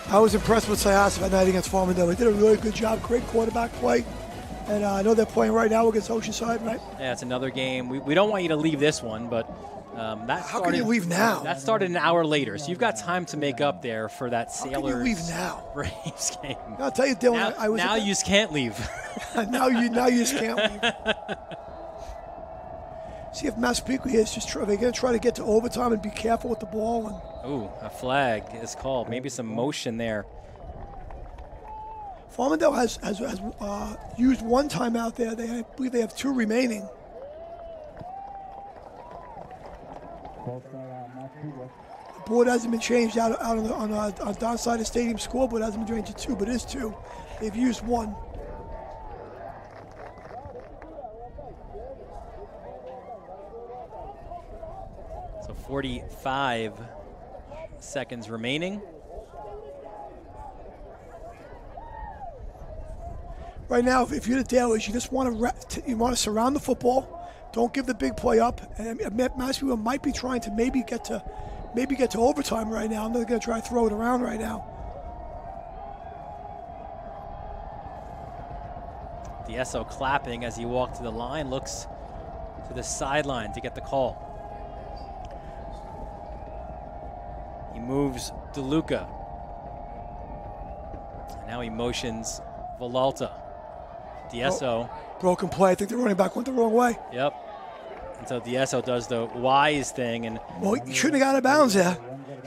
I was impressed with Syosset that night against Farmingdale. They did a really good job, great quarterback play. And I know they're playing right now against Oceanside, right? Yeah, it's another game. We don't want you to leave this one, but how can you leave now? That started an hour later, so you've got time to make up there for that Sailors. How can you leave now? Braves game. I'll tell you, Dylan. Now you just can't leave. now you just can't leave. See if Massapequa is just they're going to try to get to overtime and be careful with the ball. And ooh, a flag is called. Maybe some motion there. Farmingdale has used one timeout there. I believe they have 2 remaining. The board hasn't been changed out on downside of stadium scoreboard. Hasn't been changed to 2, but it is 2. They've used 1. So 45 seconds remaining. Right now, if you're the Dalers, you just want to surround the football. Don't give the big play up. And Massapequa might be trying to maybe get to overtime right now. I'm not going to try to throw it around right now. DSO clapping as he walked to the line, looks to the sideline to get the call. He moves DeLuca. And now he motions Villalta. DSO. Broken play. I think the running back went the wrong way. Yep. And so DSO does the wise thing. And well, he shouldn't have got out of bounds there.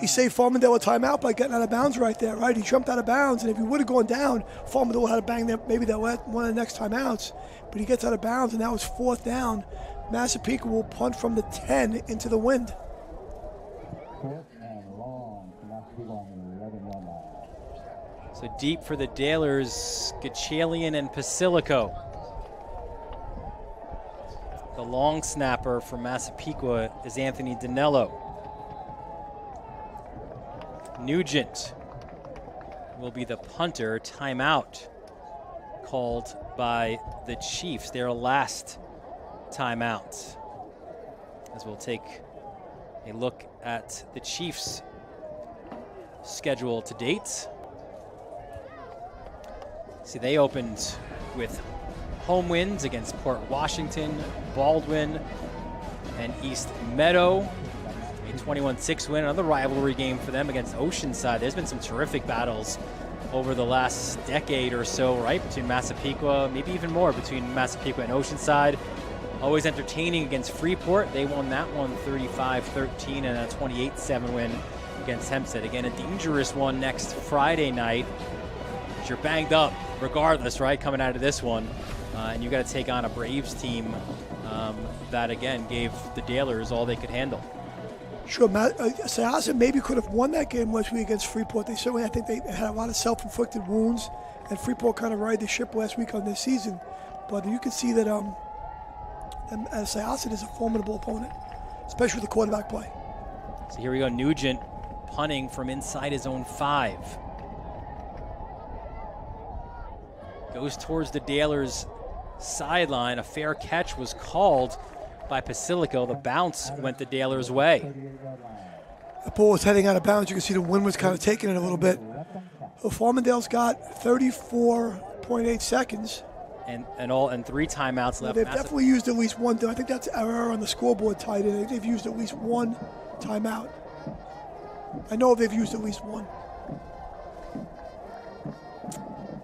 He saved Farmingdale a timeout by getting out of bounds right there, right? He jumped out of bounds, and if he would have gone down, Farmingdale would have had to bang that, maybe that one of the next timeouts. But he gets out of bounds, and that was 4th down. Massapequa will punt from the 10 into the wind. So deep for the Dalers, Gachalian and Basilico. The long snapper for Massapequa is Anthony Danello. Nugent will be the punter. Timeout called by the Chiefs, their last timeout. As we'll take a look at the Chiefs' schedule to date. See, they opened with home wins against Port Washington, Baldwin, and East Meadow. A 21-6 win, another rivalry game for them against Oceanside. There's been some terrific battles over the last decade or so, right, between Massapequa, maybe even more between Massapequa and Oceanside. Always entertaining against Freeport. They won that one 35-13 and a 28-7 win against Hempstead. Again, a dangerous one next Friday night. You're banged up regardless, right, coming out of this one. And you got to take on a Braves team that, again, gave the Dalers all they could handle. Sure, Syosset maybe could have won that game last week against Freeport. I think they had a lot of self-inflicted wounds, and Freeport kind of ride the ship last week on this season. But you can see that Syosset is a formidable opponent, especially with the quarterback play. So here we go, Nugent punting from inside his own 5. Goes towards the Dalers sideline. A fair catch was called by Basilico. The bounce went the Dalers' way. The ball was heading out of bounds. You can see the wind was kind of taking it a little bit. So Farmingdale's got 34.8 seconds. And 3 timeouts left. They've definitely used at least one. I think that's error on the scoreboard tied in. They've used at least one timeout. I know they've used at least one.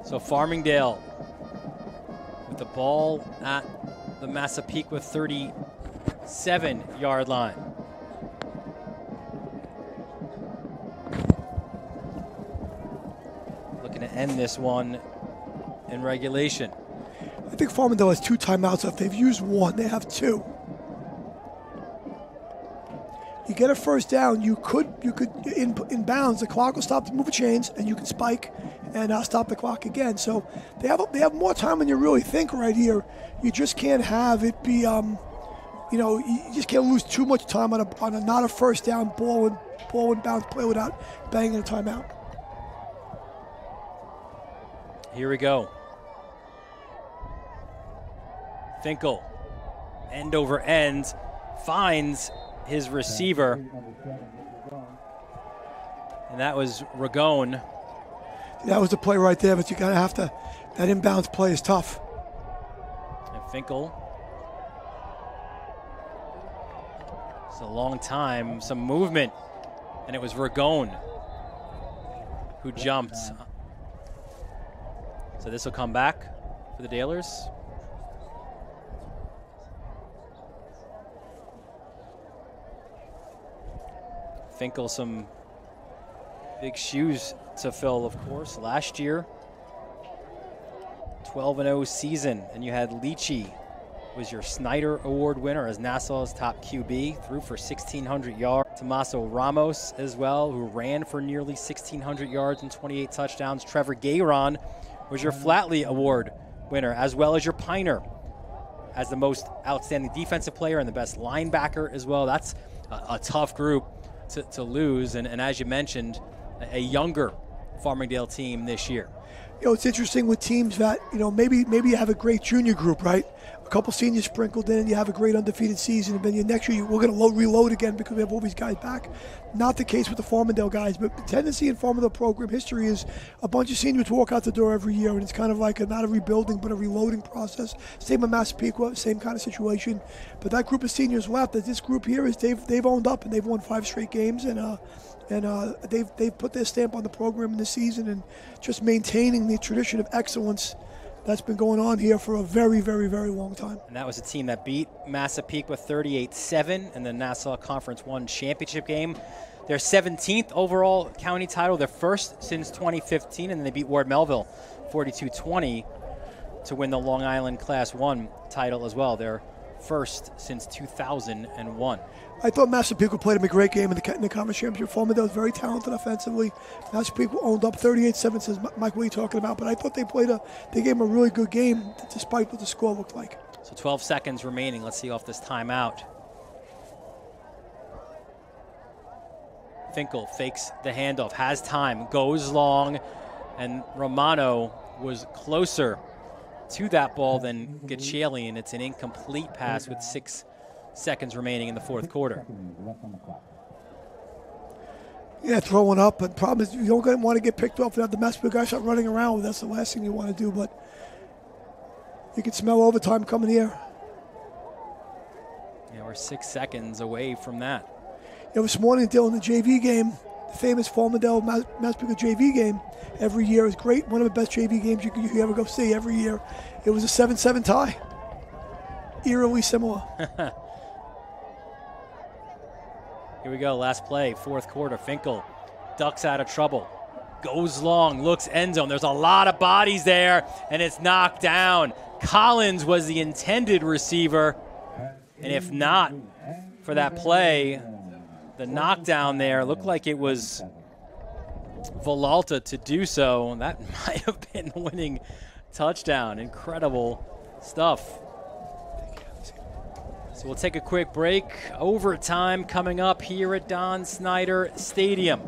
So Farmingdale with the ball at the Massapequa 37-yard line. Looking to end this one in regulation. I think Farmingdale has 2 timeouts left. They've used one. They have 2. You get a first down, you could in bounds. The clock will stop the move of chains, and you can spike and stop the clock again. So they have more time than you really think right here. You just can't have it be, you just can't lose too much time on a not a first down ball and bounce play without banging a timeout. Here we go. Finkel, end over end, finds his receiver, and that was Ragone. That was the play right there, but you gotta have to. That inbounds play is tough. And Finkel, it's a long time, some movement, and it was Ragone who jumped. So this will come back for the Dalers. Finkel, some big shoes to fill, of course. Last year, 12-0 season, and you had Leachy was your Snyder Award winner as Nassau's top QB, threw for 1,600 yards. Tommaso Ramos as well, who ran for nearly 1,600 yards and 28 touchdowns. Trevor Gayron was your Flatley Award winner, as well as your Piner as the most outstanding defensive player and the best linebacker as well. That's a tough group to lose, and as you mentioned, a younger Farmingdale team this year. It's interesting with teams that, maybe you have a great junior group, right? A couple seniors sprinkled in, you have a great undefeated season, and then next year we're going to reload again because we have all these guys back. Not the case with the Farmingdale guys, but the tendency in Farmingdale program history is a bunch of seniors walk out the door every year, and it's kind of like not a rebuilding, but a reloading process. Same with Massapequa, same kind of situation. But that group of seniors left, that this group here is they've owned up, and they've won 5 straight games, and they've put their stamp on the program in this season, and just maintaining the tradition of excellence that's been going on here for a very, very, very long time. And that was a team that beat Massapequa 38-7 in the Nassau Conference 1 championship game. Their 17th overall county title, their first since 2015, and then they beat Ward Melville 42-20 to win the Long Island Class 1 title as well, their first since 2001. I thought Massapequa played a great game in the conference championship. Farmingdale was very talented offensively. Massapequa owned up 38-7, says Mike, what are you talking about? But I thought they gave them a really good game despite what the score looked like. So 12 seconds remaining. Let's see off this timeout. Finkel fakes the handoff, has time, goes long, and Romano was closer to that ball than Gaccielli, and it's an incomplete pass with 6 seconds remaining in the fourth quarter. Yeah, throwing up, but the problem is you don't want to get picked off and have the Massapequa guys start running around. That's the last thing you want to do, but you can smell overtime coming here. Yeah, we're 6 seconds away from that. This morning, Dylan, the JV game, the famous Farmingdale Massapequa JV game, every year is great. One of the best JV games you can ever go see every year. It was a 7-7 tie. Eerily similar. Here we go, last play, fourth quarter. Finkel ducks out of trouble, goes long, looks end zone. There's a lot of bodies there, and it's knocked down. Collins was the intended receiver, and if not for that play, the knockdown there. Looked like it was Villalta to do so. That might have been the winning touchdown. Incredible stuff. So we'll take a quick break. Overtime coming up here at Don Snyder Stadium.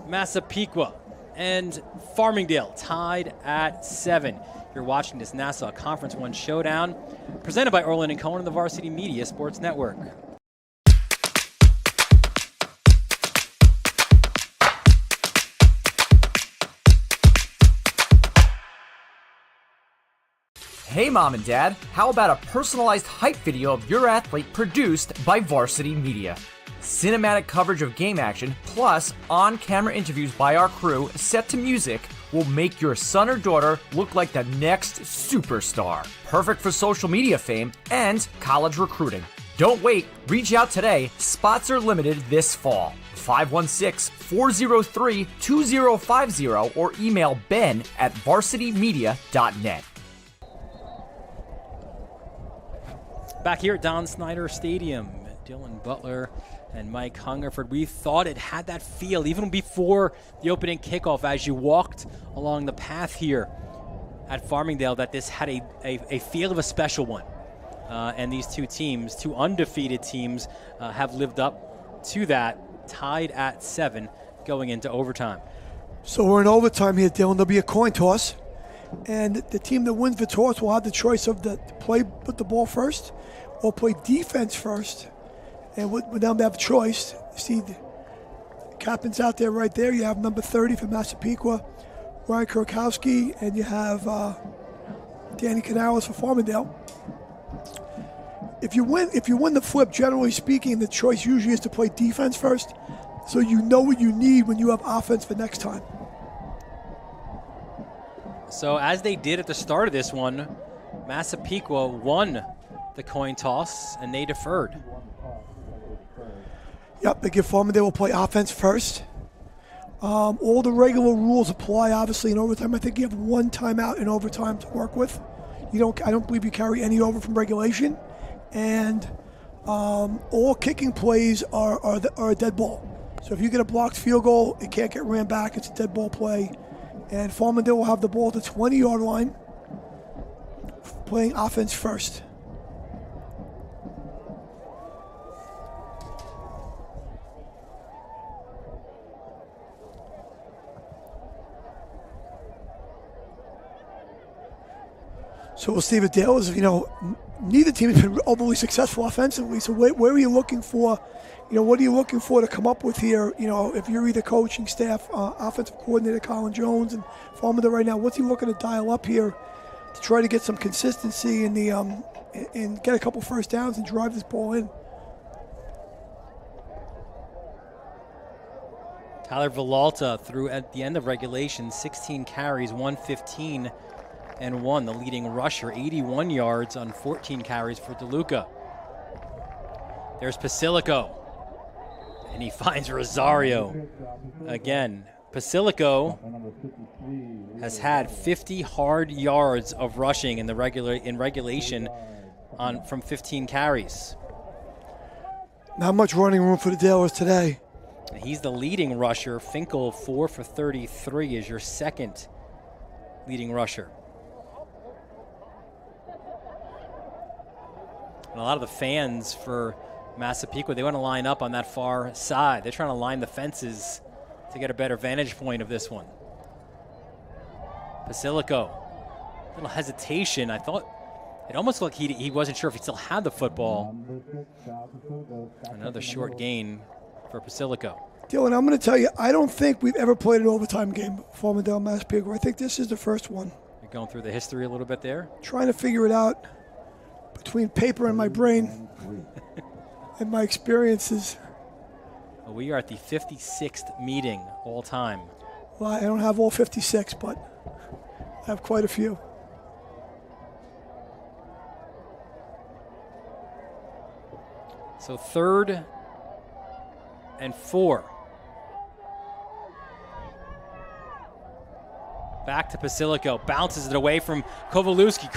Massapequa and Farmingdale tied at 7. You're watching this Nassau Conference 1 Showdown, presented by Orland & Cohen and the Varsity Media Sports Network. Hey Mom and Dad, how about a personalized hype video of your athlete produced by Varsity Media? Cinematic coverage of game action, plus on-camera interviews by our crew set to music will make your son or daughter look like the next superstar. Perfect for social media fame and college recruiting. Don't wait, reach out today. Spots are limited this fall. 516-403-2050 or email ben@varsitymedia.net. Back here at Don Snyder Stadium, Dylan Butler and Mike Hungerford. We thought it had that feel even before the opening kickoff as you walked along the path here at Farmingdale that this had a feel of a special one. And these two teams, two undefeated teams, have lived up to that, tied at 7 going into overtime. So we're in overtime here, Dylan. There'll be a coin toss. And the team that wins the toss will have the choice of to play with the ball first or play defense first. And with them to have a choice, see the captain's out there right there. You have number 30 for Massapequa, Ryan Kurkowski, and you have Danny Canales for Farmingdale. If you win the flip, generally speaking, the choice usually is to play defense first, so you know what you need when you have offense for next time. So as they did at the start of this one, Massapequa won the coin toss and they deferred. Yep, they give Farmingdale will play offense first. All the regular rules apply, obviously, in overtime. I think you have one timeout in overtime to work with. I don't believe you carry any over from regulation. And all kicking plays are a dead ball. So if you get a blocked field goal, it can't get ran back. It's a dead ball play. And Farmingdale will have the ball at the 20-yard line, playing offense first. So we'll see if Dale is, neither team has been overly successful offensively. So where are you looking for, what are you looking for to come up with here? If you're either coaching staff, offensive coordinator Colin Jones and Farmingdale right now, what's he looking to dial up here to try to get some consistency in the and get a couple first downs and drive this ball in? Tyler Villalta threw at the end of regulation 16 carries, 115 and 1, the leading rusher, 81 yards on 14 carries for DeLuca. There's Pasilico, and he finds Rosario again. Pasilico has had 50 hard yards of rushing in regulation from 15 carries. Not much running room for the Dalers today. He's the leading rusher. Finkel, 4 for 33, is your second leading rusher. And a lot of the fans for Massapequa, they want to line up on that far side. They're trying to line the fences to get a better vantage point of this one. Pasilico, a little hesitation. I thought it almost looked like he wasn't sure if he still had the football. Another short gain for Pasilico. Dylan, I'm going to tell you, I don't think we've ever played an overtime game, Farmingdale, Massapequa. I think this is the first one. You're going through the history a little bit there? Trying to figure it out between paper and my brain and my experiences. Well, we are at the 56th meeting all time. Well, I don't have all 56, but I have quite a few. So 3rd and 4. Back to Pasilico, bounces it away from Kowalewski,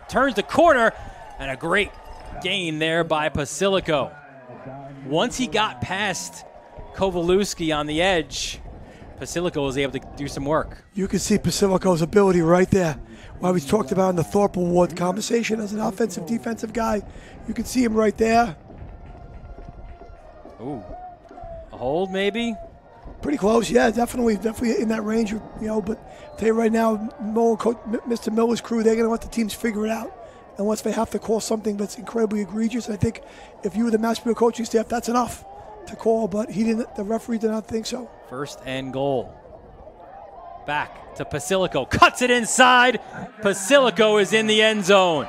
turns the corner, and a great gain there by Pasilico. Once he got past Kovalewski on the edge. Pasilico was able to do some work. You can see Pasilico's ability right there. Why we talked about in the Thorpe Award conversation as an offensive, defensive guy. You can see him right there. Ooh, a hold maybe? Pretty close, yeah, definitely in that range, but I'll tell you right now, Mr. Miller's crew, they're going to let the teams figure it out. Unless they have to call something that's incredibly egregious. I think if you were the Massapequa coaching staff, that's enough to call, but the referee did not think so. First and goal. Back to Pasilico, cuts it inside. Pasilico is in the end zone.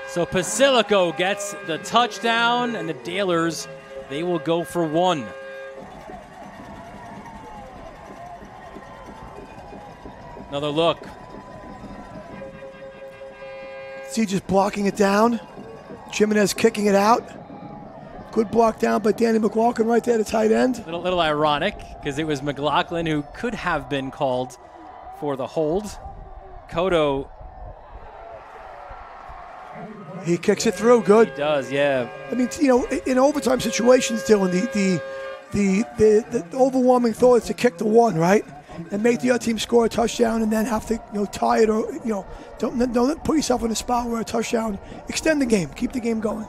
So Pasilico gets the touchdown, and the Dalers, they will go for one. Another look. See, just blocking it down. Jimenez kicking it out. Good block down by Danny McLaughlin right there, the tight end. Little ironic, because it was McLaughlin who could have been called for the hold. Cotto. He kicks it through, good. He does, yeah. I mean, in overtime situations, Dylan, the overwhelming thought is to kick the one, right? And make the other team score a touchdown and then have to tie it, or don't put yourself in a spot where a touchdown, extend the game, keep the game going.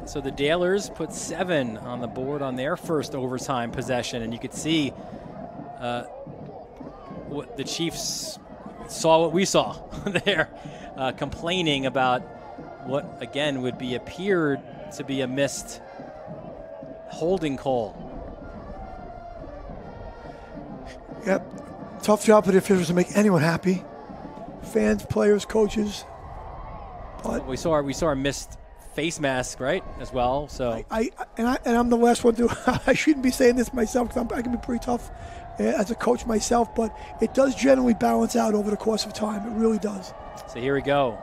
So the Dalers put 7 on the board on their first overtime possession, and you could see what the Chiefs saw, what we saw there, complaining about what again appeared to be a missed holding call. Yep, tough job for the officials to make anyone happy. Fans, players, coaches. But we saw a missed face mask, right, as well. So I'm the last one to. I shouldn't be saying this myself because I can be pretty tough as a coach myself, but it does generally balance out over the course of time. It really does. So here we go,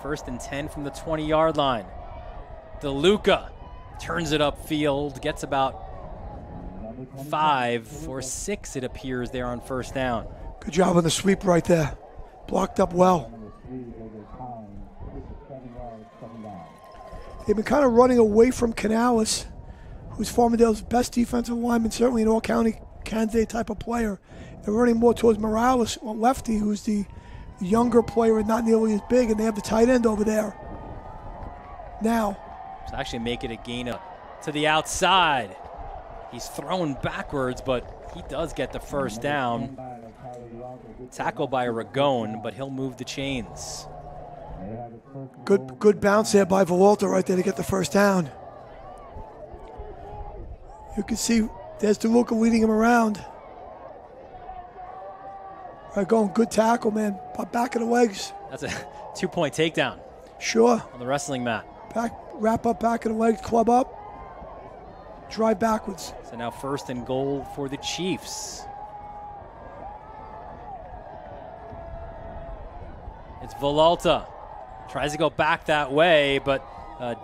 1st and 10 from the 20-yard line. DeLuca turns it upfield, gets about 5 or 6, it appears, there on first down. Good job on the sweep right there. Blocked up well. They've been kind of running away from Canales, who's Farmingdale's best defensive lineman, certainly an all-county candidate type of player. They're running more towards Morales, or lefty, who's the younger player and not nearly as big, and they have the tight end over there. Now. So actually make it a gain to the outside. He's thrown backwards, but he does get the first down. Tackled by Ragone, but he'll move the chains. Good bounce there by Villalta right there to get the first down. You can see there's DeLuca leading him around. Ragone, good tackle, man. Back of the legs. That's a 2-point takedown. Sure. On the wrestling mat. Wrap up, back of the legs, club up. Drive backwards. So now 1st and goal for the Chiefs. It's Villalta. Tries to go back that way, but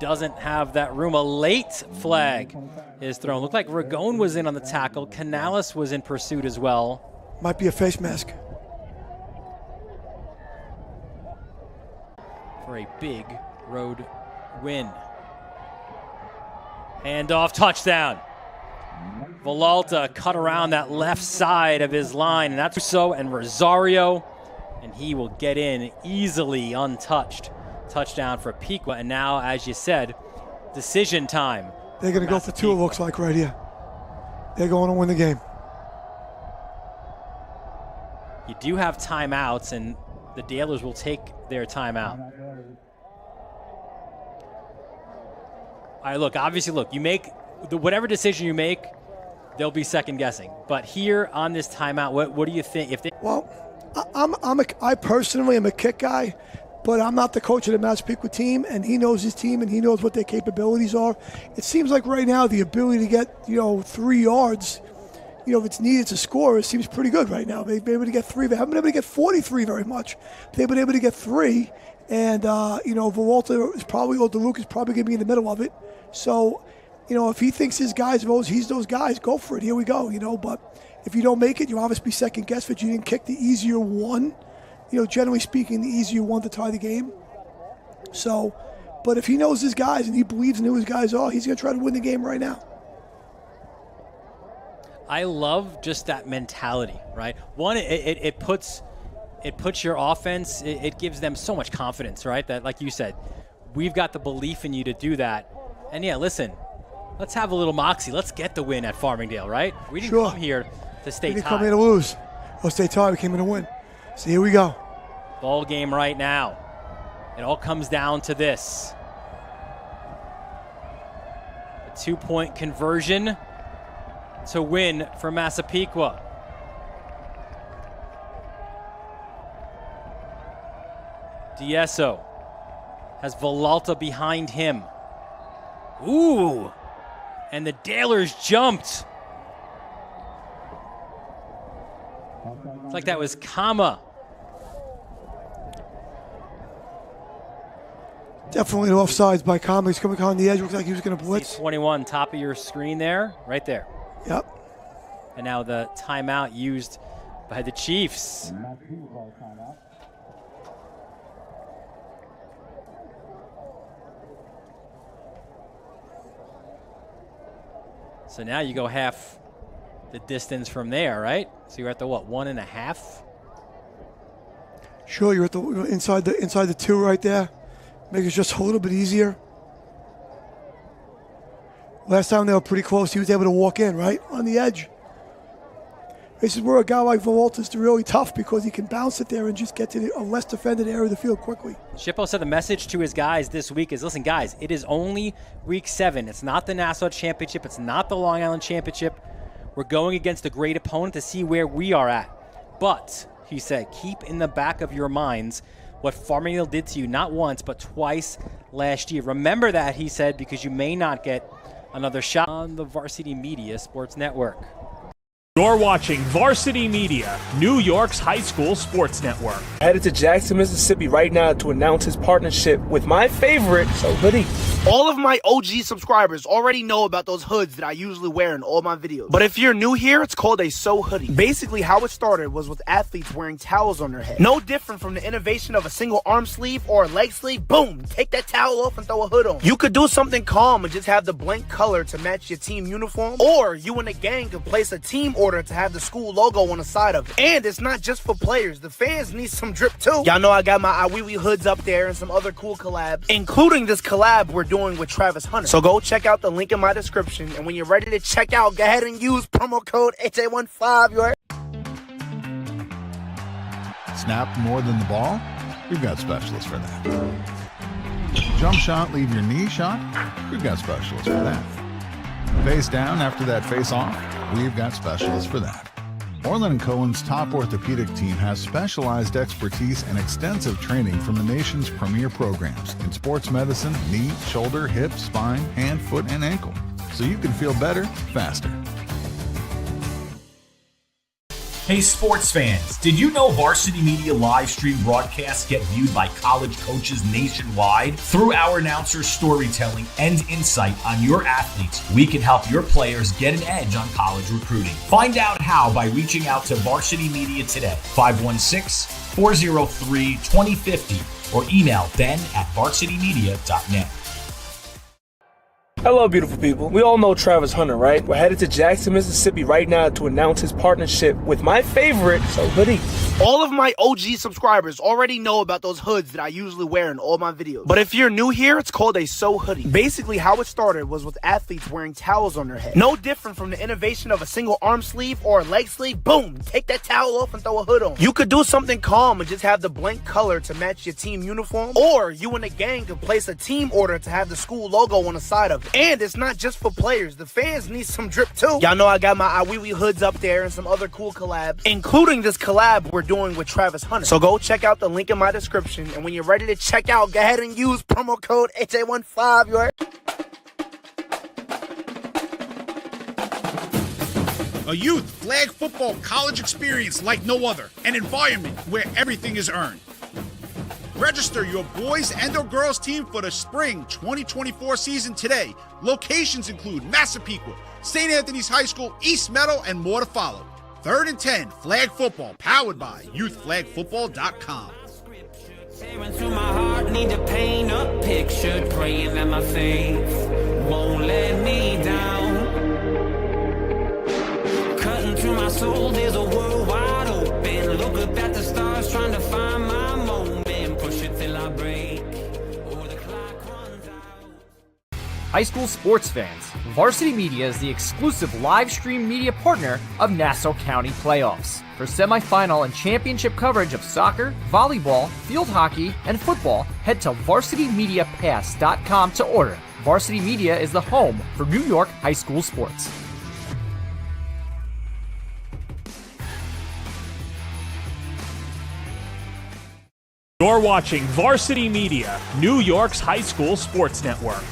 doesn't have that room. A late flag is thrown. Looked like Ragone was in on the tackle. Canales was in pursuit as well. Might be a face mask. For a big road win. Handoff, touchdown. Villalta cut around that left side of his line, and that's so, and Rosario, and he will get in easily untouched. Touchdown for Pequa, and now, as you said, decision time. They're going to go for 2, it looks like, right here. They're going to win the game. You do have timeouts, and the Dalers will take their timeout. All right, look, you make whatever decision you make, they'll be second guessing. But here on this timeout, what do you think? Well, I personally am a kick guy, but I'm not the coach of the Massapequa team, and he knows his team and he knows what their capabilities are. It seems like right now the ability to get 3 yards, if it's needed to score, it seems pretty good right now. They've been able to get 3. They haven't been able to get 43 very much. They've been able to get 3, and Villalta is probably, or DeLuca is probably going to be in the middle of it. So, if he thinks his guys, he's those guys, go for it. Here we go, But if you don't make it, you obviously second guess that you didn't kick the easier one. Generally speaking, the easier one to tie the game. So, But if he knows his guys and he believes in who his guys are, he's going to try to win the game right now. I love just that mentality, right? One, it puts your offense, it gives them so much confidence, right? That, like you said, we've got the belief in you to do that. And yeah, listen, let's have a little moxie. Let's get the win at Farmingdale, right? We didn't come here to stay tied. We didn't come here to lose or stay tied. We came here to win. So here we go. Ball game right now. It all comes down to this. A 2-point conversion to win for Massapequa. Diesso has Villalta behind him. Ooh! And the Dalers jumped. It's like that was Kama. Definitely an offsides by Kama. He's coming on the edge. Looks like he was going to blitz. 21, top of your screen there, right there. Yep. And now the timeout used by the Chiefs. So now you go half the distance from there, right? So you're at the what, 1.5? Sure, you're at the inside the 2 right there. Make it just a little bit easier. Last time they were pretty close. He was able to walk in, right? On the edge. This is where a guy like Villalta is really tough because he can bounce it there and just get to a less defended area of the field quickly. Shippo said the message to his guys this week is, listen, guys, it is only week 7. It's not the Nassau Championship. It's not the Long Island Championship. We're going against a great opponent to see where we are at. But, he said, keep in the back of your minds what Farmingdale did to you not once but twice last year. Remember that, he said, because you may not get another shot on the Varsity Media Sports Network. You're watching Varsity Media, New York's high school sports network. Headed to Jackson, Mississippi right now to announce his partnership with my favorite hoodie. All of my OG subscribers already know about those hoods that I usually wear in all my videos. But if you're new here, it's called a So hoodie. Basically, how it started was with athletes wearing towels on their head. No different from the innovation of a single arm sleeve or a leg sleeve. Boom, take that towel off and throw a hood on. You could do something calm and just have the blank color to match your team uniform. Or you and a gang could place a team order to have the school logo on the side of it. And it's not just for players. The fans need some drip too. Y'all know I got my Iwiwi hoods up there and some other cool collabs, including this collab we're doing with Travis Hunter. So go check out the link in my description, and when you're ready to check out, go ahead and use promo code HA15. You heard? Snap more than the ball? We've got specialists for that. Jump shot, leave your knee shot? We've got specialists for that. Face down after that face off? We've got specialists for that. Orland & Cohen's top orthopedic team has specialized expertise and extensive training from the nation's premier programs in sports medicine, knee, shoulder, hip, spine, hand, foot, and ankle. So you can feel better, faster. Hey sports fans, did you know Varsity Media live stream broadcasts get viewed by college coaches nationwide? Through our announcers' storytelling and insight on your athletes, we can help your players get an edge on college recruiting. Find out how by reaching out to Varsity Media today, 516-403-2050, or email ben@varsitymedia.net. Hello, beautiful people. We all know Travis Hunter, right? We're headed to Jackson, Mississippi right now to announce his partnership with my favorite hoodie. All of my OG subscribers already know about those hoods that I usually wear in all my videos. But if you're new here, it's called a So hoodie. Basically, how it started was with athletes wearing towels on their head. No different from the innovation of a single arm sleeve or a leg sleeve. Boom, take that towel off and throw a hood on. You could do something calm and just have the blank color to match your team uniform. Or you and a gang could place a team order to have the school logo on the side of it. And it's not just for players. The fans need some drip too. Y'all know I got my Iwiwi hoods up there and some other cool collabs, including this collab we're doing with Travis Hunter. So go check out the link in my description, and when you're ready to check out, go ahead and use promo code HA15. You heard? A youth flag football college experience like no other. An environment where everything is earned. Register your boys and or girls team for the spring 2024 season today. Locations include Massapequa, St. Anthony's High School, East Meadow, and more to follow. 3rd and 10 flag football powered by youthflagfootball.com. Tearing through my heart, need to paint a picture, praying that my faith won't let me down. Cutting through my soul, there's a world wide open. Look up at the stars, trying to find my moment. Push it till I break, or the clock runs out. High school sports fans, Varsity Media is the exclusive live stream media partner of Nassau County playoffs. For semifinal and championship coverage of soccer, volleyball, field hockey, and football, head to varsitymediapass.com to order. Varsity Media is the home for New York high school sports. You're watching Varsity Media, New York's high school sports network.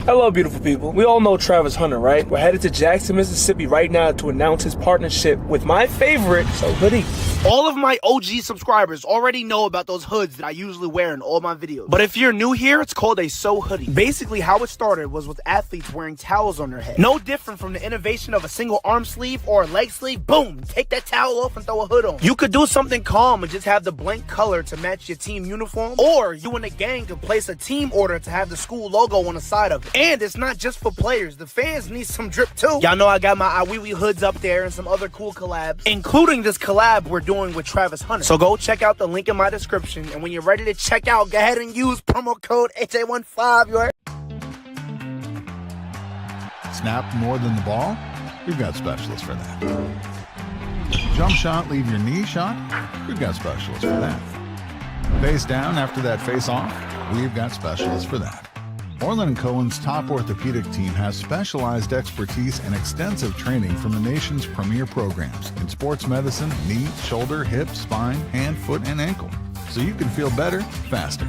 Hello, beautiful people. We all know Travis Hunter, right? We're headed to Jackson, Mississippi right now to announce his partnership with my favorite hoodie. All of my OG subscribers already know about those hoods that I usually wear in all my videos. But if you're new here, it's called a So hoodie. Basically, how it started was with athletes wearing towels on their head. No different from the innovation of a single arm sleeve or a leg sleeve. Boom! Take that towel off and throw a hood on. You could do something calm and just have the blank color to match your team uniform. Or you and a gang could place a team order to have the school logo on the side of it. And it's not just for players. The fans need some drip too. Y'all know I got my Iwiwi hoods up there and some other cool collabs, including this collab we're doing with Travis Hunter. So go check out the link in my description, and when you're ready to check out, go ahead and use promo code HA15. You heard? Snap more than the ball? We've got specialists for that. Jump shot, leave your knee shot? We've got specialists for that. Face down after that face off? We've got specialists for that. Orland & Cohen's top orthopedic team has specialized expertise and extensive training from the nation's premier programs in sports medicine, knee, shoulder, hip, spine, hand, foot, and ankle, so you can feel better, faster.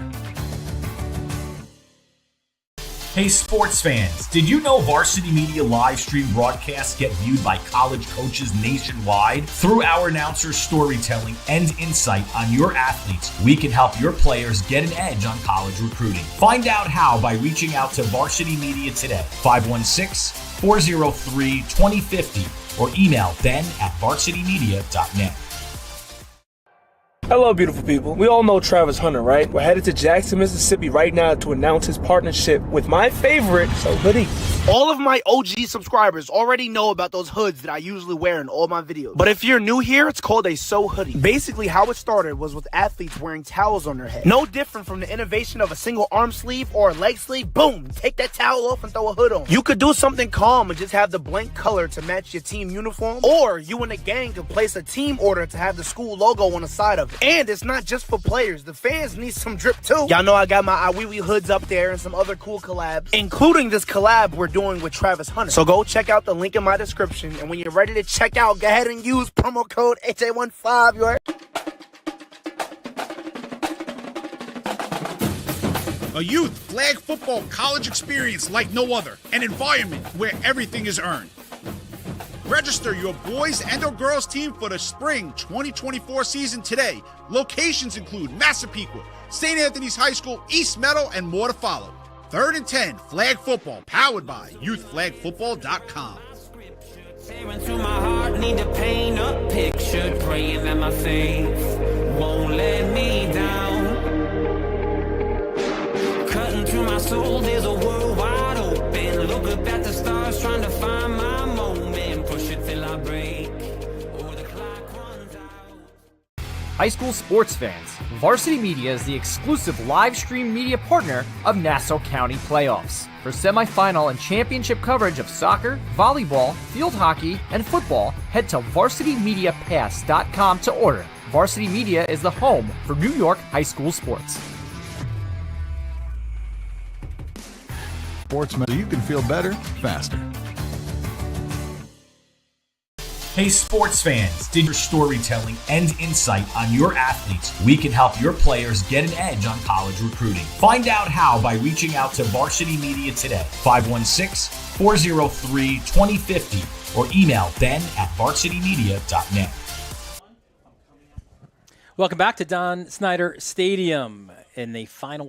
Hey sports fans, did you know Varsity Media live stream broadcasts get viewed by college coaches nationwide? Through our announcers' storytelling and insight on your athletes, we can help your players get an edge on college recruiting. Find out how by reaching out to Varsity Media today, 516-403-2050, or email ben@varsitymedia.net. Hello, beautiful people. We all know Travis Hunter, right? We're headed to Jackson, Mississippi right now to announce his partnership with my favorite hoodie. All of my OG subscribers already know about those hoods that I usually wear in all my videos. But if you're new here, it's called a So hoodie. Basically, how it started was with athletes wearing towels on their head. No different from the innovation of a single arm sleeve or a leg sleeve. Boom! Take that towel off and throw a hood on. You could do something calm and just have the blank color to match your team uniform. Or you and a gang could place a team order to have the school logo on the side of it. And it's not just for players. The fans need some drip too. Y'all know I got my Iwiwi hoods up there and some other cool collabs, including this collab we're doing with Travis Hunter. So go check out the link in my description, and when you're ready to check out, go ahead and use promo code HA15. You heard? A youth flag football college experience like no other. An environment where everything is earned. Register your boys and or girls team for the spring 2024 season today. Locations include Massapequa, St. Anthony's High School, East Meadow, and more to follow. 3rd and 10 Flag Football, powered by youthflagfootball.com. Tearing through my heart, need to paint a picture, praying that my faith won't let me down. Cutting through my soul, there's a world wide open. Look up at the stars, trying to find my moment. Push it till I break, or the clock runs out. High school sports fans, Varsity Media is the exclusive live stream media partner of Nassau County playoffs. For semifinal and championship coverage of soccer, volleyball, field hockey, and football, head to varsitymediapass.com to order. Varsity Media is the home for New York high school sports. Sportsman, so you can feel better, faster. Hey sports fans, did your storytelling and insight on your athletes? We can help your players get an edge on college recruiting. Find out how by reaching out to Varsity Media today, 516-403-2050, or email ben@varsitymedia.net. Welcome back to Don Snyder Stadium in the final